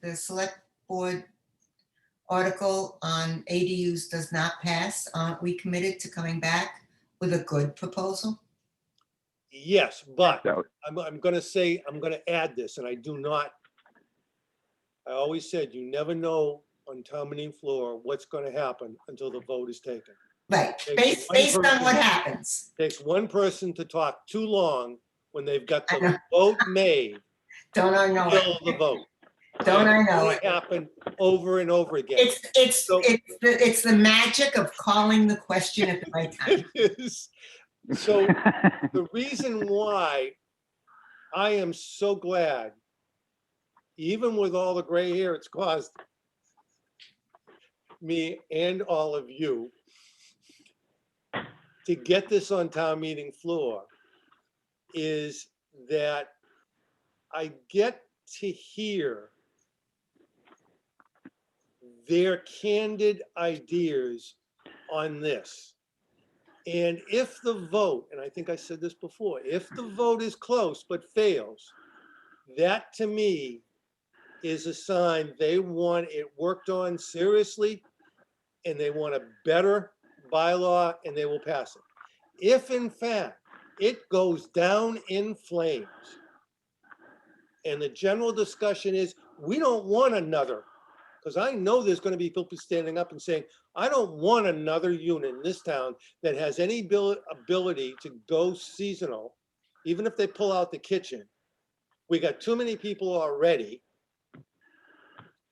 the select board article on ADUs does not pass, aren't we committed to coming back with a good proposal?
Yes, but
So,
I'm gonna add this, and I always said, you never know on town meeting floor what's gonna happen until the vote is taken.
Right,
Takes
based
one
on what
person-
happens.
Takes one person to talk too long when they've got
I
the
know.
vote made,
Don't I know
kill the
it?
vote.
Don't I
And
know
it's
it?
gonna happen over and over again. So-
It's the magic of calling the question at the right time.
It is. So the reason why I am so glad, even with all the gray hair it's caused me and all of you, to get this on town meeting floor, is that I get to hear their candid ideas on this. And if the vote, and I think I said this before, if the vote is close but fails, that to me is a sign they want it worked on seriously and they want a better bylaw and they will pass it. If in fact it goes down in flames and the general discussion is, we don't want another, because I know there's going to be people standing up and saying, I don't want another unit in this town that has any ability to go seasonal, even if they pull out the kitchen. We got too many people already.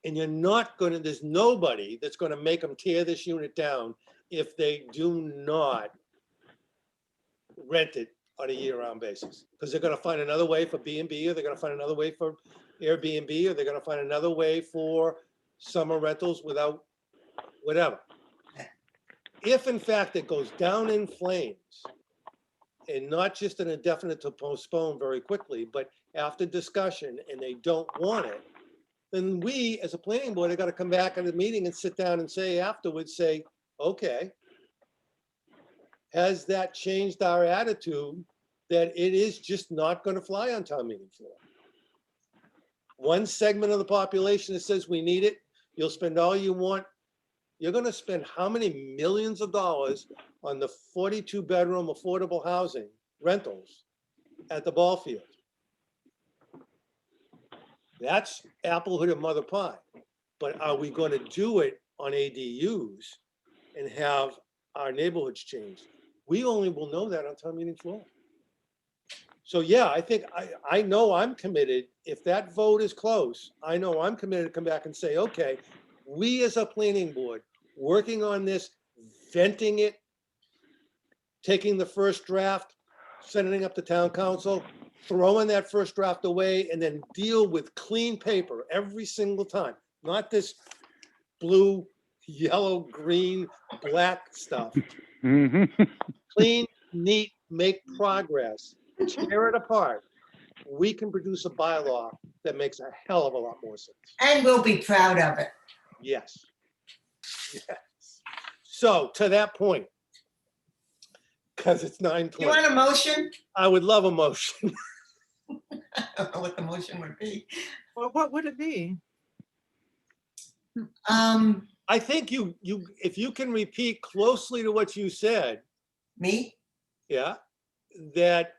And you're not going to, there's nobody that's going to make them tear this unit down if they do not rent it on a year-round basis. Because they're going to find another way for B&B, or they're going to find another way for Airbnb, or they're going to find another way for summer rentals without whatever. If in fact it goes down in flames, and not just an indefinite to postpone very quickly, but after discussion and they don't want it, then we, as a planning board, are gonna come back at the meeting and sit down and say afterwards, say, okay, has that changed our attitude that it is just not gonna fly on town meeting floor? One segment of the population that says we need it, you'll spend all you want. You're gonna spend how many millions of dollars on the 42-bedroom affordable housing rentals at the ball field? That's applehood and mother pie. But are we gonna do it on ADUs and have our neighborhoods changed? We only will know that on town meeting floor. So yeah, I think, I know I'm committed. If that vote is close, I know I'm committed to come back and say, okay, we as a planning board, working on this, venting it, taking the first draft, sending it up to town council, throwing that first draft away, and then deal with clean paper every single time. Not this blue, yellow, green, black stuff.
Mhm.
Clean, neat, make progress, tear it apart. We can produce a bylaw that makes a hell of a lot more sense.
And we'll be proud of it.
Yes. Yes. So to that point, because it's
You
9:20,
want a motion?
I would love a motion.
I don't know what the motion would be.
Well, what would it be?
I think if you can repeat closely to what you said,
Me?
yeah, that,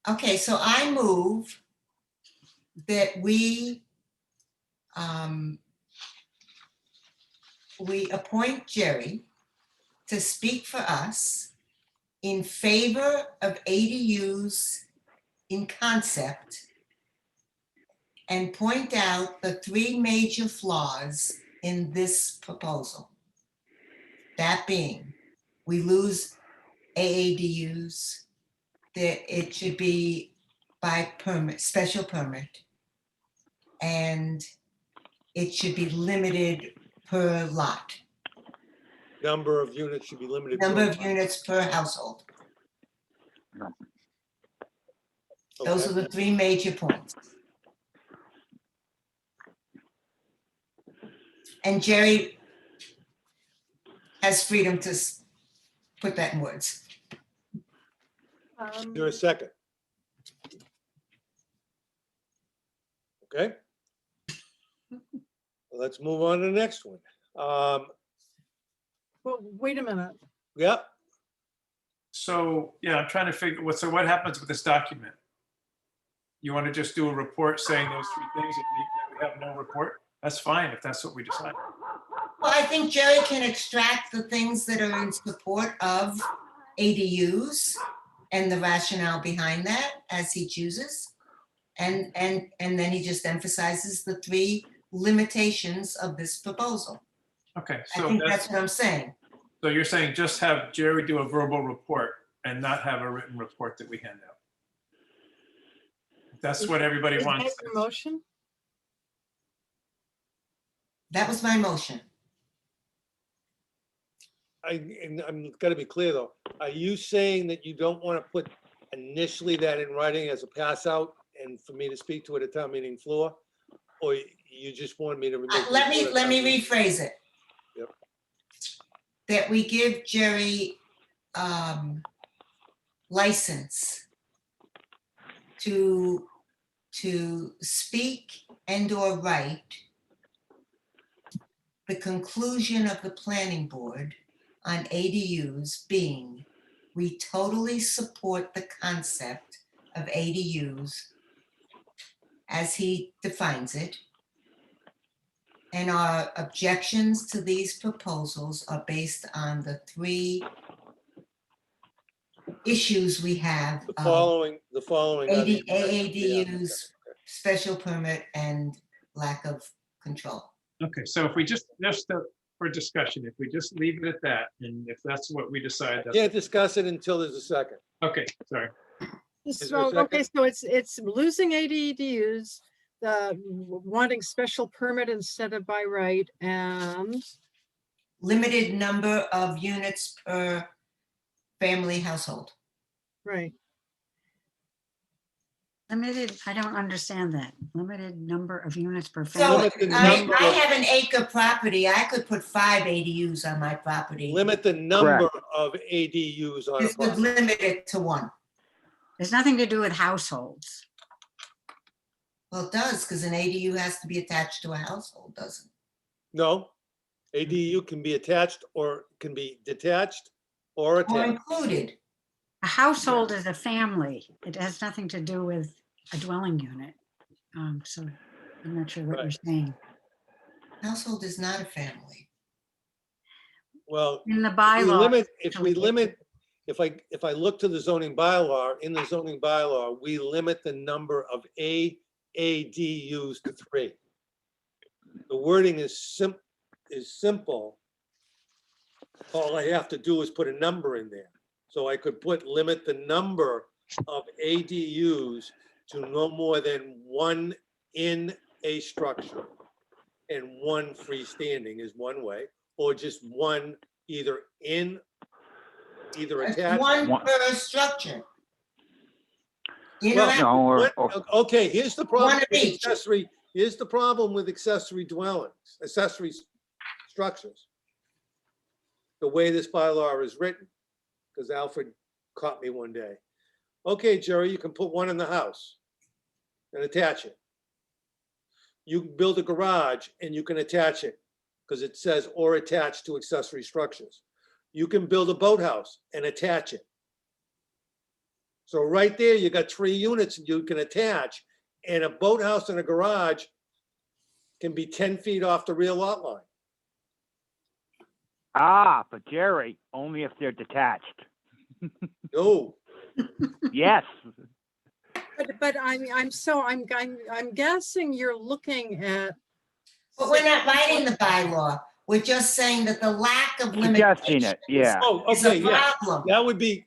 Okay, so I move that we appoint Jerry to speak for us in favor of ADUs in concept and point out the three major flaws in this proposal. That being, we lose AADUs, that it should be by permit, special permit. And it should be limited per lot,
number of units should be limited. to
number of
one.
units per household. Those are
Okay.
the three major points. And Jerry has freedom to put that in words.
You're a second. Okay. Let's move on to the next one.
Well, wait a minute.
Yep,
So, yeah, I'm trying to figure, so what happens with this document? You want to just do a report saying those three things and we have no report? That's fine if that's what we decide.
Well, I think Jerry can extract the things that are in support of ADUs and the rationale behind that as he chooses. And then he just emphasizes the three limitations of this proposal.
Okay,
I
so
think
that's,
that's what I'm saying.
so you're saying just have Jerry do a verbal report and not have a written report that we hand out? That's what everybody
Is that
wants.
your motion?
That was my motion.
I'm gotta be clear though. Are you saying that you don't want to put initially that in writing as a pass out and for me to speak to it at town meeting floor? Or you just want me to?
Let me rephrase it.
Yep.
That we give Jerry license to speak and or write the conclusion of the planning board on ADUs being, we totally support the concept of ADUs as he defines it. And our objections to these proposals are based on the three issues we have.
The following. are the-
ADUs, special permit, and lack of control.
Okay, so if we just for discussion, if we just leave it at that, and if that's what we decide, that's,
Can't discuss it until there's a second.
okay, sorry.
there a
So, okay,
second?
so it's losing ADUs, wanting special permit instead of by right, and
Limited number of units per family household.
right.
Limited, I don't understand that. Limited number of units per
So
family.
Limit the
I
number
I
of-
have an acre property. I could put 5 ADUs on my property.
Limit the number of ADUs on a
This would
property.
limit it to 1.
There's nothing to do with households.
Well, it does, because an ADU has to be attached to a household, doesn't it?
No, ADU can be attached or can be detached or
Or
attached.
included.
A household is a family. It has nothing to do with a dwelling unit. So I'm not sure what you're
Right.
saying.
Household is not a family.
Well,
In the
if we
bylaw,
limit, if I look to the zoning bylaw, in the zoning bylaw, we limit the number of ADUs to 3. The wording is simple. All I have to do is put a number in there. So I could limit the number of ADUs to no more than 1 in a structure. And 1 freestanding is one way, or just 1 either attached.
One
One-
per structure. You
Well,
know,
No, or
Okay, here's the problem.
One of
with
each.
Here's the problem with accessory dwellings, accessory structures. The way this bylaw is written, because Alfred caught me one day. Okay, Jerry, you can put 1 in the house and attach it. You can build a garage and you can attach it because it says or attached to accessory structures. You can build a boathouse and attach it. So right there, you got 3 units you can attach, and a boathouse and a garage can be 10 feet off the rear lot line.
but Jerry, only if they're detached.
No,
Yes,
But I'm guessing you're looking at,
but we're not writing the bylaw. We're just saying that the lack of
suggesting
limitations
it, yeah.
oh,
is
okay,
a
yeah.
problem.
That would be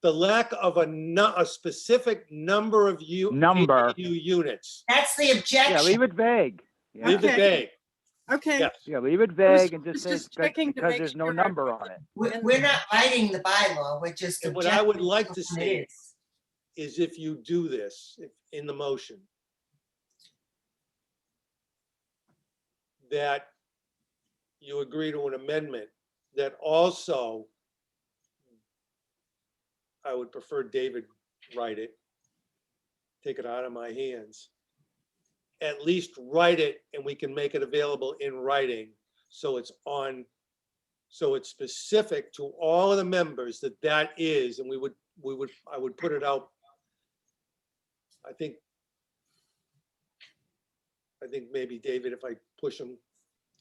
the lack of a specific number of
Number.
ADU units.
That's the
Yeah,
objection.
leave it vague. Yeah,
Leave it
Okay.
vague.
okay.
Yes.
yeah, leave it
was
vague and just say
just
it's bec-
checking to
because
make
there's no
sure.
number on it.
We're not writing the bylaw. We're just
And what I would
objecting
like
to
to
what it
see
is.
is if you do this in the motion, that you agree to an amendment that also, I would prefer David write it, take it out of my hands. At least write it and we can make it available in writing. So it's on, so it's specific to all of the members that that is, and I would put it out. I think maybe David, if I push him,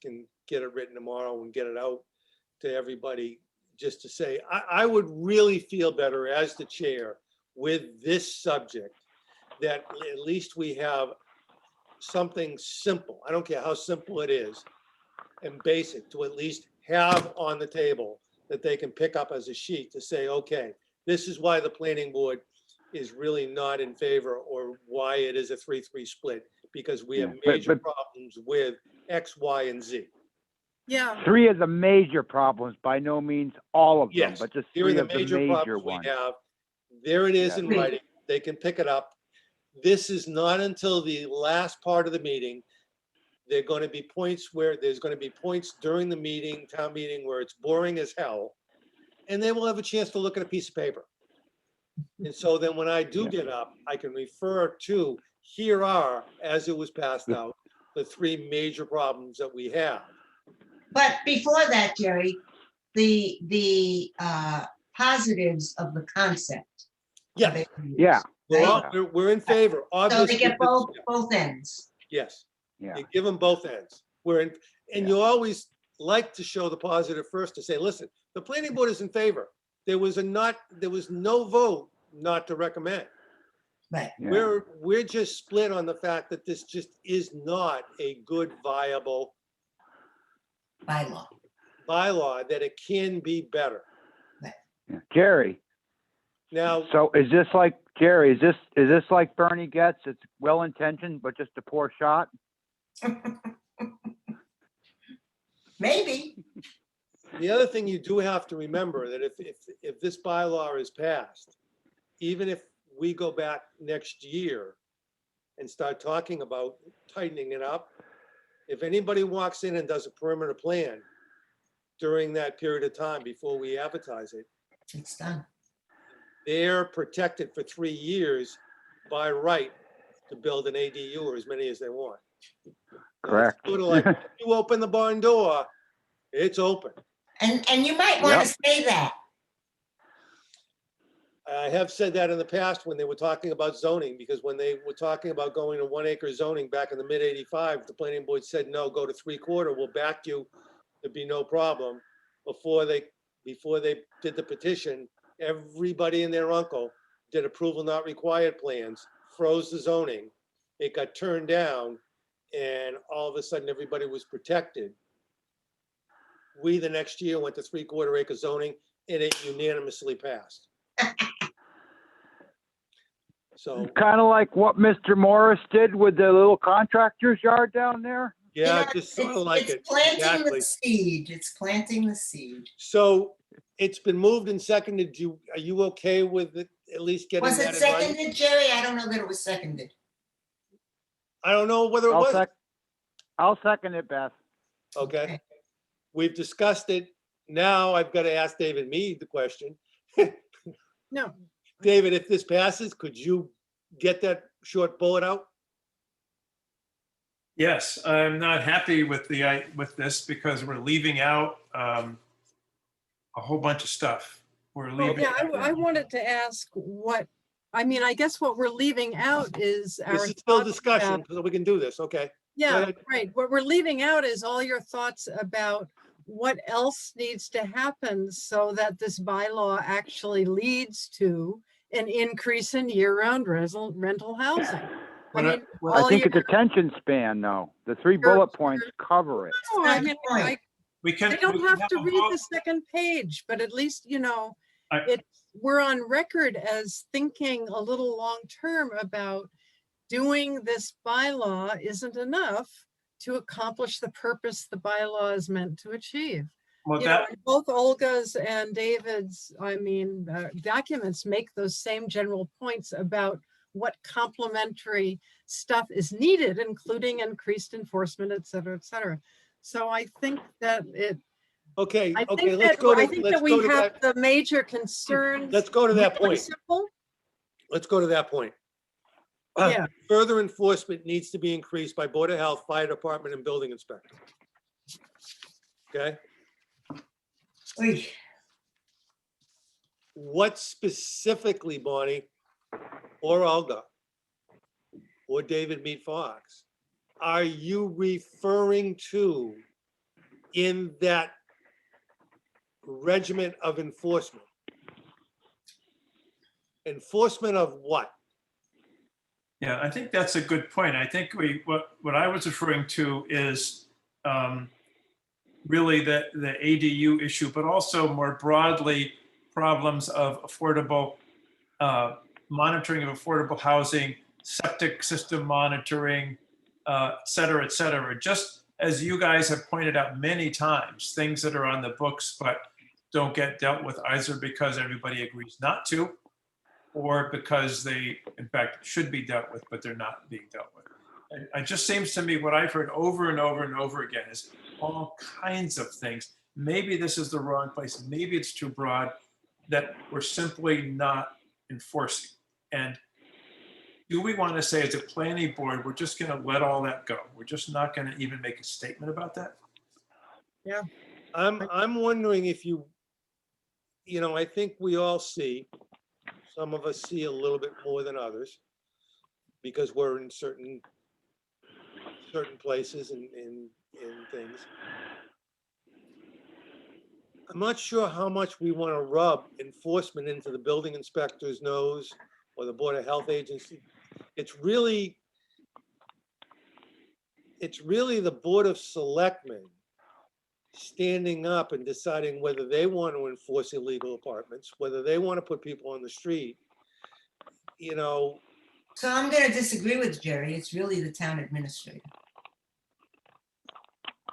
can get it written tomorrow and get it out to everybody, just to say, I would really feel better as the chair with this subject, that at least we have something simple. I don't care how simple it is and basic to at least have on the table that they can pick up as a sheet to say, okay, this is why the planning board is really not in favor, or why it is a 3-3 split, because we have
Yeah, but-
major
but-
problems with X, Y, and Z.
Yeah,
3 of the major problems, by no means all of them,
Yes,
but just
here are
3
the
of the
major
major
problems we
ones.
have. There it is in
Yeah.
writing. They can pick it up. This is not until the last part of the meeting. There are going to be points where there's going to be points during the meeting, town meeting, where it's boring as hell. And they will have a chance to look at a piece of paper. And so then when I do
Yeah.
get up, I can refer to, here are, as it was passed out, the 3 major problems that we have.
But before that, Jerry, the positives of the concept.
Yeah,
they can use,
Yeah,
right?
we're in favor,
So
obviously.
they get both ends.
Yes.
yeah.
You give them both ends. And you always like to show the positive first, to say, listen, the planning board is in favor. There was no vote not to recommend.
Right.
Yeah.
We're just split on the fact that this just is not a good viable
Bylaw.
bylaw, that it can be better.
Yeah. Jerry,
Now,
so is this like, Jerry, is this like Bernie gets? It's well-intentioned, but just a poor shot?
Maybe.
the other thing you do have to remember, that if this bylaw is passed, even if we go back next year and start talking about tightening it up, if anybody walks in and does a perimeter plan during that period of time before we advertise it,
It's done.
they're protected for 3 years by right to build an ADU or as many as they want. Now, it's
Correct.
Sort of like, if you open the barn door, it's open.
And you might want to
Yep.
say that.
I have said that in the past when they were talking about zoning, because when they were talking about going to 1 acre zoning back in the mid '85, the planning board said, no, go to 3/4, we'll back you, there'd be no problem. Before they did the petition, everybody and their uncle did approval not required plans, froze the zoning. It got turned down, and all of a sudden, everybody was protected. We, the next year, went to 3/4 acre zoning, and it unanimously passed. So,
Kind of like what Mr. Morris did with the little contractor's yard down there?
You
yeah,
know,
just sort of like
it's
it.
planting
Exactly.
the seed. It's planting the seed.
So it's been moved and seconded. Are you okay with it, at least getting
Was it
that in writing?
seconded, Jerry? I don't know that it was seconded.
I don't know whether it was.
I'll second it, Beth.
Okay. We've discussed it. Now I've got to ask David Mead the question.
no,
David, if this passes, could you get that short bullet out?
Yes, I'm not happy with this because we're leaving out a whole bunch of stuff. We're leaving.
yeah, I wanted to ask I guess what we're leaving out is our.
This is still
thoughts
discussion,
about-
so we can do this. Okay.
Yeah,
ahead.
right. What we're leaving out is all your thoughts about what else needs to happen so that this bylaw actually leads to an increase in year-round rental housing.
What I-
I
all
think
your-
it's attention span, though. The 3
Sure,
bullet points cover it.
No,
That's
I mean,
the point.
We can.
I don't
we can
have to
a
read
vote.
the second page, but at least,
I-
we're on record as thinking a little long-term about doing this bylaw isn't enough to accomplish the purpose the bylaw is meant to achieve.
Well,
You know,
that,
and both Olga's and David's, documents make those same general points about what complementary stuff is needed, including increased enforcement, et cetera, et cetera. So I think that
Okay,
I
okay,
think
let's
that,
go
I
to,
think
let's
that
go
we
to
have
that,
the major concerns.
let's go to that
really
point.
simple.
Let's go to that point.
Yeah.
Further enforcement needs to be increased by Board of Health, Fire Department, and Building Inspector. Okay,
Oy.
what specifically, Bonnie, or Olga, or David Mead Fox, are you referring to in that regiment of enforcement? Enforcement of what?
Yeah, I think that's a good point. I think what I was referring to is really the ADU issue, but also more broadly, problems of affordable, monitoring of affordable housing, septic system monitoring, et cetera, just as you guys have pointed out many times, things that are on the books but don't get dealt with either because everybody agrees not to, or because they, in fact, should be dealt with, but they're not being dealt with. And it just seems to me what I've heard over and over and over again is all kinds of things. Maybe this is the wrong place. Maybe it's too broad, that we're simply not enforcing. And do we want to say as a planning board, we're just going to let all that go? We're just not going to even make a statement about that?
I'm wondering if you know, I think we all see, some of us see a little bit more than others because we're in certain places and things. I'm not sure how much we want to rub enforcement into the building inspector's nose or the Board of Health agency. It's really the Board of Selectmen standing up and deciding whether they want to enforce illegal apartments, whether they want to put people on the street, you know.
So I'm gonna disagree with Jerry. It's really the town administrator.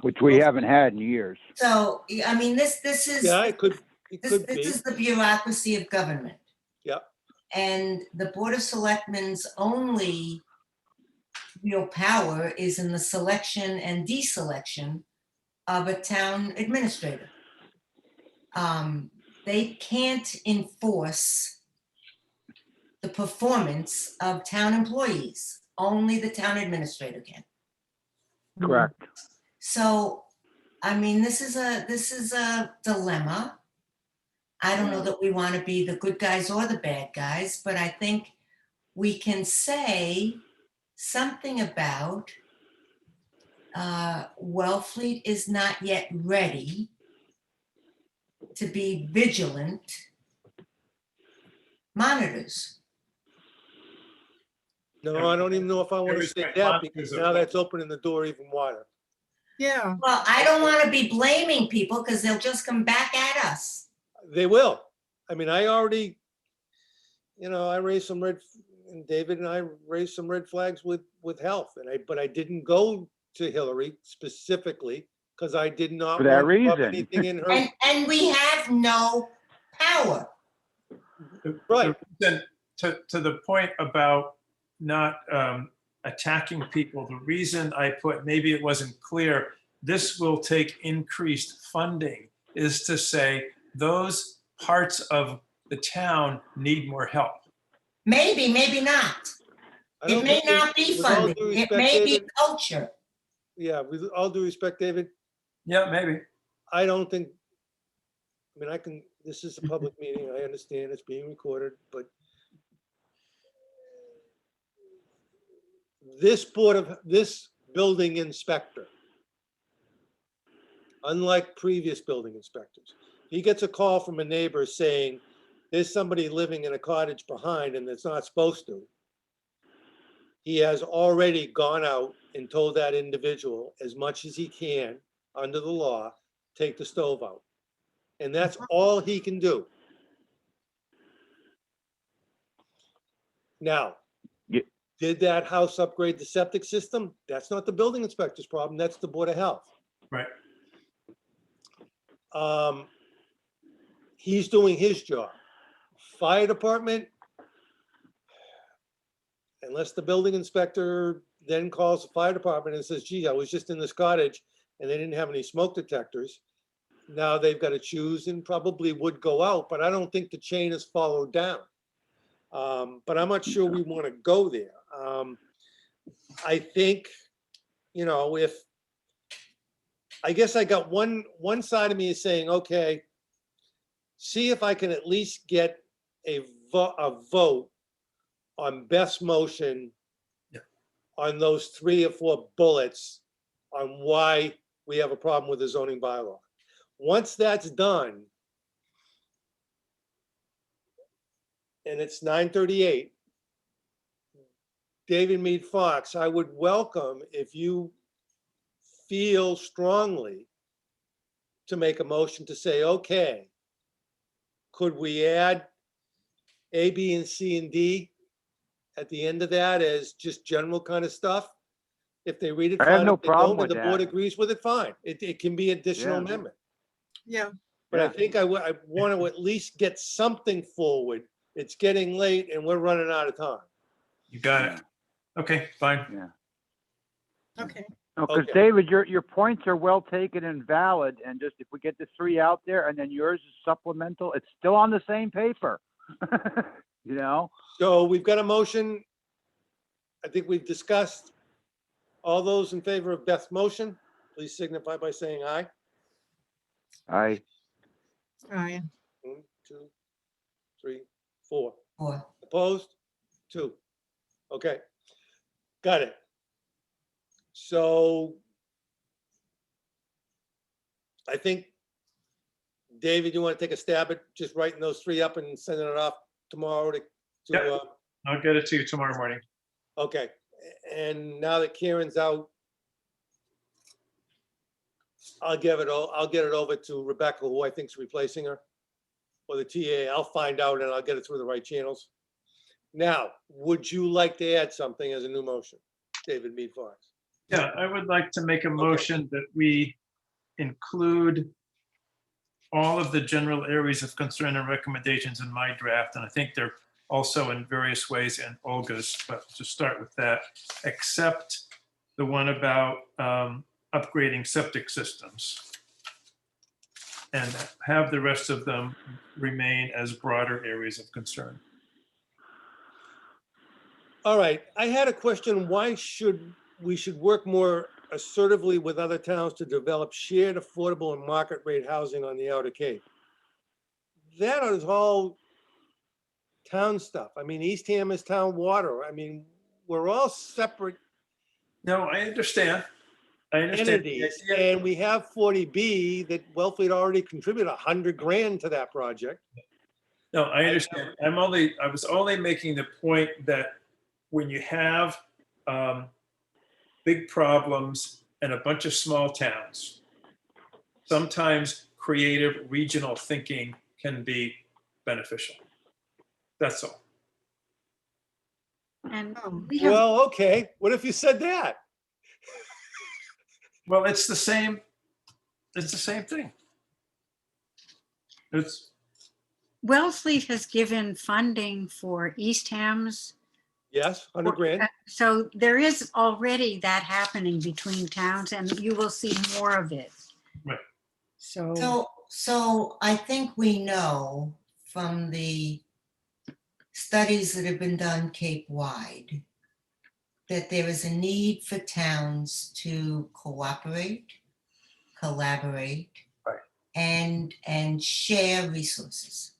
Which we haven't had in years.
So, I mean, this is,
Yeah, it could
this
be.
is the bureaucracy of government.
Yep.
And the Board of Selectmen's only real power is in the selection and deselection of a town administrator. They can't enforce the performance of town employees. Only the town administrator can.
Correct.
So, I mean, this is a dilemma. I don't know that we want to be the good guys or the bad guys, but I think we can say something about Wellfleet is not yet ready to be vigilant monitors.
No, I don't even know if I want to
Every
say
time
that
monitors
because
are
now
like-
that's opening the door even wider.
Yeah.
Well, I don't want to be blaming people because they'll just come back at us.
They will. I mean, I already, you know, I raised some and David and I raised some red flags with health, but I didn't go to Hillary specifically because I did not
For that
want to rub
reason.
anything in her.
And we have no power.
Right.
Then to the point about not attacking people, the reason I put, maybe it wasn't clear, this will take increased funding, is to say those parts of the town need more help.
Maybe, maybe not.
I don't
It may
think
not be
with all
funding.
due
It
respect,
may be
David,
culture.
yeah, with all due respect, David,
Yeah, maybe.
I don't think, I mean, this is a public meeting. I understand it's being recorded, but this building inspector, unlike previous building inspectors, he gets a call from a neighbor saying there's somebody living in a cottage behind and it's not supposed to. He has already gone out and told that individual as much as he can under the law, take the stove out. And that's all he can do. Now,
Ye-
did that house upgrade the septic system? That's not the building inspector's problem. That's the Board of Health.
Right.
He's doing his job. Fire department, unless the building inspector then calls the fire department and says, gee, I was just in this cottage and they didn't have any smoke detectors. Now they've got to choose and probably would go out, but I don't think the chain is followed down. But I'm not sure we want to go there. I think, you know, if, I guess I got one side of me is saying, okay, see if I can at least get a vote on best motion on those 3 or 4 bullets on why we have a problem with the zoning bylaw. Once that's done, and it's 9:38, David Mead Fox, I would welcome if you feel strongly to make a motion to say, okay, could we add A, B, and C, and D at the end of that as just general kind of stuff? If they read it,
I have
fine.
no
If they don't,
problem
and
with
the board
that.
agrees with it, fine. It can be additional
Yeah.
amendment.
Yeah,
But I
Yeah.
think I want to at least get something forward. It's getting late and we're running out of time.
You got it. Okay, fine.
Yeah.
okay.
No, because
Okay.
David, your points are well taken and valid, and just if we get the 3 out there and then yours is supplemental, it's still on the same paper. You know?
So we've got a motion. I think we've discussed. All those in favor of Beth's motion, please signify by saying aye.
I,
All right.
1, 2, 3, 4.
Or,
Opposed? 2. Okay. Got it. So I think, David, you want to take a stab at just writing those 3 up and sending it off tomorrow to,
Yep. I'll get it to you tomorrow morning.
okay. And now that Karen's out, I'll get it over to Rebecca, who I think's replacing her, or the TA. I'll find out and I'll get it through the right channels. Now, would you like to add something as a new motion, David Mead Fox?
Yeah, I would like to make a motion that we include all of the general areas of concern and recommendations in my draft, and I think they're also in various ways in Olga's, but to start with that, except the one about upgrading septic systems, and have the rest of them remain as broader areas of concern.
All right, I had a question. Why should we work more assertively with other towns to develop shared, affordable, and market rate housing on the Outer Cape? That is all town stuff. I mean, Eastham is town water. I mean, we're all separate
No, I understand. I understand. the
entities,
idea.
and we have 40B that Wellfleet already contributed $100,000 to that project.
No, I understand. I was only making the point that when you have big problems in a bunch of small towns, sometimes creative regional thinking can be beneficial. That's all.
And
Oh,
we have,
Well, okay, what if you said that?
Well, it's the same thing. It's,
Wellfleet has given funding for Eastham's.
Yes, $100,000.
So there is already that happening between towns, and you will see more of it.
Right.
so I think we know from the studies that have been done Cape-wide that there is a need for towns to cooperate, collaborate,
Right.
and share resources.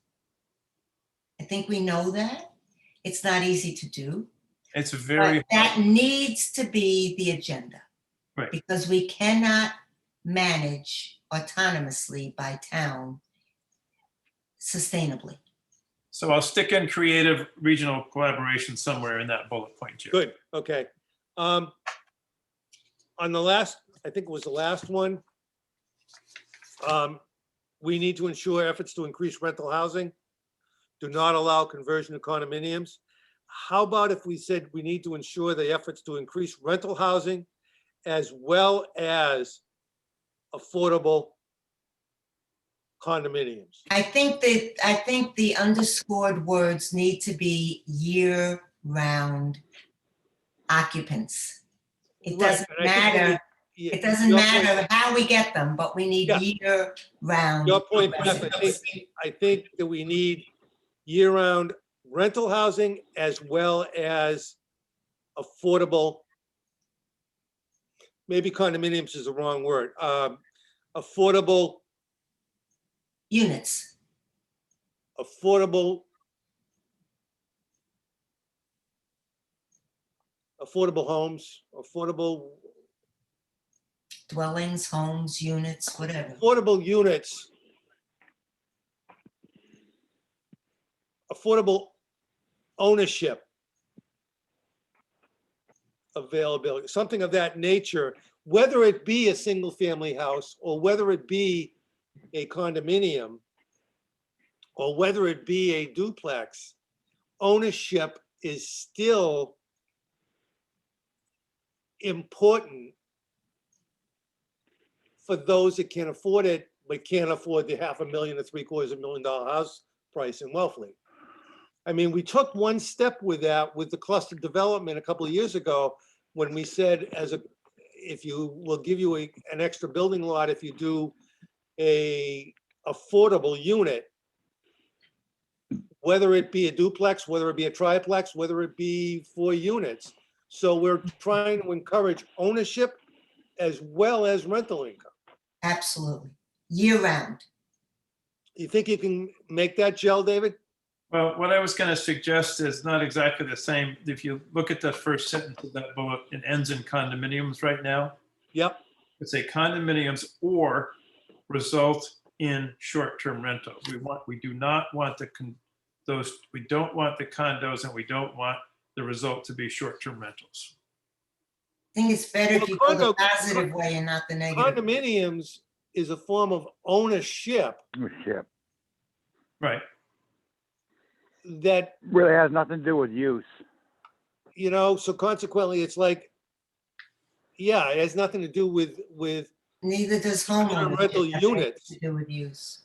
I think we know that. It's not easy to do,
it's very,
but that needs to be the agenda.
Right.
Because we cannot manage autonomously by town sustainably.
so I'll stick in creative regional collaboration somewhere in that bullet point here.
Good, okay. On the last, I think it was the last one, we need to ensure efforts to increase rental housing. Do not allow conversion to condominiums. How about if we said we need to ensure the efforts to increase rental housing as well as affordable condominiums?
I think the underscored words need to be year-round occupants. It
Right,
doesn't
and I think we
matter,
need- yeah,
it doesn't
your point-
matter how we get them, but we need
Yeah.
year-round.
Your point, Beth,
residents.
I think that we need year-round rental housing as well as affordable, maybe condominiums is the wrong word, affordable,
Units.
affordable homes,
Dwellings, homes, units, whatever.
affordable units, affordable ownership, availability, something of that nature, whether it be a single-family house or whether it be a condominium or whether it be a duplex, ownership is still important for those that can afford it, but can't afford the $500,000 to $750,000 house price in Wellfleet. I mean, we took one step with that with the cluster development a couple of years ago when we said if you will give you an extra building lot if you do a affordable unit, whether it be a duplex, whether it be a triplex, whether it be 4 units. So we're trying to encourage ownership as well as rental income.
Absolutely. Year-round.
You think you can make that gel, David?
Well, what I was going to suggest is not exactly the same. If you look at the first sentence of that bullet, it ends in condominiums right now.
Yep.
It's a condominiums or result in short-term rentals. We do not want we don't want the condos and we don't want the result to be short-term rentals.
I think it's better if
Well,
you go the
condo-
positive way and not the negative.
Condominiums is a form of ownership
Ownership.
Right.
that,
Really has nothing to do with use.
so consequently, it's like, yeah, it has nothing to do with,
Neither does homeownership.
rental
Have anything
units.
To do with use.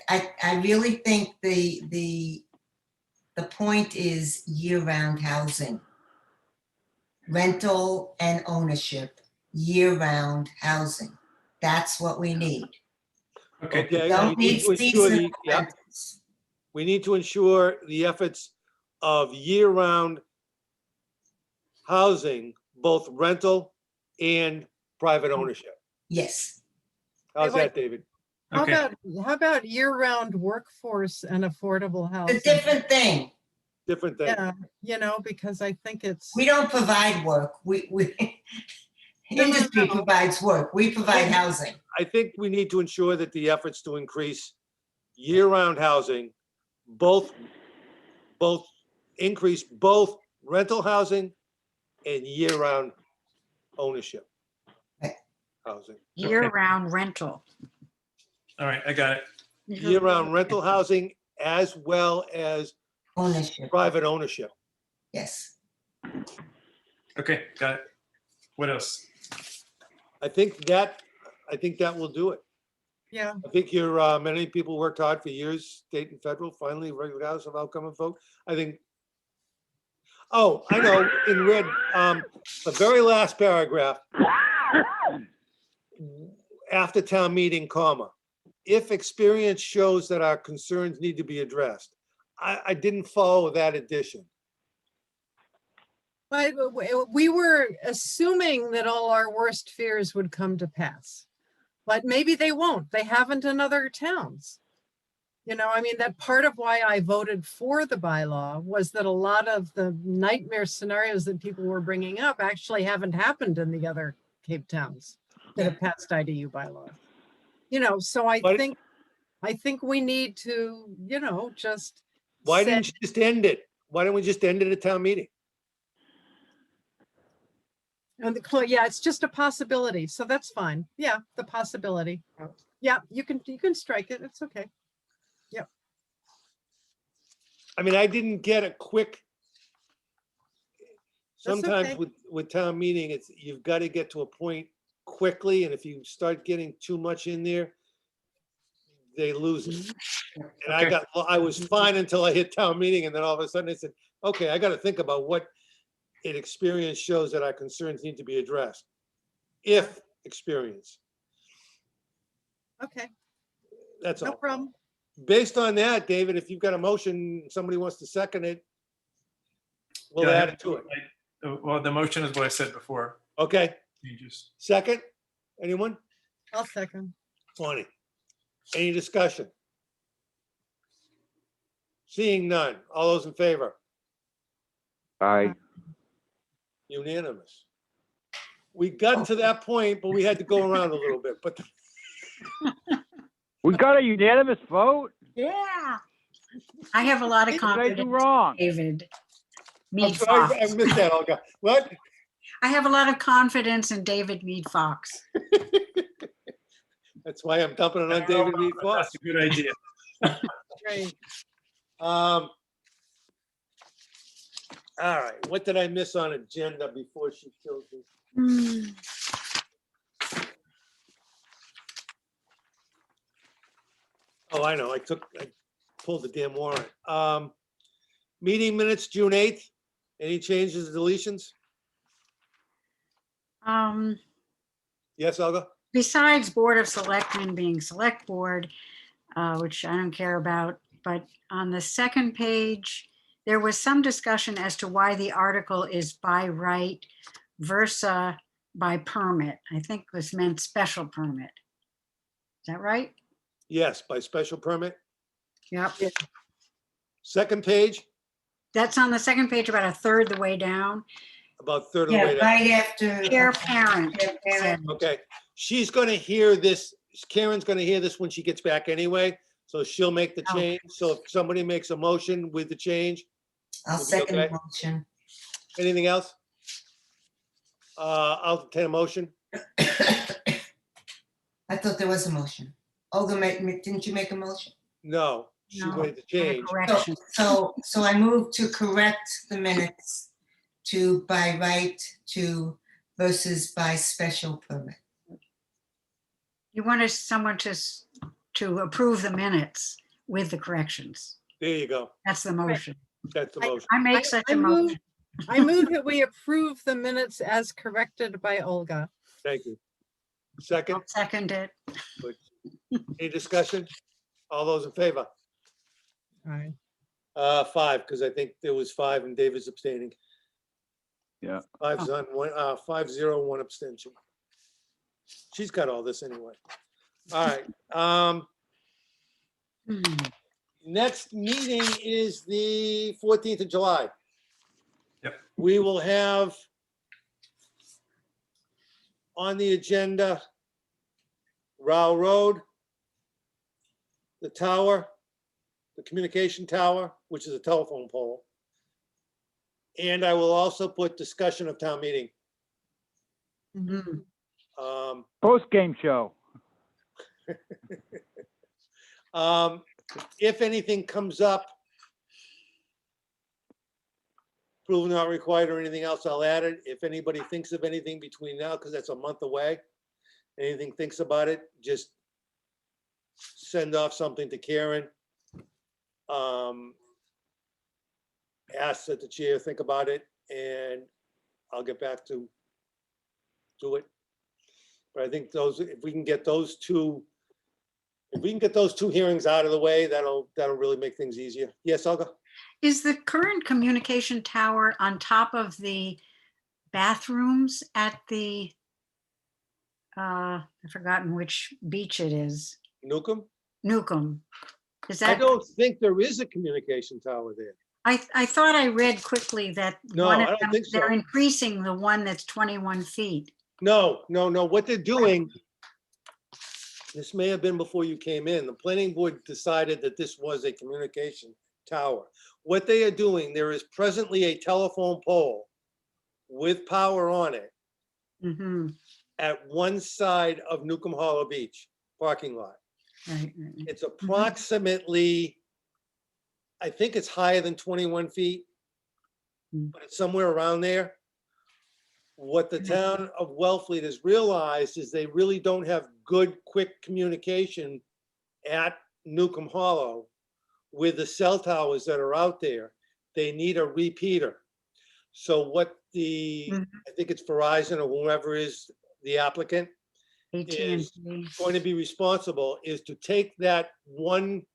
I really think the point is year-round housing. Rental and ownership, year-round housing. That's what we need.
Okay.
okay, we
Don't
need
need
to ensure the,
seasonal
yeah,
rentals.
we need to ensure the efforts of year-round housing, both rental and private ownership.
Yes,
How's
Wait,
that, David?
Okay.
How about year-round workforce and affordable
it's a
housing?
different thing.
Different thing.
Yeah, because I think it's,
We don't provide work. We
No, no,
industry
no.
provides work. We provide housing.
I think we need to ensure that the efforts to increase year-round housing, both increase both rental housing and year-round ownership
Right.
housing.
Year-round rental.
All right, I got it.
Year-round rental housing as well as
Ownership,
private ownership.
yes.
Okay, got it. What else?
I think that will do it.
yeah,
I think many people worked hard for years, state and federal, finally regardless of outcome of vote. I think, oh, I know, in red, the very last paragraph, after town meeting, comma, if experience shows that our concerns need to be addressed. I didn't follow that addition.
but we were assuming that all our worst fears would come to pass. But maybe they won't. They haven't in other towns. I mean, that part of why I voted for the bylaw was that a lot of the nightmare scenarios that people were bringing up actually haven't happened in the other Cape towns that have passed IDU bylaws. So I
But-
think we need to, just.
Why
set-
didn't you just end it? Why don't we just end it at town meeting?
And yeah, it's just a possibility. So that's fine. Yeah, the possibility. Yeah, you can strike it. It's okay.
I mean, I didn't get a quick.
That's
Sometimes
okay.
with town meeting, you've got to get to a point quickly, and if you start getting too much in there, they lose it. And I was fine until I hit town meeting, and then all of a sudden I said, okay, I got to think about what experience shows that our concerns need to be addressed. If experience,
Okay,
that's
no
all.
problem.
Based on that, David, if you've got a motion, somebody wants to second it, we'll
Yeah, I
add
have-
it to it.
Well, the motion is what I said before.
Okay,
Changes.
second? Anyone?
I'll second.
Funny. Any discussion? Seeing none. All those in favor?
Aye.
Unanimous. We got to that point, but we had to go around a little bit, but
We got a unanimous vote?
Yeah. I have a lot of
What did I do
confidence,
wrong?
David.
I'm
Mead
sorry, I
Fox.
missed that, Olga. What?
I have a lot of confidence in David Mead Fox.
That's why I'm dumping it
I
on
don't know
David
about
Mead
that.
Fox.
That's a good idea.
Great.
All right, what did I miss on agenda before she kills me?
Hmm.
Oh, I know, I pulled the damn warrant. Meeting minutes, June 8th. Any changes, deletions? Yes, Olga?
Besides Board of Selectmen being Select Board, which I don't care about, but on the second page, there was some discussion as to why the article is by right versus by permit. I think this meant special permit. Is that right?
Yes, by special permit.
Yep.
Second page,
That's on the second page, about a third the way down.
about third of the
Yeah,
way down.
right after.
Chair parent.
Chair parent.
said-
Okay, she's gonna hear this, Karen's gonna hear this when she gets back anyway, so she'll make the
Oh.
change. So if somebody makes a motion with the change,
I'll
Will be
second the
okay.
motion.
anything else? I'll entertain a motion.
I thought there was a motion. Olga, didn't you make a motion?
No, she
No,
made the
and a
change.
correction.
So I move to correct the minutes to by right to versus by special permit.
You wanted someone to approve the minutes with the corrections.
There you go.
That's the motion.
That's the motion.
I make such
I
a
move-
motion.
I move that we approve the minutes as corrected by Olga.
Thank you. Second,
I'll second it.
any discussion? All those in favor?
All right.
5, because I think there was 5 and David's abstaining.
Yeah.
5's on one, 5-0, 1 abstention. She's got all this anyway. All right,
Hmm.
next meeting is the 14th of July.
Yep.
We will have on the agenda Rowell Road, the tower, the communication tower, which is a telephone pole. And I will also put discussion of town meeting.
Mhm.
Post-game show.
If anything comes up, approval not required or anything else, I'll add it. If anybody thinks of anything between now, because that's a month away, anything thinks about it, just send off something to Karen. Ask that the chair think about it, and I'll get back to it. But I think those, if we can get those two hearings out of the way, that'll really make things easier. Yes, Olga?
Is the current communication tower on top of the bathrooms at the, I've forgotten which beach it is,
Newcomb?
Newcomb? Is
I
that,
don't think there is a communication tower there.
I thought I read quickly that
No,
one
I
of
don't
them,
think so.
they're increasing the one that's 21 feet.
No, what they're doing, this may have been before you came in, the planning board decided that this was a communication tower. What they are doing, there is presently a telephone pole with power on it
Mhm.
at one side of Newcomb Hollow Beach parking lot.
Right, right.
It's approximately, I think it's higher than 21 feet,
Hmm.
but it's somewhere around there. What the town of Wellfleet has realized is they really don't have good, quick communication at Newcomb Hollow with the cell towers that are out there. They need a repeater. So what the,
Mhm.
I think it's Verizon or whoever is the applicant
AT&T.
going to be responsible is to take that one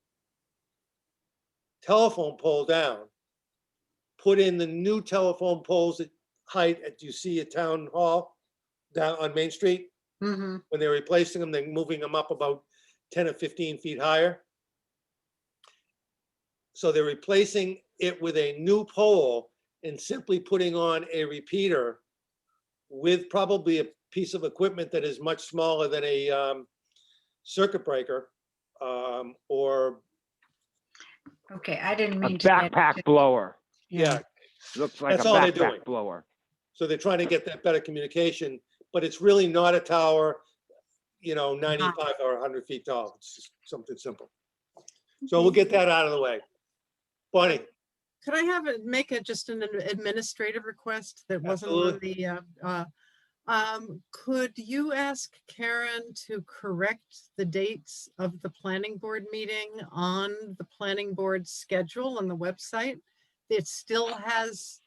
telephone pole down, put in the new telephone poles at height that you see at Town Hall down on Main Street.
Mhm.
When they're replacing them, they're moving them up about 10 or 15 feet higher. So they're replacing it with a new pole and simply putting on a repeater with probably a piece of equipment that is much smaller than a circuit breaker, or,
Okay, I didn't
A
mean to get.
backpack blower.
yeah.
Looks like a
That's all they're doing.
backpack blower.
So they're trying to get that better communication, but it's really not a tower, 95 or 100 feet tall. It's just something simple. So we'll get that out of the way. Bonnie,
Could I make just an administrative request that wasn't on the, could you ask Karen to correct the dates of the planning board meeting on the planning board schedule on the website? It still has,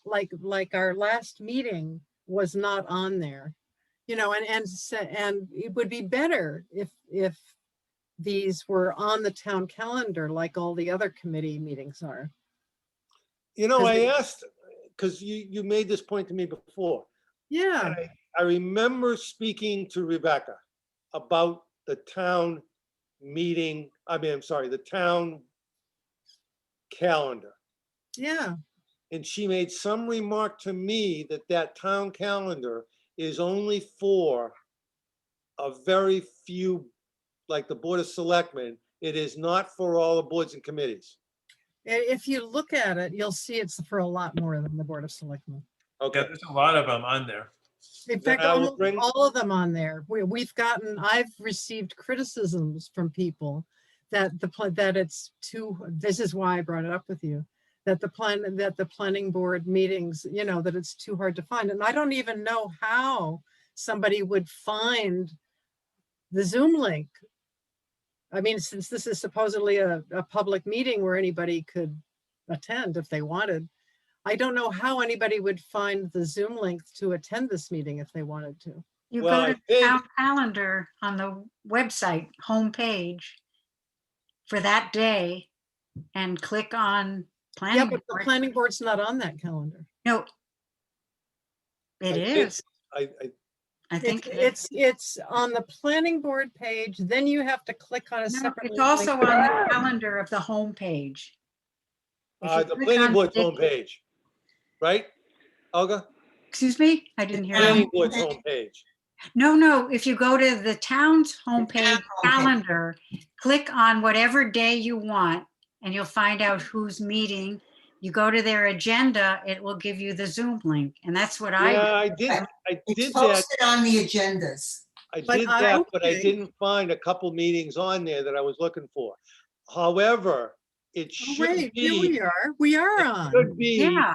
like our last meeting was not on there. And it would be better if these were on the town calendar like all the other committee meetings are.
I asked, because you made this point to me before.
Yeah,
I remember speaking to Rebecca about the town meeting, the town calendar.
yeah.
And she made some remark to me that town calendar is only for a very few, like the Board of Selectmen. It is not for all the boards and committees.
If you look at it, you'll see it's for a lot more than the Board of Selectmen.
Yeah,
Okay,
there's a lot of them on there.
In
Then
fact,
I will
almost
bring-
all of them on there. I've received criticisms from people that it's too, this is why I brought it up with you, that the planning board meetings, that it's too hard to find. And I don't even know how somebody would find the Zoom link. I mean, since this is supposedly a public meeting where anybody could attend if they wanted, I don't know how anybody would find the Zoom link to attend this meeting if they wanted to.
You
Well,
go
I
to
think-
town calendar on the website homepage for that day and click on
Yeah,
planning.
but the
board.
planning board's not on that calendar.
No. It
I think-
is.
I
I think.
It's on the planning board page, then you have to click on a
No,
separate.
it's
link.
also on the calendar of the homepage. If you
the
click
planning
on
board's
the-
homepage, right? Olga?
Excuse me? I didn't hear
Planning
that.
board's homepage.
No, if you go to the town's homepage
homepage.
calendar, click on whatever day you want and you'll find out who's meeting. You go to their agenda, it will give you the Zoom link. And that's what
Yeah,
I,
I did
It's
that.
posted on the agendas.
I
But
did
I-
that, but I
okay.
didn't find a couple meetings on there that I was looking for. However, it
Oh,
should
wait, here
be,
we are on.
should be
yeah,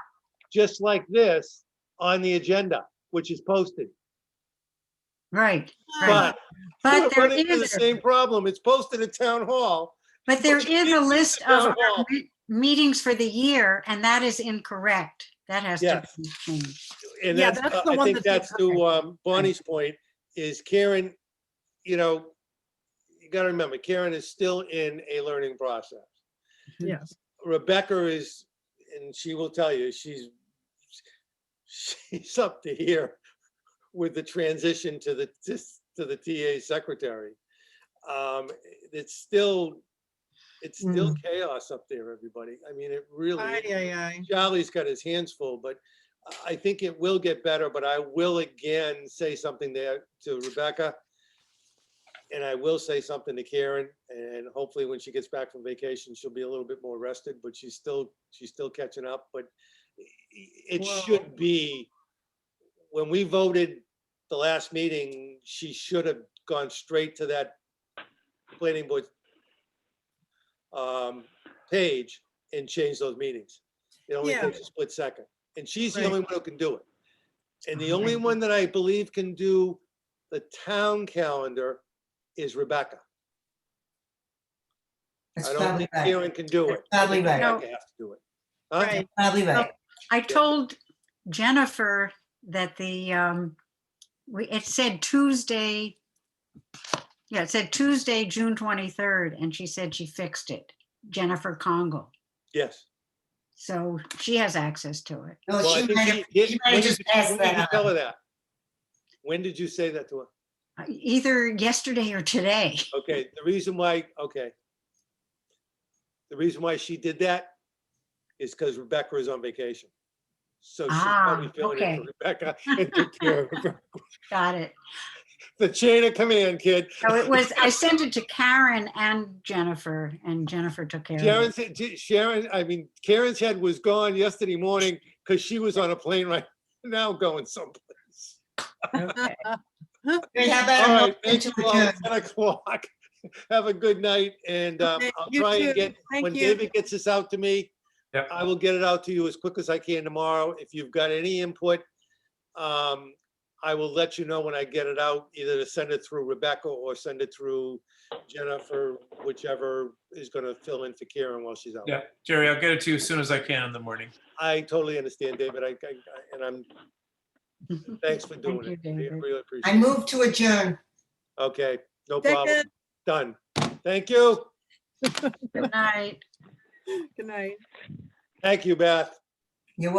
just like this on the agenda, which is posted.
right.
But
But
we're
there
running into the
is,
same problem. It's posted at town hall.
but there
but you
is
need
a
to
list
sit down
of our
hall.
meetings for the year and that is incorrect. That has to
Yes.
be changed.
And
Yeah,
that's,
that's the
I
one
think
that's
that's to Bonnie's point, is Karen, you gotta remember, Karen is still in a learning process.
Yes.
Rebecca is, and she will tell you, she's up to here with the transition to the TA secretary. It's still chaos up there, everybody. I mean, it really,
Aye, aye, aye.
Charlie's got his hands full, but I think it will get better, but I will again say something there to Rebecca. And I will say something to Karen, and hopefully when she gets back from vacation, she'll be a little bit more rested, but she's still catching up, but it
Well-
should be, when we voted the last meeting, she should have gone straight to that planning board page and changed those meetings. It only
Yeah.
takes a split second, and she's the
Right.
only one who can do it. And the only one that I believe can do the town calendar is Rebecca.
That's
I don't
probably
think
right.
Karen can do it.
That's probably
I think
right.
Rebecca has to do it. Huh?
That's probably right.
I told Jennifer that it said Tuesday. Yeah, it said Tuesday, June 23rd, and she said she fixed it. Jennifer Congle.
Yes.
So she has access to it.
No,
Well, I
she
think
might have, she might have just passed
when did you
that
tell her
on.
that? When did you say that to her?
Either yesterday or today.
Okay, the reason why she did that is because Rebecca is on vacation. So she's probably
Ah,
filling in
okay.
for Rebecca and took care of her.
Got it.
The chain of command, kid.
So it was, I sent it to Karen and Jennifer took care of it.
Karen's head was gone yesterday morning because she was on a plane right now going someplace.
Okay.
Okay, how
All
about a
right,
motion
thank
to
you all.
adjourn?
It's 10 o'clock. Have a good night, and
Okay,
I'll
you
try and
too.
get,
Thank
when
you.
David gets this out to me,
Yep.
I will get it out to you as quick as I can tomorrow. If you've got any input, I will let you know when I get it out, either to send it through Rebecca or send it through Jennifer, whichever is gonna fill in for Karen while she's out.
Yeah, Jerry, I'll get it to you as soon as I can in the morning.
I totally understand, David. Thanks for doing
you,
it. I
David.
really appreciate
I
it.
move to adjourn.
Okay, no problem.
Second,
Done. Thank you.
Good night.
good night.
Thank you, Beth.